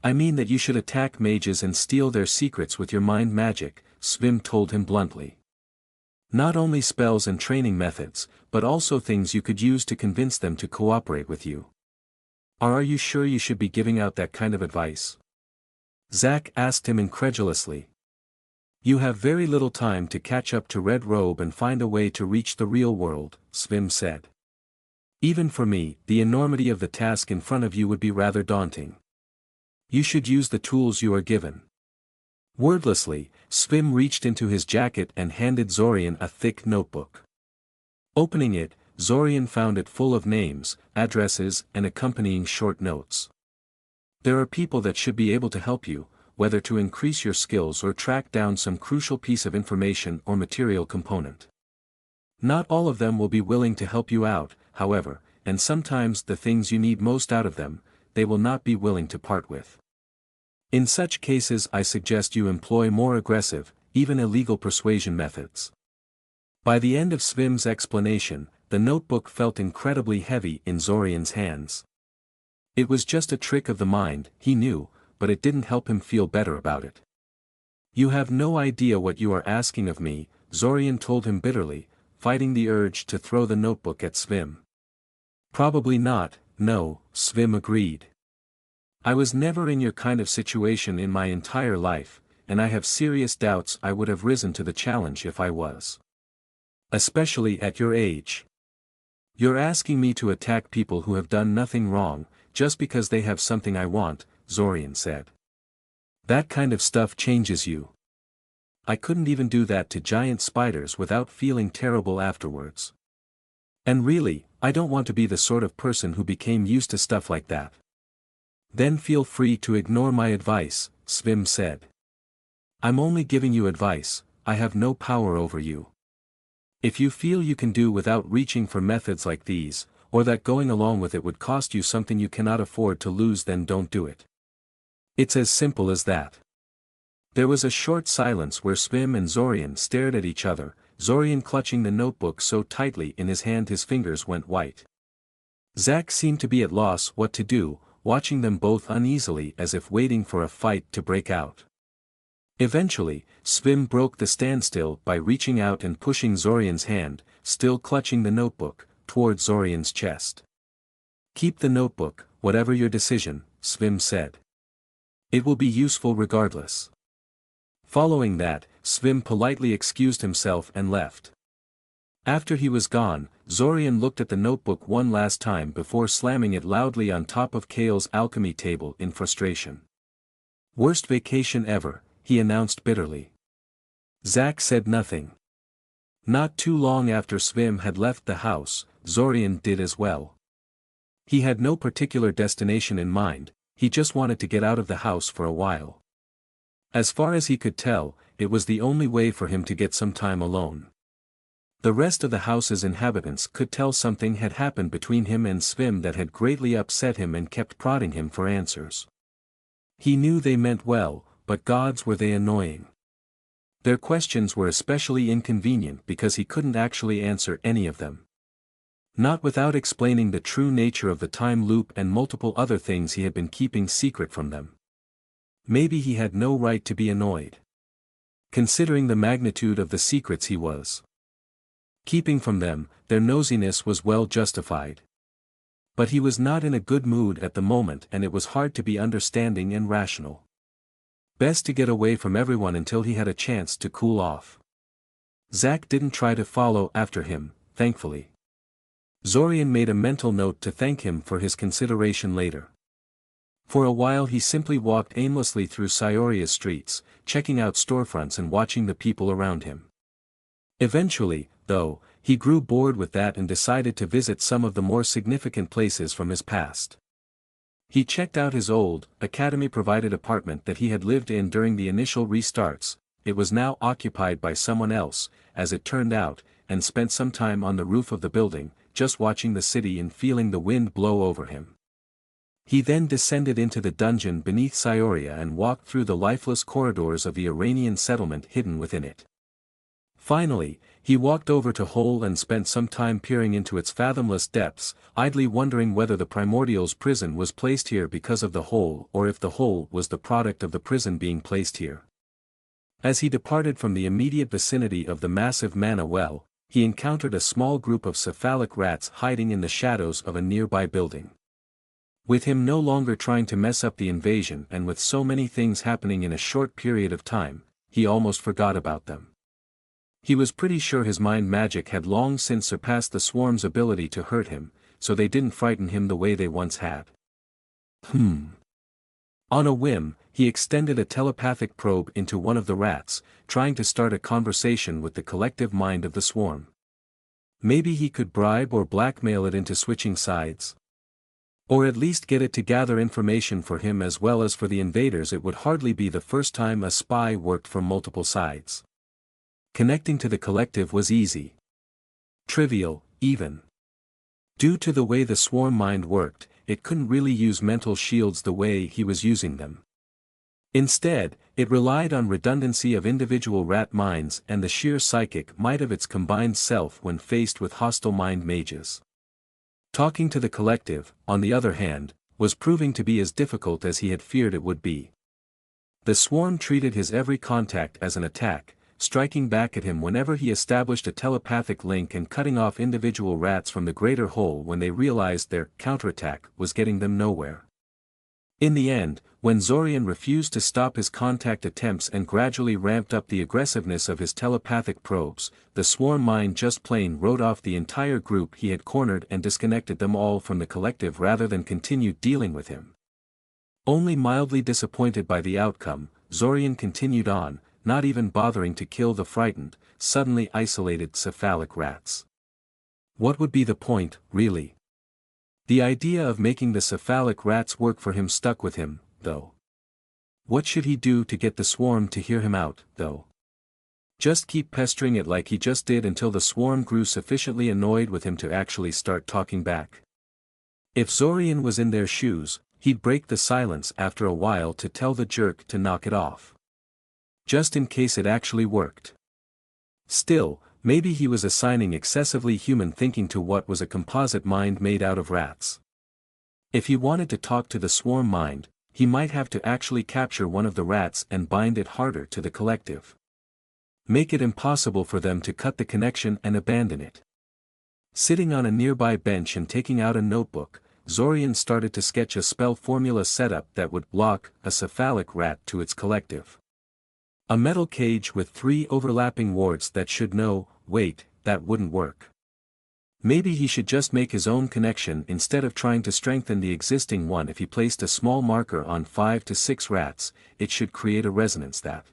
I mean that you should attack mages and steal their secrets with your mind magic, Svim told him bluntly. Not only spells and training methods, but also things you could use to convince them to cooperate with you. Are you sure you should be giving out that kind of advice? Zack asked him incredulously. You have very little time to catch up to Red Robe and find a way to reach the real world, Svim said. Even for me, the enormity of the task in front of you would be rather daunting. You should use the tools you are given. Wordlessly, Svim reached into his jacket and handed Zorian a thick notebook. Opening it, Zorian found it full of names, addresses and accompanying short notes. There are people that should be able to help you, whether to increase your skills or track down some crucial piece of information or material component. Not all of them will be willing to help you out, however, and sometimes the things you need most out of them, they will not be willing to part with. In such cases I suggest you employ more aggressive, even illegal persuasion methods. By the end of Svim's explanation, the notebook felt incredibly heavy in Zorian's hands. It was just a trick of the mind, he knew, but it didn't help him feel better about it. You have no idea what you are asking of me, Zorian told him bitterly, fighting the urge to throw the notebook at Svim. Probably not, no, Svim agreed. I was never in your kind of situation in my entire life, and I have serious doubts I would have risen to the challenge if I was. Especially at your age. You're asking me to attack people who have done nothing wrong, just because they have something I want, Zorian said. That kind of stuff changes you. I couldn't even do that to giant spiders without feeling terrible afterwards. And really, I don't want to be the sort of person who became used to stuff like that. Then feel free to ignore my advice, Svim said. I'm only giving you advice, I have no power over you. If you feel you can do without reaching for methods like these, or that going along with it would cost you something you cannot afford to lose, then don't do it. It's as simple as that. There was a short silence where Svim and Zorian stared at each other, Zorian clutching the notebook so tightly in his hand his fingers went white. Zack seemed to be at loss what to do, watching them both uneasily as if waiting for a fight to break out. Eventually, Svim broke the standstill by reaching out and pushing Zorian's hand, still clutching the notebook, toward Zorian's chest. Keep the notebook, whatever your decision, Svim said. It will be useful regardless. Following that, Svim politely excused himself and left. After he was gone, Zorian looked at the notebook one last time before slamming it loudly on top of Kale's alchemy table in frustration. Worst vacation ever, he announced bitterly. Zack said nothing. Not too long after Svim had left the house, Zorian did as well. He had no particular destination in mind, he just wanted to get out of the house for a while. As far as he could tell, it was the only way for him to get some time alone. The rest of the house's inhabitants could tell something had happened between him and Svim that had greatly upset him and kept prodding him for answers. He knew they meant well, but gods were they annoying. Their questions were especially inconvenient because he couldn't actually answer any of them. Not without explaining the true nature of the time loop and multiple other things he had been keeping secret from them. Maybe he had no right to be annoyed. Considering the magnitude of the secrets he was keeping from them, their nosiness was well justified. But he was not in a good mood at the moment and it was hard to be understanding and rational. Best to get away from everyone until he had a chance to cool off. Zack didn't try to follow after him, thankfully. Zorian made a mental note to thank him for his consideration later. For a while he simply walked aimlessly through Scioria's streets, checking out storefronts and watching the people around him. Eventually, though, he grew bored with that and decided to visit some of the more significant places from his past. He checked out his old, academy-provided apartment that he had lived in during the initial restarts. It was now occupied by someone else, as it turned out, and spent some time on the roof of the building, just watching the city and feeling the wind blow over him. He then descended into the dungeon beneath Scioria and walked through the lifeless corridors of the Iranian settlement hidden within it. Finally, he walked over to Hole and spent some time peering into its fathomless depths, idly wondering whether the Primordial's prison was placed here because of the hole or if the hole was the product of the prison being placed here. As he departed from the immediate vicinity of the massive mana well, he encountered a small group of cephalic rats hiding in the shadows of a nearby building. With him no longer trying to mess up the invasion and with so many things happening in a short period of time, he almost forgot about them. He was pretty sure his mind magic had long since surpassed the swarm's ability to hurt him, so they didn't frighten him the way they once had. On a whim, he extended a telepathic probe into one of the rats, trying to start a conversation with the collective mind of the swarm. Maybe he could bribe or blackmail it into switching sides. Or at least get it to gather information for him as well as for the invaders. It would hardly be the first time a spy worked from multiple sides. Connecting to the collective was easy. Trivial, even. Due to the way the swarm mind worked, it couldn't really use mental shields the way he was using them. Instead, it relied on redundancy of individual rat minds and the sheer psychic might of its combined self when faced with hostile mind mages. Talking to the collective, on the other hand, was proving to be as difficult as he had feared it would be. The swarm treated his every contact as an attack, striking back at him whenever he established a telepathic link and cutting off individual rats from the greater whole when they realized their counterattack was getting them nowhere. In the end, when Zorian refused to stop his contact attempts and gradually ramped up the aggressiveness of his telepathic probes, the swarm mind just plain wrote off the entire group he had cornered and disconnected them all from the collective rather than continue dealing with him. Only mildly disappointed by the outcome, Zorian continued on, not even bothering to kill the frightened, suddenly isolated cephalic rats. What would be the point, really? The idea of making the cephalic rats work for him stuck with him, though. What should he do to get the swarm to hear him out, though? Just keep pestering it like he just did until the swarm grew sufficiently annoyed with him to actually start talking back. If Zorian was in their shoes, he'd break the silence after a while to tell the jerk to knock it off. Just in case it actually worked. Still, maybe he was assigning excessively human thinking to what was a composite mind made out of rats. If he wanted to talk to the swarm mind, he might have to actually capture one of the rats and bind it harder to the collective. Make it impossible for them to cut the connection and abandon it. Sitting on a nearby bench and taking out a notebook, Zorian started to sketch a spell formula setup that would lock a cephalic rat to its collective. A metal cage with 3 overlapping wards that should know, wait, that wouldn't work. Maybe he should just make his own connection instead of trying to strengthen the existing one. If he placed a small marker on 5 to 6 rats, it should create a resonance that.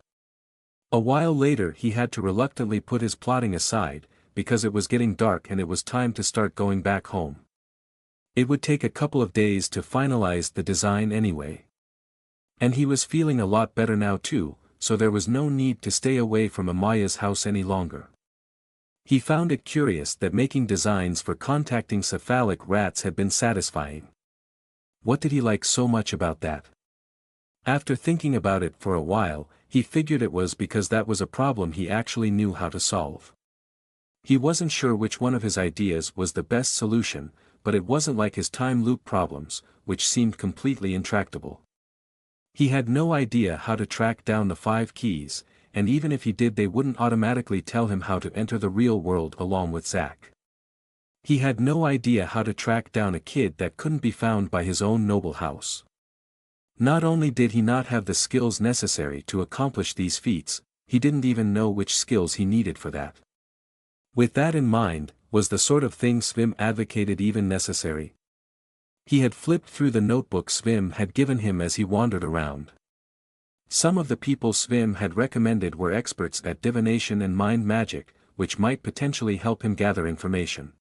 A while later he had to reluctantly put his plotting aside, because it was getting dark and it was time to start going back home. It would take a couple of days to finalize the design anyway. And he was feeling a lot better now too, so there was no need to stay away from Amaya's house any longer. He found it curious that making designs for contacting cephalic rats had been satisfying. What did he like so much about that? After thinking about it for a while, he figured it was because that was a problem he actually knew how to solve. He wasn't sure which one of his ideas was the best solution, but it wasn't like his time loop problems, which seemed completely intractable. He had no idea how to track down the 5 keys, and even if he did they wouldn't automatically tell him how to enter the real world along with Zack. He had no idea how to track down a kid that couldn't be found by his own noble house. Not only did he not have the skills necessary to accomplish these feats, he didn't even know which skills he needed for that. With that in mind, was the sort of thing Svim advocated even necessary? He had flipped through the notebook Svim had given him as he wandered around. Some of the people Svim had recommended were experts at divination and mind magic, which might potentially help him gather information.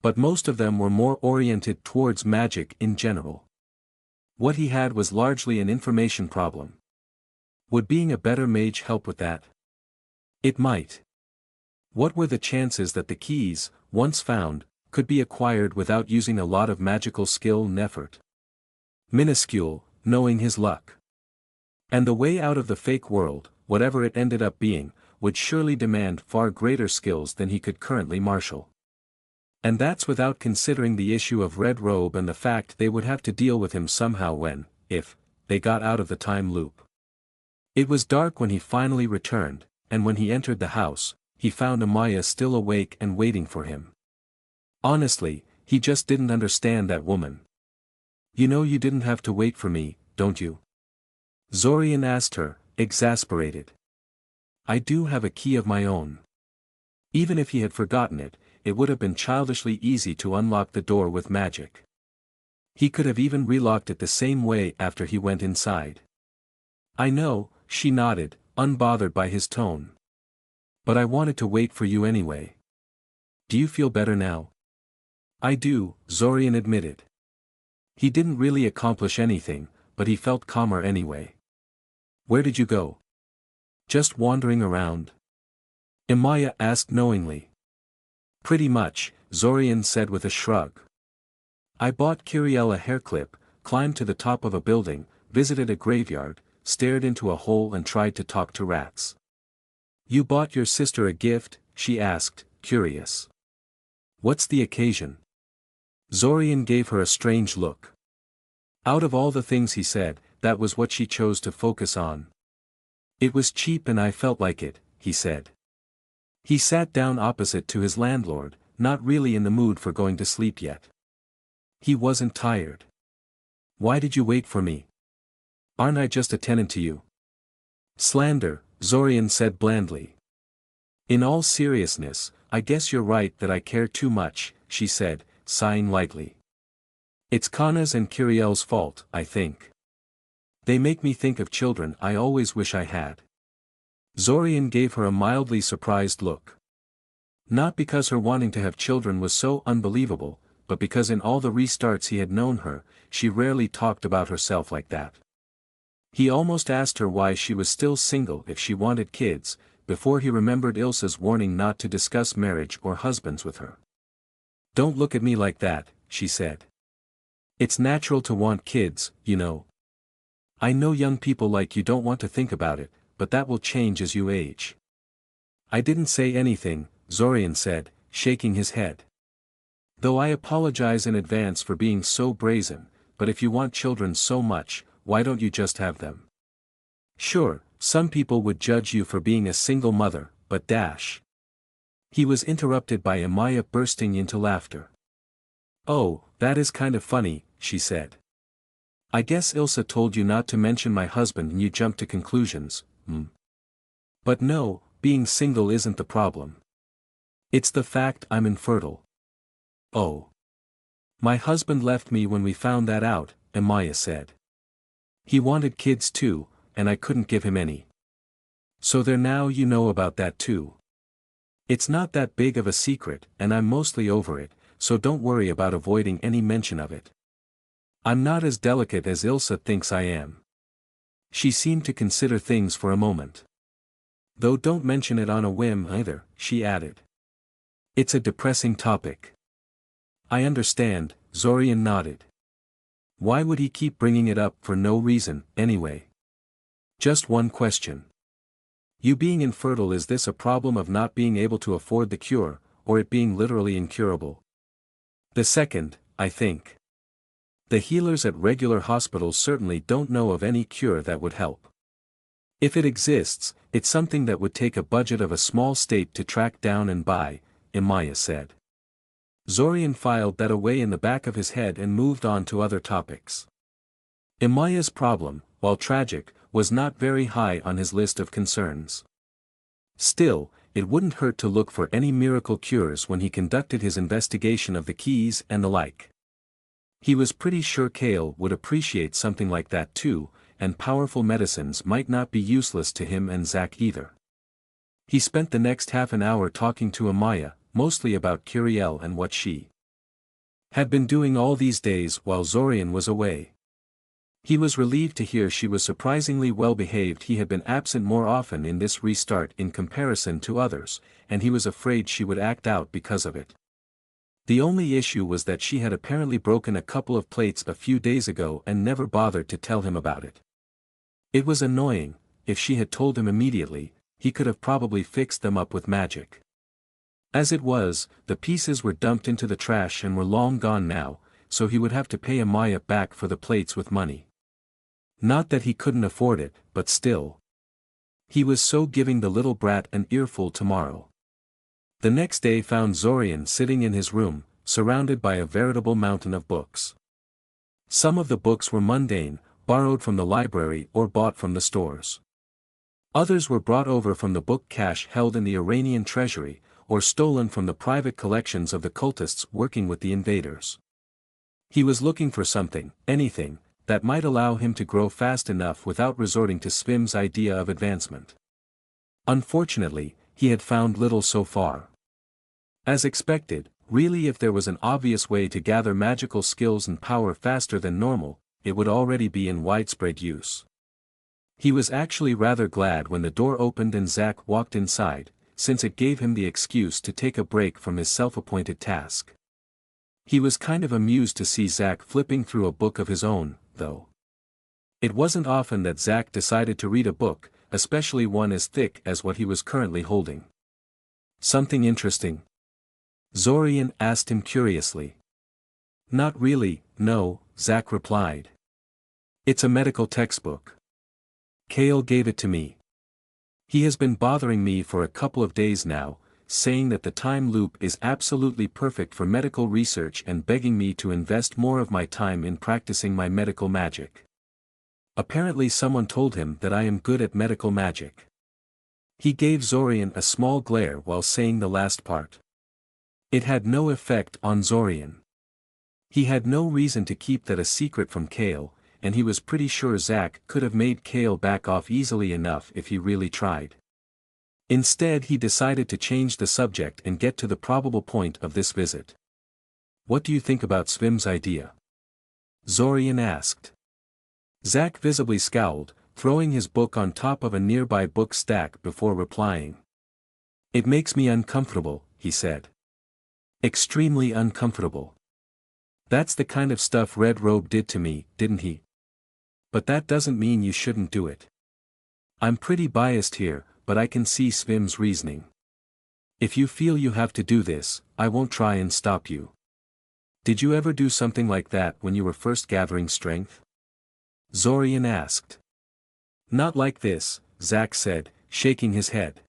But most of them were more oriented towards magic in general. What he had was largely an information problem. Would being a better mage help with that? It might. What were the chances that the keys, once found, could be acquired without using a lot of magical skill and effort? Minuscule, knowing his luck. And the way out of the fake world, whatever it ended up being, would surely demand far greater skills than he could currently marshal. And that's without considering the issue of Red Robe and the fact they would have to deal with him somehow when, if, they got out of the time loop. It was dark when he finally returned, and when he entered the house, he found Amaya still awake and waiting for him. Honestly, he just didn't understand that woman. You know you didn't have to wait for me, don't you? Zorian asked her, exasperated. I do have a key of my own. Even if he had forgotten it, it would have been childishly easy to unlock the door with magic. He could have even relocked it the same way after he went inside. I know, she nodded, unbothered by his tone. But I wanted to wait for you anyway. Do you feel better now? I do, Zorian admitted. He didn't really accomplish anything, but he felt calmer anyway. Where did you go? Just wandering around? Amaya asked knowingly. Pretty much, Zorian said with a shrug. I bought Kiriel a hairclip, climbed to the top of a building, visited a graveyard, stared into a hole and tried to talk to rats. You bought your sister a gift? She asked, curious. What's the occasion? Zorian gave her a strange look. Out of all the things he said, that was what she chose to focus on. It was cheap and I felt like it, he said. He sat down opposite to his landlord, not really in the mood for going to sleep yet. He wasn't tired. Why did you wait for me? Aren't I just a tenant to you? Slander, Zorian said blandly. In all seriousness, I guess you're right that I care too much, she said, sighing lightly. It's Kana's and Kiriel's fault, I think. They make me think of children I always wish I had. Zorian gave her a mildly surprised look. Not because her wanting to have children was so unbelievable, but because in all the restarts he had known her, she rarely talked about herself like that. He almost asked her why she was still single if she wanted kids, before he remembered Ilsa's warning not to discuss marriage or husbands with her. Don't look at me like that, she said. It's natural to want kids, you know. I know young people like you don't want to think about it, but that will change as you age. I didn't say anything, Zorian said, shaking his head. Though I apologize in advance for being so brazen, but if you want children so much, why don't you just have them? Sure, some people would judge you for being a single mother, but dash. He was interrupted by Amaya bursting into laughter. Oh, that is kind of funny, she said. I guess Ilsa told you not to mention my husband and you jumped to conclusions, But no, being single isn't the problem. It's the fact I'm infertile. Oh. My husband left me when we found that out, Amaya said. He wanted kids too, and I couldn't give him any. So there now you know about that too. It's not that big of a secret and I'm mostly over it, so don't worry about avoiding any mention of it. I'm not as delicate as Ilsa thinks I am. She seemed to consider things for a moment. Though don't mention it on a whim either, she added. It's a depressing topic. I understand, Zorian nodded. Why would he keep bringing it up for no reason, anyway? Just one question. You being infertile, is this a problem of not being able to afford the cure, or it being literally incurable? The second, I think. The healers at regular hospitals certainly don't know of any cure that would help. If it exists, it's something that would take a budget of a small state to track down and buy, Amaya said. Zorian filed that away in the back of his head and moved on to other topics. Amaya's problem, while tragic, was not very high on his list of concerns. Still, it wouldn't hurt to look for any miracle cures when he conducted his investigation of the keys and the like. He was pretty sure Kale would appreciate something like that too, and powerful medicines might not be useless to him and Zack either. He spent the next half an hour talking to Amaya, mostly about Curiel and what she had been doing all these days while Zorian was away. He was relieved to hear she was surprisingly well behaved. He had been absent more often in this restart in comparison to others, and he was afraid she would act out because of it. The only issue was that she had apparently broken a couple of plates a few days ago and never bothered to tell him about it. It was annoying. If she had told him immediately, he could have probably fixed them up with magic. As it was, the pieces were dumped into the trash and were long gone now, so he would have to pay Amaya back for the plates with money. Not that he couldn't afford it, but still. He was so giving the little brat an earful tomorrow. The next day found Zorian sitting in his room, surrounded by a veritable mountain of books. Some of the books were mundane, borrowed from the library or bought from the stores. Others were brought over from the book cache held in the Iranian treasury, or stolen from the private collections of the cultists working with the invaders. He was looking for something, anything, that might allow him to grow fast enough without resorting to Svim's idea of advancement. Unfortunately, he had found little so far. As expected, really if there was an obvious way to gather magical skills and power faster than normal, it would already be in widespread use. He was actually rather glad when the door opened and Zack walked inside, since it gave him the excuse to take a break from his self-appointed task. He was kind of amused to see Zack flipping through a book of his own, though. It wasn't often that Zack decided to read a book, especially one as thick as what he was currently holding. Something interesting? Zorian asked him curiously. Not really, no, Zack replied. It's a medical textbook. Kale gave it to me. He has been bothering me for a couple of days now, saying that the time loop is absolutely perfect for medical research and begging me to invest more of my time in practicing my medical magic. Apparently someone told him that I am good at medical magic. He gave Zorian a small glare while saying the last part. It had no effect on Zorian. He had no reason to keep that a secret from Kale, and he was pretty sure Zack could have made Kale back off easily enough if he really tried. Instead he decided to change the subject and get to the probable point of this visit. What do you think about Svim's idea? Zorian asked. Zack visibly scowled, throwing his book on top of a nearby book stack before replying. It makes me uncomfortable, he said. Extremely uncomfortable. That's the kind of stuff Red Robe did to me, didn't he? But that doesn't mean you shouldn't do it. I'm pretty biased here, but I can see Svim's reasoning. If you feel you have to do this, I won't try and stop you. Did you ever do something like that when you were first gathering strength? Zorian asked. Not like this, Zack said, shaking his head.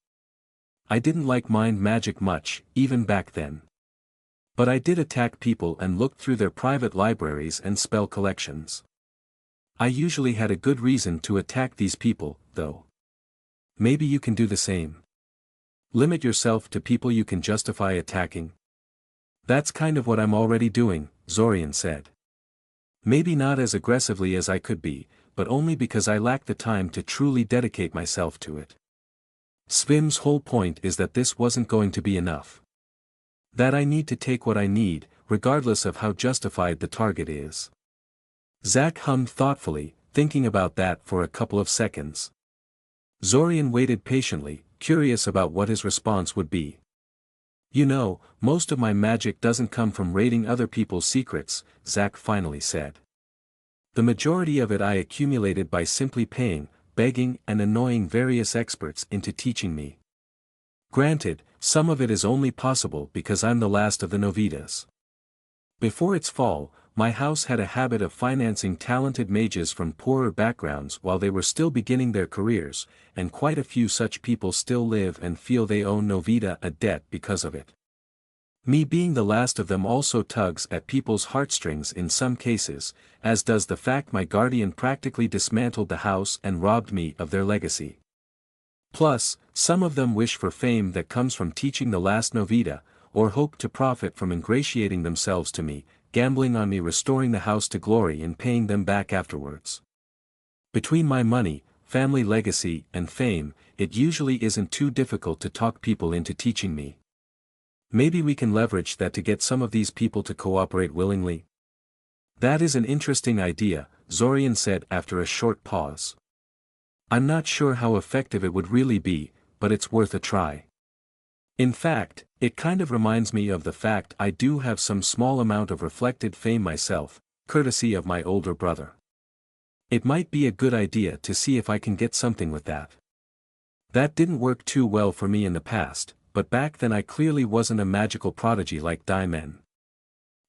I didn't like mind magic much, even back then. But I did attack people and looked through their private libraries and spell collections. I usually had a good reason to attack these people, though. Maybe you can do the same. Limit yourself to people you can justify attacking. That's kind of what I'm already doing, Zorian said. Maybe not as aggressively as I could be, but only because I lack the time to truly dedicate myself to it. Svim's whole point is that this wasn't going to be enough. That I need to take what I need, regardless of how justified the target is. Zack hummed thoughtfully, thinking about that for a couple of seconds. Zorian waited patiently, curious about what his response would be. You know, most of my magic doesn't come from raiding other people's secrets, Zack finally said. The majority of it I accumulated by simply paying, begging and annoying various experts into teaching me. Granted, some of it is only possible because I'm the last of the Novitas. Before its fall, my house had a habit of financing talented mages from poorer backgrounds while they were still beginning their careers, and quite a few such people still live and feel they owe Novita a debt because of it. Me being the last of them also tugs at people's heartstrings in some cases, as does the fact my guardian practically dismantled the house and robbed me of their legacy. Plus, some of them wish for fame that comes from teaching the last Novita, or hope to profit from ingratiating themselves to me, gambling on me restoring the house to glory and paying them back afterwards. Between my money, family legacy, and fame, it usually isn't too difficult to talk people into teaching me. Maybe we can leverage that to get some of these people to cooperate willingly? That is an interesting idea, Zorian said after a short pause. I'm not sure how effective it would really be, but it's worth a try. In fact, it kind of reminds me of the fact I do have some small amount of reflected fame myself, courtesy of my older brother. It might be a good idea to see if I can get something with that. That didn't work too well for me in the past, but back then I clearly wasn't a magical prodigy like Daimen.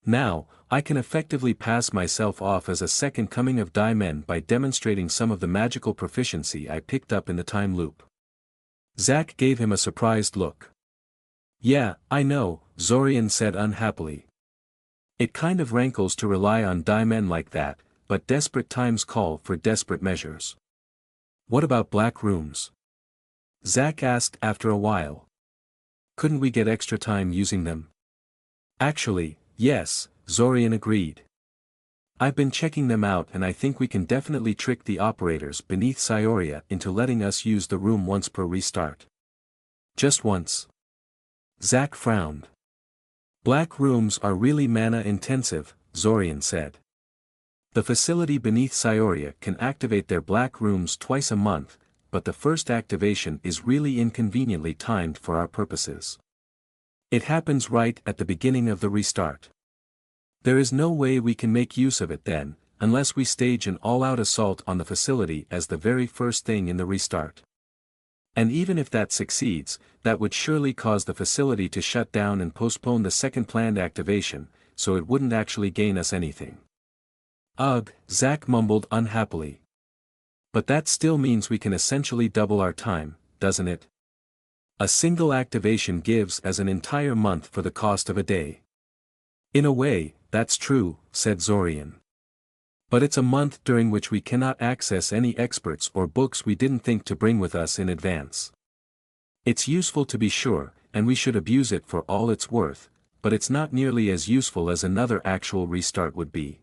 Now, I can effectively pass myself off as a second coming of Daimen by demonstrating some of the magical proficiency I picked up in the time loop. Zack gave him a surprised look. Yeah, I know, Zorian said unhappily. It kind of rankles to rely on Daimen like that, but desperate times call for desperate measures. What about black rooms? Zack asked after a while. Couldn't we get extra time using them? Actually, yes, Zorian agreed. I've been checking them out and I think we can definitely trick the operators beneath Cyoria into letting us use the room once per restart. Just once. Zack frowned. Black rooms are really mana intensive, Zorian said. The facility beneath Cyoria can activate their black rooms twice a month, but the first activation is really inconveniently timed for our purposes. It happens right at the beginning of the restart. There is no way we can make use of it then, unless we stage an all-out assault on the facility as the very first thing in the restart. And even if that succeeds, that would surely cause the facility to shut down and postpone the second planned activation, so it wouldn't actually gain us anything. Ugh, Zack mumbled unhappily. But that still means we can essentially double our time, doesn't it? A single activation gives us an entire month for the cost of a day. In a way, that's true, said Zorian. But it's a month during which we cannot access any experts or books we didn't think to bring with us in advance. It's useful to be sure, and we should abuse it for all it's worth, but it's not nearly as useful as another actual restart would be.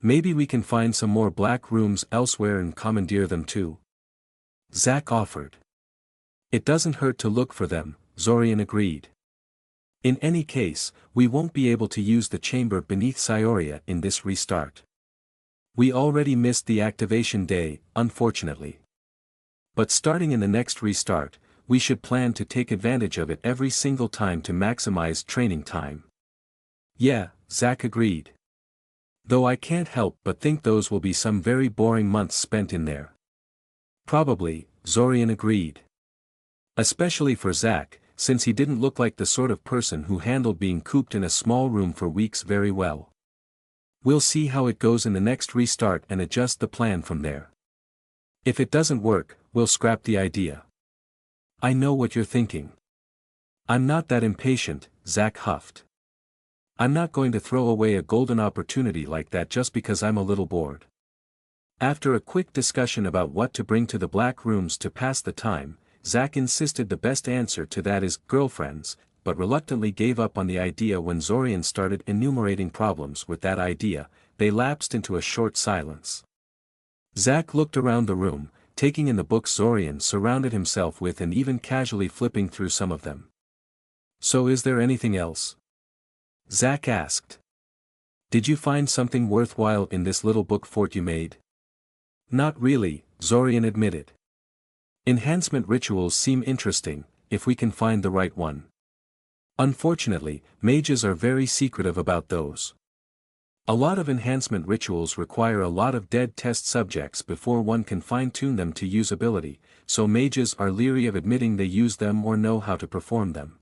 Maybe we can find some more black rooms elsewhere and commandeer them too. Zack offered. It doesn't hurt to look for them, Zorian agreed. In any case, we won't be able to use the chamber beneath Cyoria in this restart. We already missed the activation day, unfortunately. But starting in the next restart, we should plan to take advantage of it every single time to maximize training time. Yeah, Zack agreed. Though I can't help but think those will be some very boring months spent in there. Probably, Zorian agreed. Especially for Zack, since he didn't look like the sort of person who handled being cooped in a small room for weeks very well. We'll see how it goes in the next restart and adjust the plan from there. If it doesn't work, we'll scrap the idea. I know what you're thinking. I'm not that impatient, Zack huffed. I'm not going to throw away a golden opportunity like that just because I'm a little bored. After a quick discussion about what to bring to the black rooms to pass the time, Zack insisted the best answer to that is girlfriends, but reluctantly gave up on the idea when Zorian started enumerating problems with that idea. They lapsed into a short silence. Zack looked around the room, taking in the books Zorian surrounded himself with and even casually flipping through some of them. So is there anything else? Zack asked. Did you find something worthwhile in this little book fort you made? Not really, Zorian admitted. Enhancement rituals seem interesting, if we can find the right one. Unfortunately, mages are very secretive about those. A lot of enhancement rituals require a lot of dead test subjects before one can fine-tune them to usability, so mages are leery of admitting they use them or know how to perform them.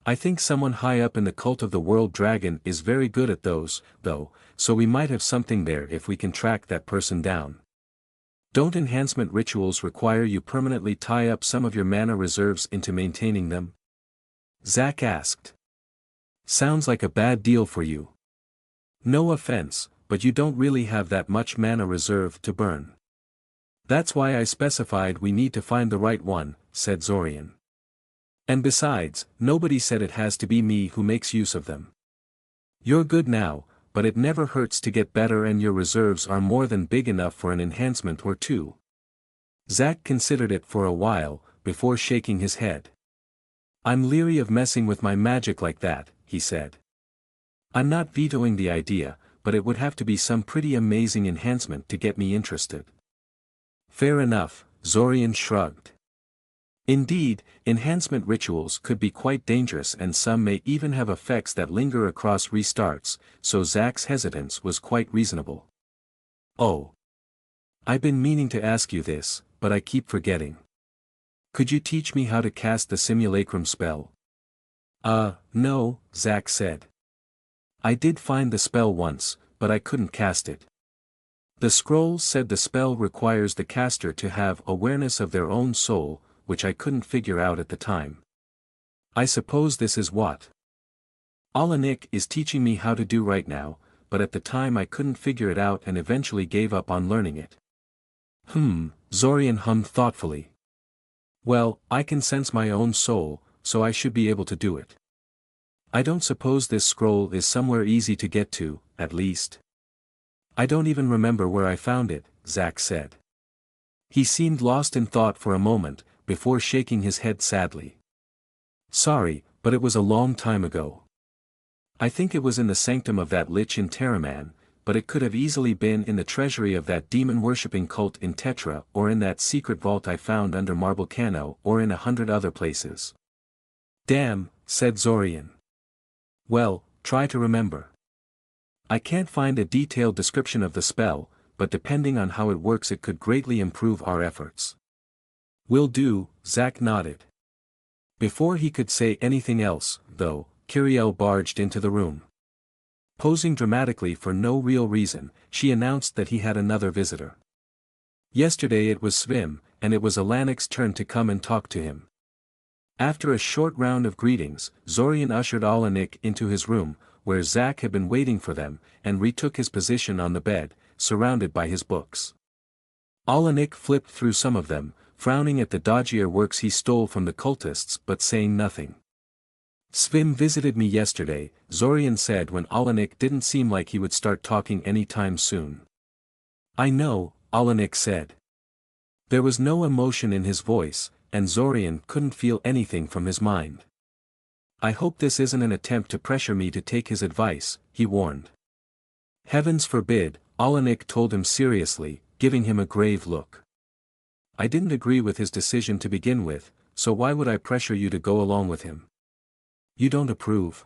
I think someone high up in the cult of the World Dragon is very good at those, though, so we might have something there if we can track that person down. Don't enhancement rituals require you permanently tie up some of your mana reserves into maintaining them? Zack asked. Sounds like a bad deal for you. No offense, but you don't really have that much mana reserve to burn. That's why I specified we need to find the right one, said Zorian. And besides, nobody said it has to be me who makes use of them. You're good now, but it never hurts to get better, and your reserves are more than big enough for an enhancement or two. Zack considered it for a while, before shaking his head. I'm leery of messing with my magic like that, he said. I'm not vetoing the idea, but it would have to be some pretty amazing enhancement to get me interested. Fair enough, Zorian shrugged. Indeed, enhancement rituals could be quite dangerous, and some may even have effects that linger across restarts, so Zack's hesitance was quite reasonable. Oh. I've been meaning to ask you this, but I keep forgetting. Could you teach me how to cast the simulacrum spell? No, Zack said. I did find the spell once, but I couldn't cast it. The scrolls said the spell requires the caster to have awareness of their own soul, which I couldn't figure out at the time. I suppose this is what Alanik is teaching me how to do right now, but at the time I couldn't figure it out and eventually gave up on learning it. Zorian hummed thoughtfully. Well, I can sense my own soul, so I should be able to do it. I don't suppose this scroll is somewhere easy to get to, at least. I don't even remember where I found it, Zack said. He seemed lost in thought for a moment, before shaking his head sadly. Sorry, but it was a long time ago. I think it was in the sanctum of that Lich in Terraman, but it could have easily been in the treasury of that demon-worshipping cult in Tetra, or in that secret vault I found under Marble Cano, or in 100 other places. Damn, said Zorian. Well, try to remember. I can't find a detailed description of the spell, but depending on how it works it could greatly improve our efforts. Will do, Zack nodded. Before he could say anything else, though, Kiriel barged into the room. Posing dramatically for no real reason, she announced that he had another visitor. Yesterday it was Svim, and it was Alanik's turn to come and talk to him. After a short round of greetings, Zorian ushered Alanik into his room, where Zack had been waiting for them, and retook his position on the bed, surrounded by his books. Alanik flipped through some of them, frowning at the dodgier works he stole from the cultists but saying nothing. Svim visited me yesterday, Zorian said when Alanik didn't seem like he would start talking anytime soon. I know, Alanik said. There was no emotion in his voice, and Zorian couldn't feel anything from his mind. I hope this isn't an attempt to pressure me to take his advice, he warned. Heavens forbid, Alanik told him seriously, giving him a grave look. I didn't agree with his decision to begin with, so why would I pressure you to go along with him? You don't approve?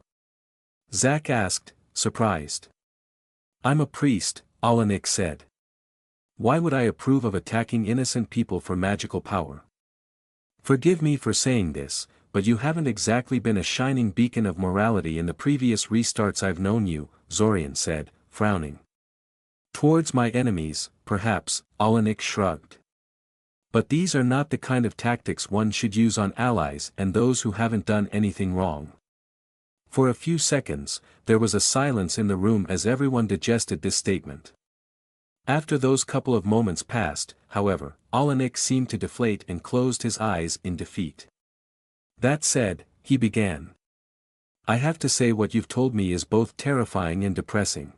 Zack asked, surprised. I'm a priest, Alanik said. Why would I approve of attacking innocent people for magical power? Forgive me for saying this, but you haven't exactly been a shining beacon of morality in the previous restarts I've known you, Zorian said, frowning. Towards my enemies, perhaps, Alanik shrugged. But these are not the kind of tactics one should use on allies and those who haven't done anything wrong. For a few seconds, there was a silence in the room as everyone digested this statement. After those couple of moments passed, however, Alanik seemed to deflate and closed his eyes in defeat. That said, he began. I have to say what you've told me is both terrifying and depressing.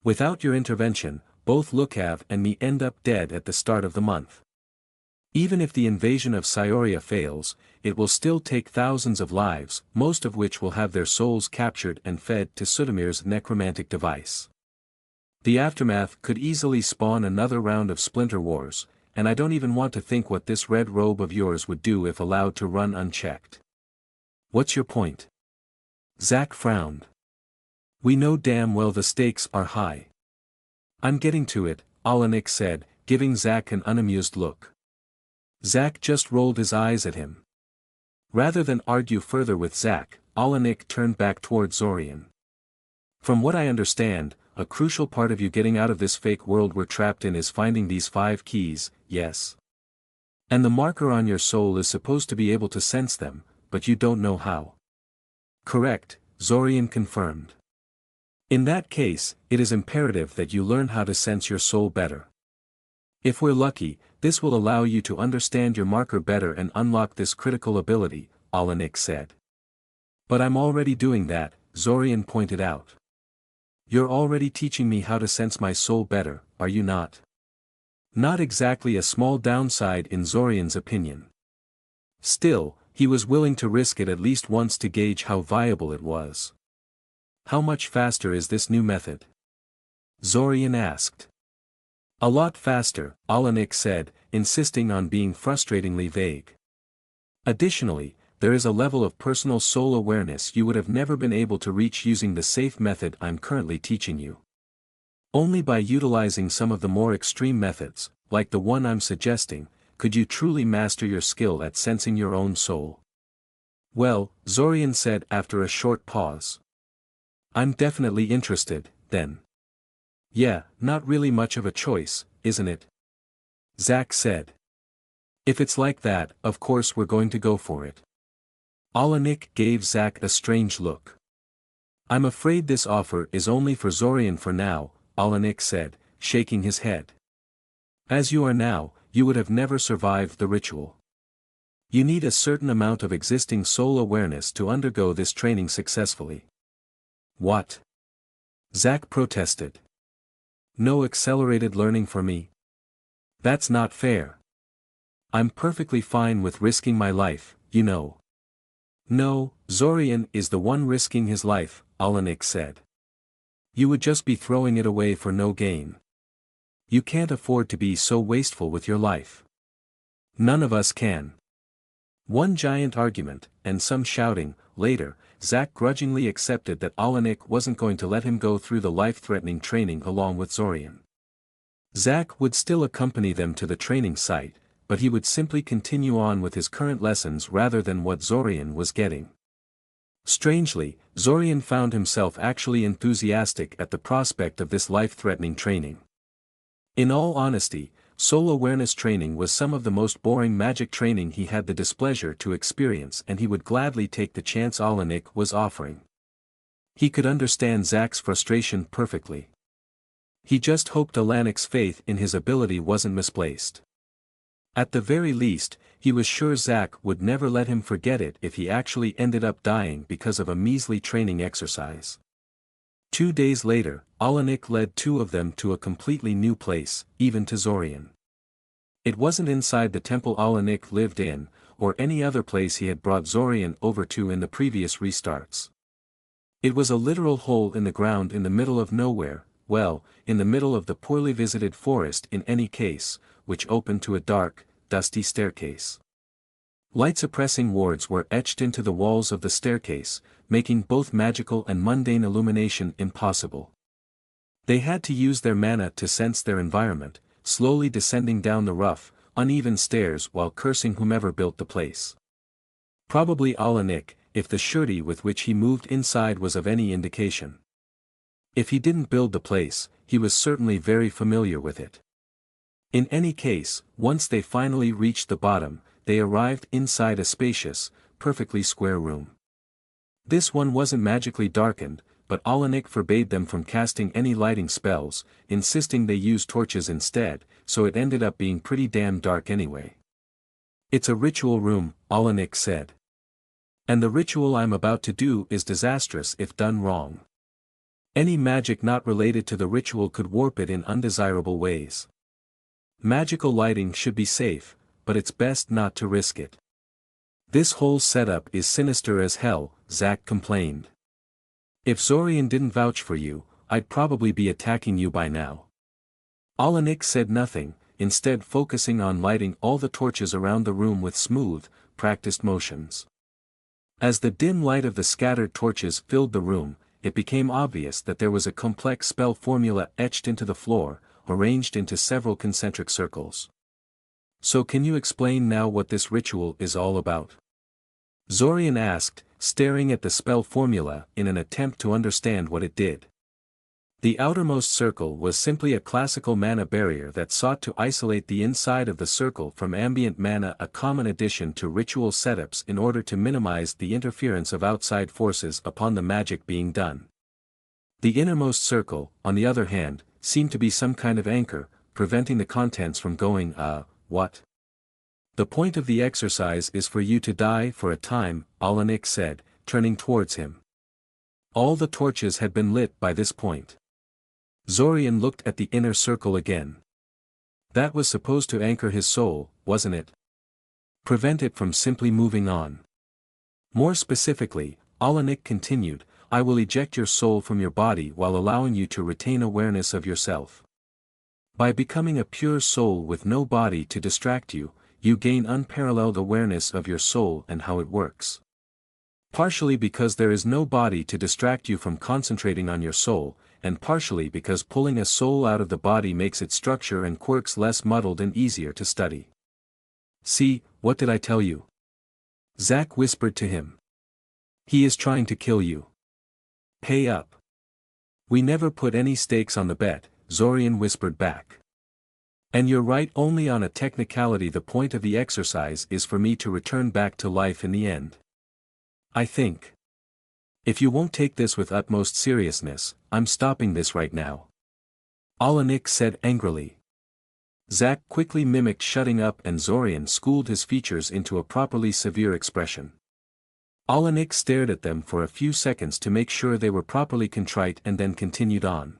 Without your intervention, both Lukav and me end up dead at the start of the month. Even if the invasion of Scioria fails, it will still take thousands of lives, most of which will have their souls captured and fed to Sudamir's necromantic device. The aftermath could easily spawn another round of splinter wars, and I don't even want to think what this red robe of yours would do if allowed to run unchecked. What's your point? Zack frowned. We know damn well the stakes are high. I'm getting to it, Alanik said, giving Zack an unamused look. Zack just rolled his eyes at him. Rather than argue further with Zack, Alanik turned back toward Zorian. From what I understand, a crucial part of you getting out of this fake world we're trapped in is finding these 5 keys, yes? And the marker on your soul is supposed to be able to sense them, but you don't know how. Correct, Zorian confirmed. In that case, it is imperative that you learn how to sense your soul better. If we're lucky, this will allow you to understand your marker better and unlock this critical ability, Alanik said. But I'm already doing that, Zorian pointed out. You're already teaching me how to sense my soul better, are you not? Not exactly a small downside in Zorian's opinion. Still, he was willing to risk it at least once to gauge how viable it was. How much faster is this new method? Zorian asked. A lot faster, Alanik said, insisting on being frustratingly vague. Additionally, there is a level of personal soul awareness you would have never been able to reach using the safe method I'm currently teaching you. Only by utilizing some of the more extreme methods, like the one I'm suggesting, could you truly master your skill at sensing your own soul. Well, Zorian said after a short pause. I'm definitely interested, then. Yeah, not really much of a choice, isn't it? Zack said. If it's like that, of course we're going to go for it. Alanik gave Zack a strange look. I'm afraid this offer is only for Zorian for now, Alanik said, shaking his head. As you are now, you would have never survived the ritual. You need a certain amount of existing soul awareness to undergo this training successfully. What? Zack protested. No accelerated learning for me? That's not fair. I'm perfectly fine with risking my life, you know. No, Zorian is the one risking his life, Alanik said. You would just be throwing it away for no gain. You can't afford to be so wasteful with your life. None of us can. One giant argument, and some shouting. Later, Zack grudgingly accepted that Alanik wasn't going to let him go through the life-threatening training along with Zorian. Zack would still accompany them to the training site, but he would simply continue on with his current lessons rather than what Zorian was getting. Strangely, Zorian found himself actually enthusiastic at the prospect of this life-threatening training. In all honesty, soul awareness training was some of the most boring magic training he had the displeasure to experience, and he would gladly take the chance Alanik was offering. He could understand Zack's frustration perfectly. He just hoped Alanik's faith in his ability wasn't misplaced. At the very least, he was sure Zack would never let him forget it if he actually ended up dying because of a measly training exercise. 2 days later, Alanik led two of them to a completely new place, even to Zorian. It wasn't inside the temple Alanik lived in, or any other place he had brought Zorian over to in the previous restarts. It was a literal hole in the ground in the middle of nowhere, well, in the middle of the poorly visited forest in any case, which opened to a dark, dusty staircase. Light-suppressing wards were etched into the walls of the staircase, making both magical and mundane illumination impossible. They had to use their mana to sense their environment, slowly descending down the rough, uneven stairs while cursing whomever built the place. Probably Alanik, if the surety with which he moved inside was of any indication. If he didn't build the place, he was certainly very familiar with it. In any case, once they finally reached the bottom, they arrived inside a spacious, perfectly square room. This one wasn't magically darkened, but Alanik forbade them from casting any lighting spells, insisting they use torches instead, so it ended up being pretty damn dark anyway. It's a ritual room, Alanik said. And the ritual I'm about to do is disastrous if done wrong. Any magic not related to the ritual could warp it in undesirable ways. Magical lighting should be safe, but it's best not to risk it. This whole setup is sinister as hell, Zack complained. If Zorian didn't vouch for you, I'd probably be attacking you by now. Alanik said nothing, instead focusing on lighting all the torches around the room with smooth, practiced motions. As the dim light of the scattered torches filled the room, it became obvious that there was a complex spell formula etched into the floor, arranged into several concentric circles. So can you explain now what this ritual is all about? Zorian asked, staring at the spell formula in an attempt to understand what it did. The outermost circle was simply a classical mana barrier that sought to isolate the inside of the circle from ambient mana, a common addition to ritual setups in order to minimize the interference of outside forces upon the magic being done. The innermost circle, on the other hand, seemed to be some kind of anchor, preventing the contents from going, what? The point of the exercise is for you to die for a time, Alanik said, turning towards him. All the torches had been lit by this point. Zorian looked at the inner circle again. That was supposed to anchor his soul, wasn't it? Prevent it from simply moving on. More specifically, Alanik continued, I will eject your soul from your body while allowing you to retain awareness of yourself. By becoming a pure soul with no body to distract you, you gain unparalleled awareness of your soul and how it works. Partially because there is no body to distract you from concentrating on your soul, and partially because pulling a soul out of the body makes its structure and quirks less muddled and easier to study. See, what did I tell you? Zack whispered to him. He is trying to kill you. Pay up. We never put any stakes on the bet, Zorian whispered back. And you're right, only on a technicality. The point of the exercise is for me to return back to life in the end. I think. If you won't take this with utmost seriousness, I'm stopping this right now. Alanik said angrily. Zack quickly mimicked shutting up and Zorian schooled his features into a properly severe expression. Alanik stared at them for a few seconds to make sure they were properly contrite and then continued on.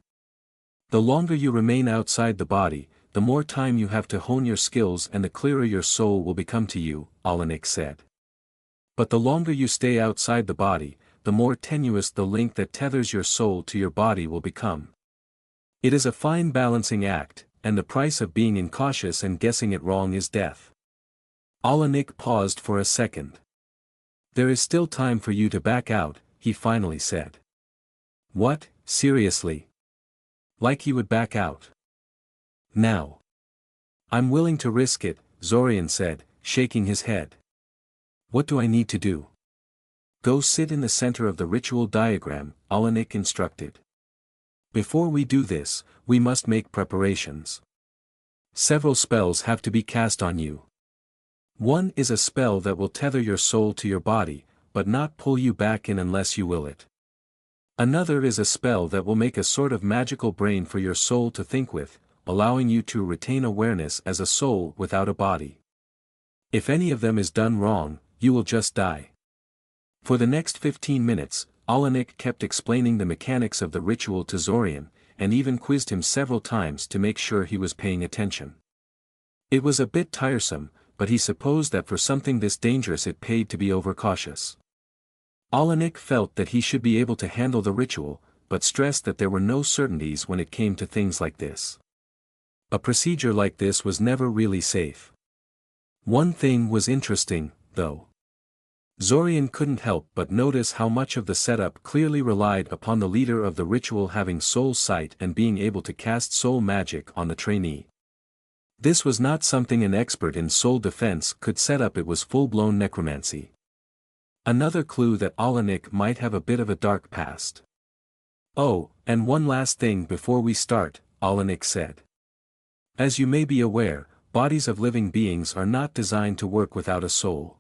The longer you remain outside the body, the more time you have to hone your skills and the clearer your soul will become to you, Alanik said. But the longer you stay outside the body, the more tenuous the link that tethers your soul to your body will become. It is a fine balancing act, and the price of being incautious and guessing it wrong is death. Alanik paused for a second. There is still time for you to back out, he finally said. What, seriously? Like he would back out? Now. I'm willing to risk it, Zorian said, shaking his head. What do I need to do? Go sit in the center of the ritual diagram, Alanik instructed. Before we do this, we must make preparations. Several spells have to be cast on you. One is a spell that will tether your soul to your body, but not pull you back in unless you will it. Another is a spell that will make a sort of magical brain for your soul to think with, allowing you to retain awareness as a soul without a body. If any of them is done wrong, you will just die. For the next 15 minutes, Alanik kept explaining the mechanics of the ritual to Zorian, and even quizzed him several times to make sure he was paying attention. It was a bit tiresome, but he supposed that for something this dangerous it paid to be overcautious. Alanik felt that he should be able to handle the ritual, but stressed that there were no certainties when it came to things like this. A procedure like this was never really safe. One thing was interesting, though. Zorian couldn't help but notice how much of the setup clearly relied upon the leader of the ritual having soul sight and being able to cast soul magic on the trainee. This was not something an expert in soul defense could set up, it was full-blown necromancy. Another clue that Alanik might have a bit of a dark past. Oh, and one last thing before we start, Alanik said. As you may be aware, bodies of living beings are not designed to work without a soul.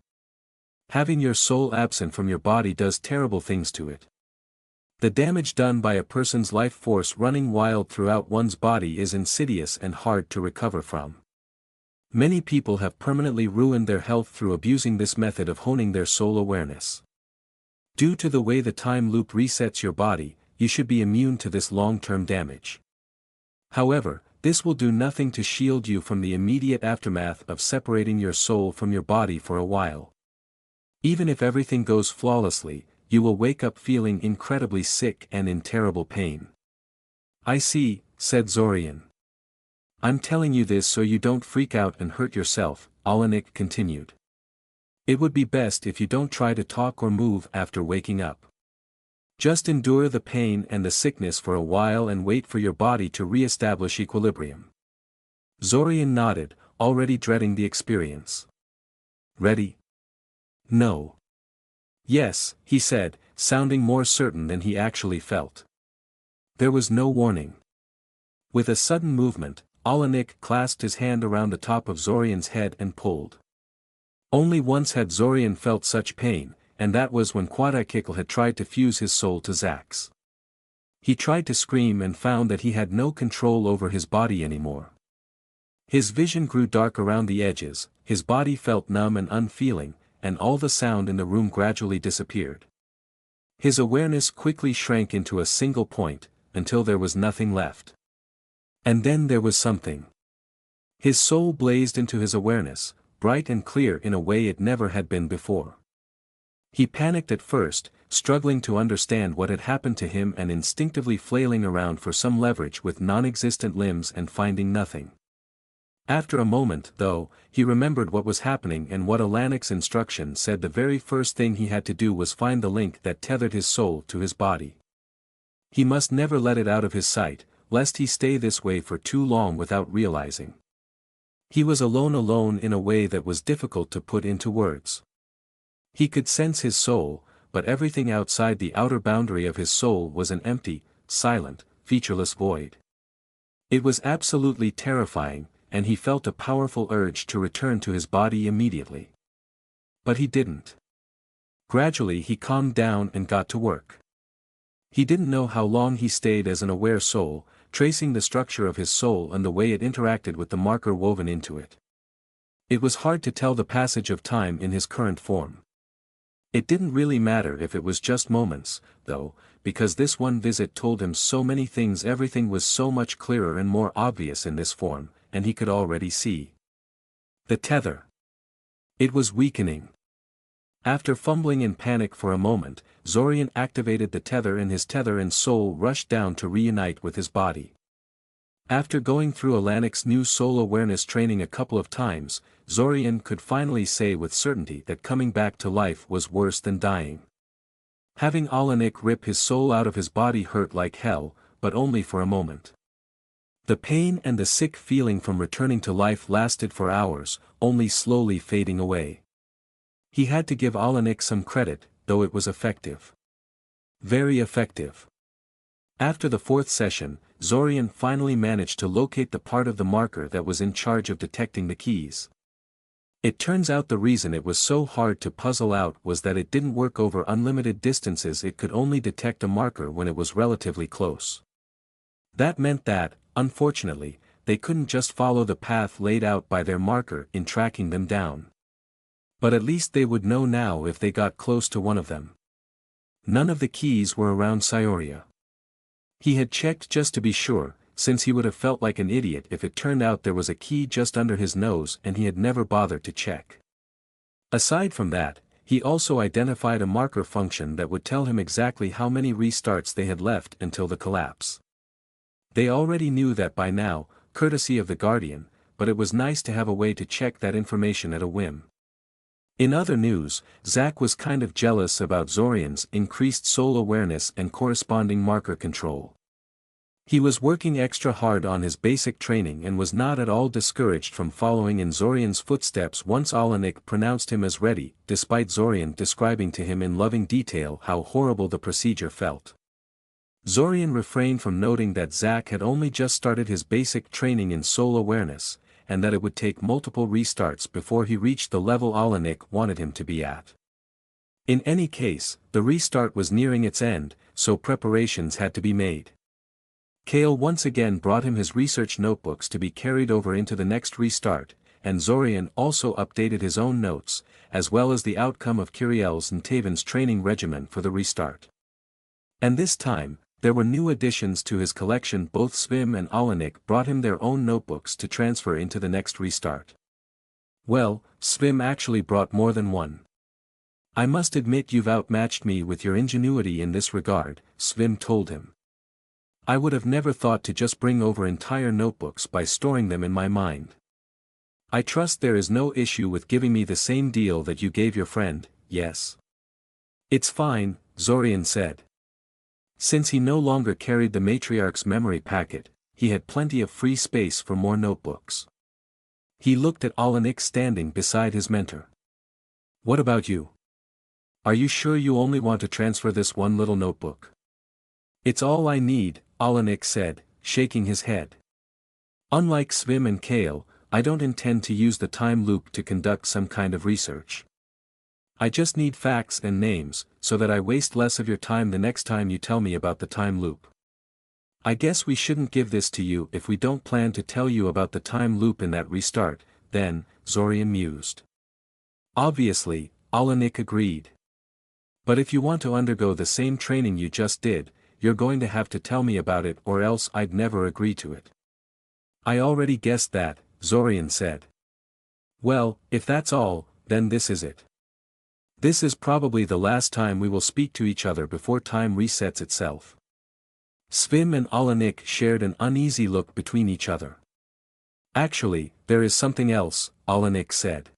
Having your soul absent from your body does terrible things to it. The damage done by a person's life force running wild throughout one's body is insidious and hard to recover from. Many people have permanently ruined their health through abusing this method of honing their soul awareness. Due to the way the time loop resets your body, you should be immune to this long-term damage. However, this will do nothing to shield you from the immediate aftermath of separating your soul from your body for a while. Even if everything goes flawlessly, you will wake up feeling incredibly sick and in terrible pain. I see, said Zorian. I'm telling you this so you don't freak out and hurt yourself, Alanik continued. It would be best if you don't try to talk or move after waking up. Just endure the pain and the sickness for a while and wait for your body to re-establish equilibrium. Zorian nodded, already dreading the experience. Ready? No. Yes, he said, sounding more certain than he actually felt. There was no warning. With a sudden movement, Alanik clasped his hand around the top of Zorian's head and pulled. Only once had Zorian felt such pain, and that was when Quadikikl had tried to fuse his soul to Zack's. He tried to scream and found that he had no control over his body anymore. His vision grew dark around the edges, his body felt numb and unfeeling, and all the sound in the room gradually disappeared. His awareness quickly shrank into a single point, until there was nothing left. And then there was something. His soul blazed into his awareness, bright and clear in a way it never had been before. He panicked at first, struggling to understand what had happened to him and instinctively flailing around for some leverage with non-existent limbs and finding nothing. After a moment, though, he remembered what was happening and what Alanic's instruction said. The very first thing he had to do was find the link that tethered his soul to his body. He must never let it out of his sight, lest he stay this way for too long without realizing. He was alone in a way that was difficult to put into words. He could sense his soul, but everything outside the outer boundary of his soul was an empty, silent, featureless void. It was absolutely terrifying, and he felt a powerful urge to return to his body immediately. But he didn't. Gradually he calmed down and got to work. He didn't know how long he stayed as an aware soul, tracing the structure of his soul and the way it interacted with the marker woven into it. It was hard to tell the passage of time in his current form. It didn't really matter if it was just moments, though, because this one visit told him so many things. Everything was so much clearer and more obvious in this form, and he could already see the tether. It was weakening. After fumbling in panic for a moment, Zorian activated the tether and his tether and soul rushed down to reunite with his body. After going through Alanic's new soul awareness training a couple of times, Zorian could finally say with certainty that coming back to life was worse than dying. Having Alanik rip his soul out of his body hurt like hell, but only for a moment. The pain and the sick feeling from returning to life lasted for hours, only slowly fading away. He had to give Alanik some credit, though it was effective. Very effective. After the fourth session, Zorian finally managed to locate the part of the marker that was in charge of detecting the keys. It turns out the reason it was so hard to puzzle out was that it didn't work over unlimited distances. It could only detect a marker when it was relatively close. That meant that, unfortunately, they couldn't just follow the path laid out by their marker in tracking them down. But at least they would know now if they got close to one of them. None of the keys were around Scioria. He had checked just to be sure, since he would have felt like an idiot if it turned out there was a key just under his nose and he had never bothered to check. Aside from that, he also identified a marker function that would tell him exactly how many restarts they had left until the collapse. They already knew that by now, courtesy of the Guardian, but it was nice to have a way to check that information at a whim. In other news, Zack was kind of jealous about Zorian's increased soul awareness and corresponding marker control. He was working extra hard on his basic training and was not at all discouraged from following in Zorian's footsteps once Alanik pronounced him as ready, despite Zorian describing to him in loving detail how horrible the procedure felt. Zorian refrained from noting that Zack had only just started his basic training in soul awareness, and that it would take multiple restarts before he reached the level Alanik wanted him to be at. In any case, the restart was nearing its end, so preparations had to be made. Kale once again brought him his research notebooks to be carried over into the next restart, and Zorian also updated his own notes, as well as the outcome of Kiriel's and Taven's training regimen for the restart. And this time, there were new additions to his collection. Both Svim and Alanik brought him their own notebooks to transfer into the next restart. Well, Svim actually brought more than one. I must admit you've outmatched me with your ingenuity in this regard, Svim told him. I would have never thought to just bring over entire notebooks by storing them in my mind. I trust there is no issue with giving me the same deal that you gave your friend, yes? It's fine, Zorian said. Since he no longer carried the Matriarch's memory packet, he had plenty of free space for more notebooks. He looked at Alanik standing beside his mentor. What about you? Are you sure you only want to transfer this one little notebook? It's all I need, Alanik said, shaking his head. Unlike Svim and Kale, I don't intend to use the time loop to conduct some kind of research. I just need facts and names, so that I waste less of your time the next time you tell me about the time loop. I guess we shouldn't give this to you if we don't plan to tell you about the time loop in that restart, then, Zorian mused. Obviously, Alanik agreed. But if you want to undergo the same training you just did, you're going to have to tell me about it or else I'd never agree to it. I already guessed that, Zorian said. Well, if that's all, then this is it. This is probably the last time we will speak to each other before time resets itself. Svim and Alanik shared an uneasy look between each other. Actually, there is something else, Alanik said.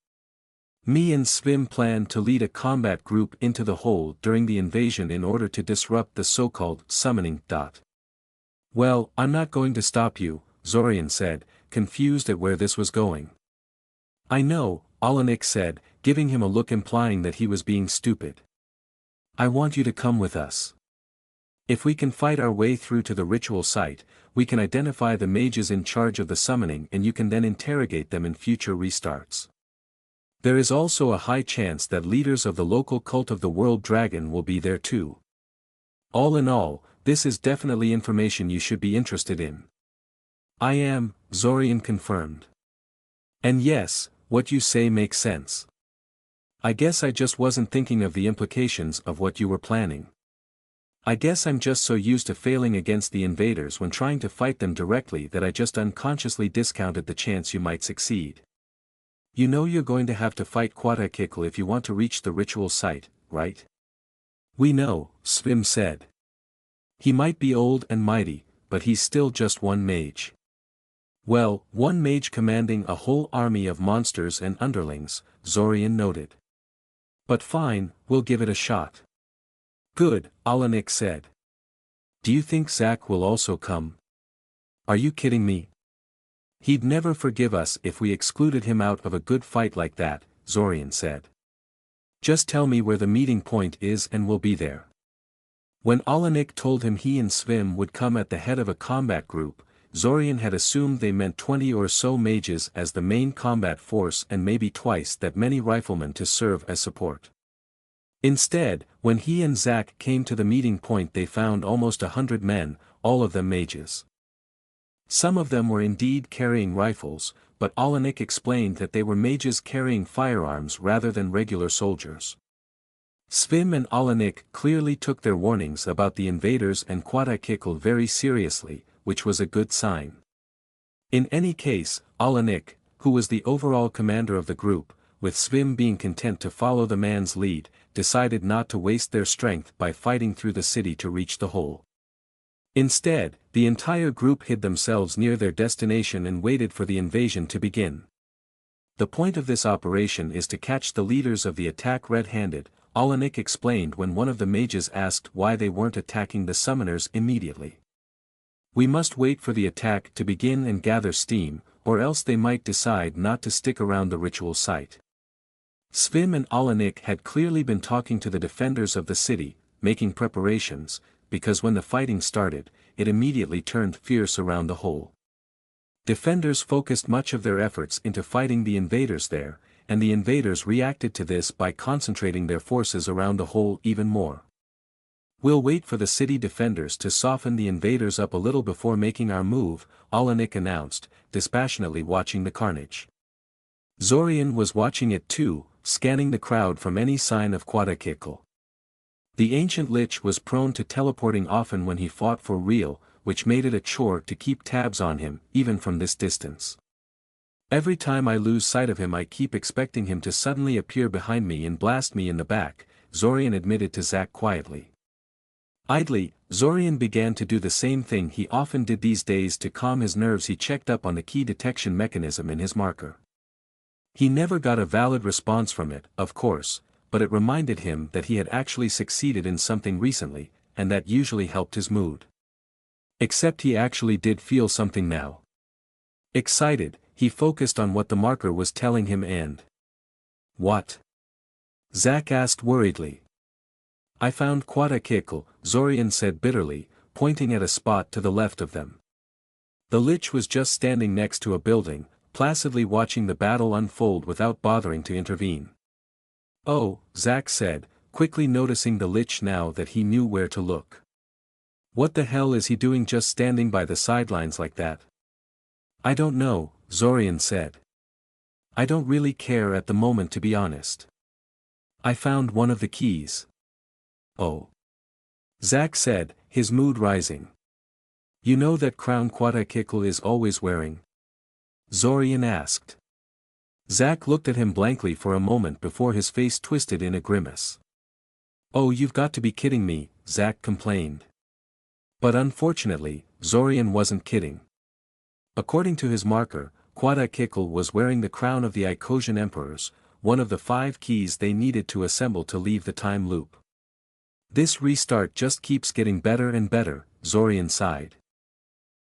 Me and Svim plan to lead a combat group into the hole during the invasion in order to disrupt the so-called summoning. Well, I'm not going to stop you, Zorian said, confused at where this was going. I know, Alanik said, giving him a look implying that he was being stupid. I want you to come with us. If we can fight our way through to the ritual site, we can identify the mages in charge of the summoning and you can then interrogate them in future restarts. There is also a high chance that leaders of the local cult of the World Dragon will be there too. All in all, this is definitely information you should be interested in. I am, Zorian confirmed. And yes, what you say makes sense. I guess I just wasn't thinking of the implications of what you were planning. I guess I'm just so used to failing against the invaders when trying to fight them directly that I just unconsciously discounted the chance you might succeed. You know you're going to have to fight Quatakikl if you want to reach the ritual site, right? We know, Svim said. He might be old and mighty, but he's still just one mage. Well, one mage commanding a whole army of monsters and underlings, Zorian noted. But fine, we'll give it a shot. Good, Alanik said. Do you think Zack will also come? Are you kidding me? He'd never forgive us if we excluded him out of a good fight like that, Zorian said. Just tell me where the meeting point is and we'll be there. When Alanik told him he and Svim would come at the head of a combat group, Zorian had assumed they meant 20 or so mages as the main combat force and maybe twice that many riflemen to serve as support. Instead, when he and Zack came to the meeting point they found almost 100 men, all of them mages. Some of them were indeed carrying rifles, but Alanik explained that they were mages carrying firearms rather than regular soldiers. Svim and Alanik clearly took their warnings about the invaders and Quatakikl very seriously, which was a good sign. In any case, Alanik, who was the overall commander of the group, with Svim being content to follow the man's lead, decided not to waste their strength by fighting through the city to reach the hole. Instead, the entire group hid themselves near their destination and waited for the invasion to begin. The point of this operation is to catch the leaders of the attack red-handed, Alanik explained when one of the mages asked why they weren't attacking the summoners immediately. We must wait for the attack to begin and gather steam, or else they might decide not to stick around the ritual site. Svim and Alanik had clearly been talking to the defenders of the city, making preparations, because when the fighting started, it immediately turned fierce around the hole. Defenders focused much of their efforts into fighting the invaders there, and the invaders reacted to this by concentrating their forces around the hole even more. We'll wait for the city defenders to soften the invaders up a little before making our move, Alanik announced, dispassionately watching the carnage. Zorian was watching it too, scanning the crowd from any sign of Quatakikl. The ancient Lich was prone to teleporting often when he fought for real, which made it a chore to keep tabs on him, even from this distance. Every time I lose sight of him I keep expecting him to suddenly appear behind me and blast me in the back, Zorian admitted to Zack quietly. Idly, Zorian began to do the same thing he often did these days to calm his nerves. He checked up on the key detection mechanism in his marker. He never got a valid response from it, of course, but it reminded him that he had actually succeeded in something recently, and that usually helped his mood. Except he actually did feel something now. Excited, he focused on what the marker was telling him and... What? Zack asked worriedly. I found Quatakikl, Zorian said bitterly, pointing at a spot to the left of them. The Lich was just standing next to a building, placidly watching the battle unfold without bothering to intervene. Oh, Zack said, quickly noticing the Lich now that he knew where to look. What the hell is he doing just standing by the sidelines like that? I don't know, Zorian said. I don't really care at the moment to be honest. I found one of the keys. Oh. Zack said, his mood rising. You know that crown Quatakikl is always wearing, Zorian asked. Zack looked at him blankly for a moment before his face twisted in a grimace. Oh, you've got to be kidding me, Zack complained. But unfortunately, Zorian wasn't kidding. According to his marker, Quadikikl was wearing the crown of the Icosian emperors, one of the 5 keys they needed to assemble to leave the time loop. This restart just keeps getting better and better, Zorian sighed.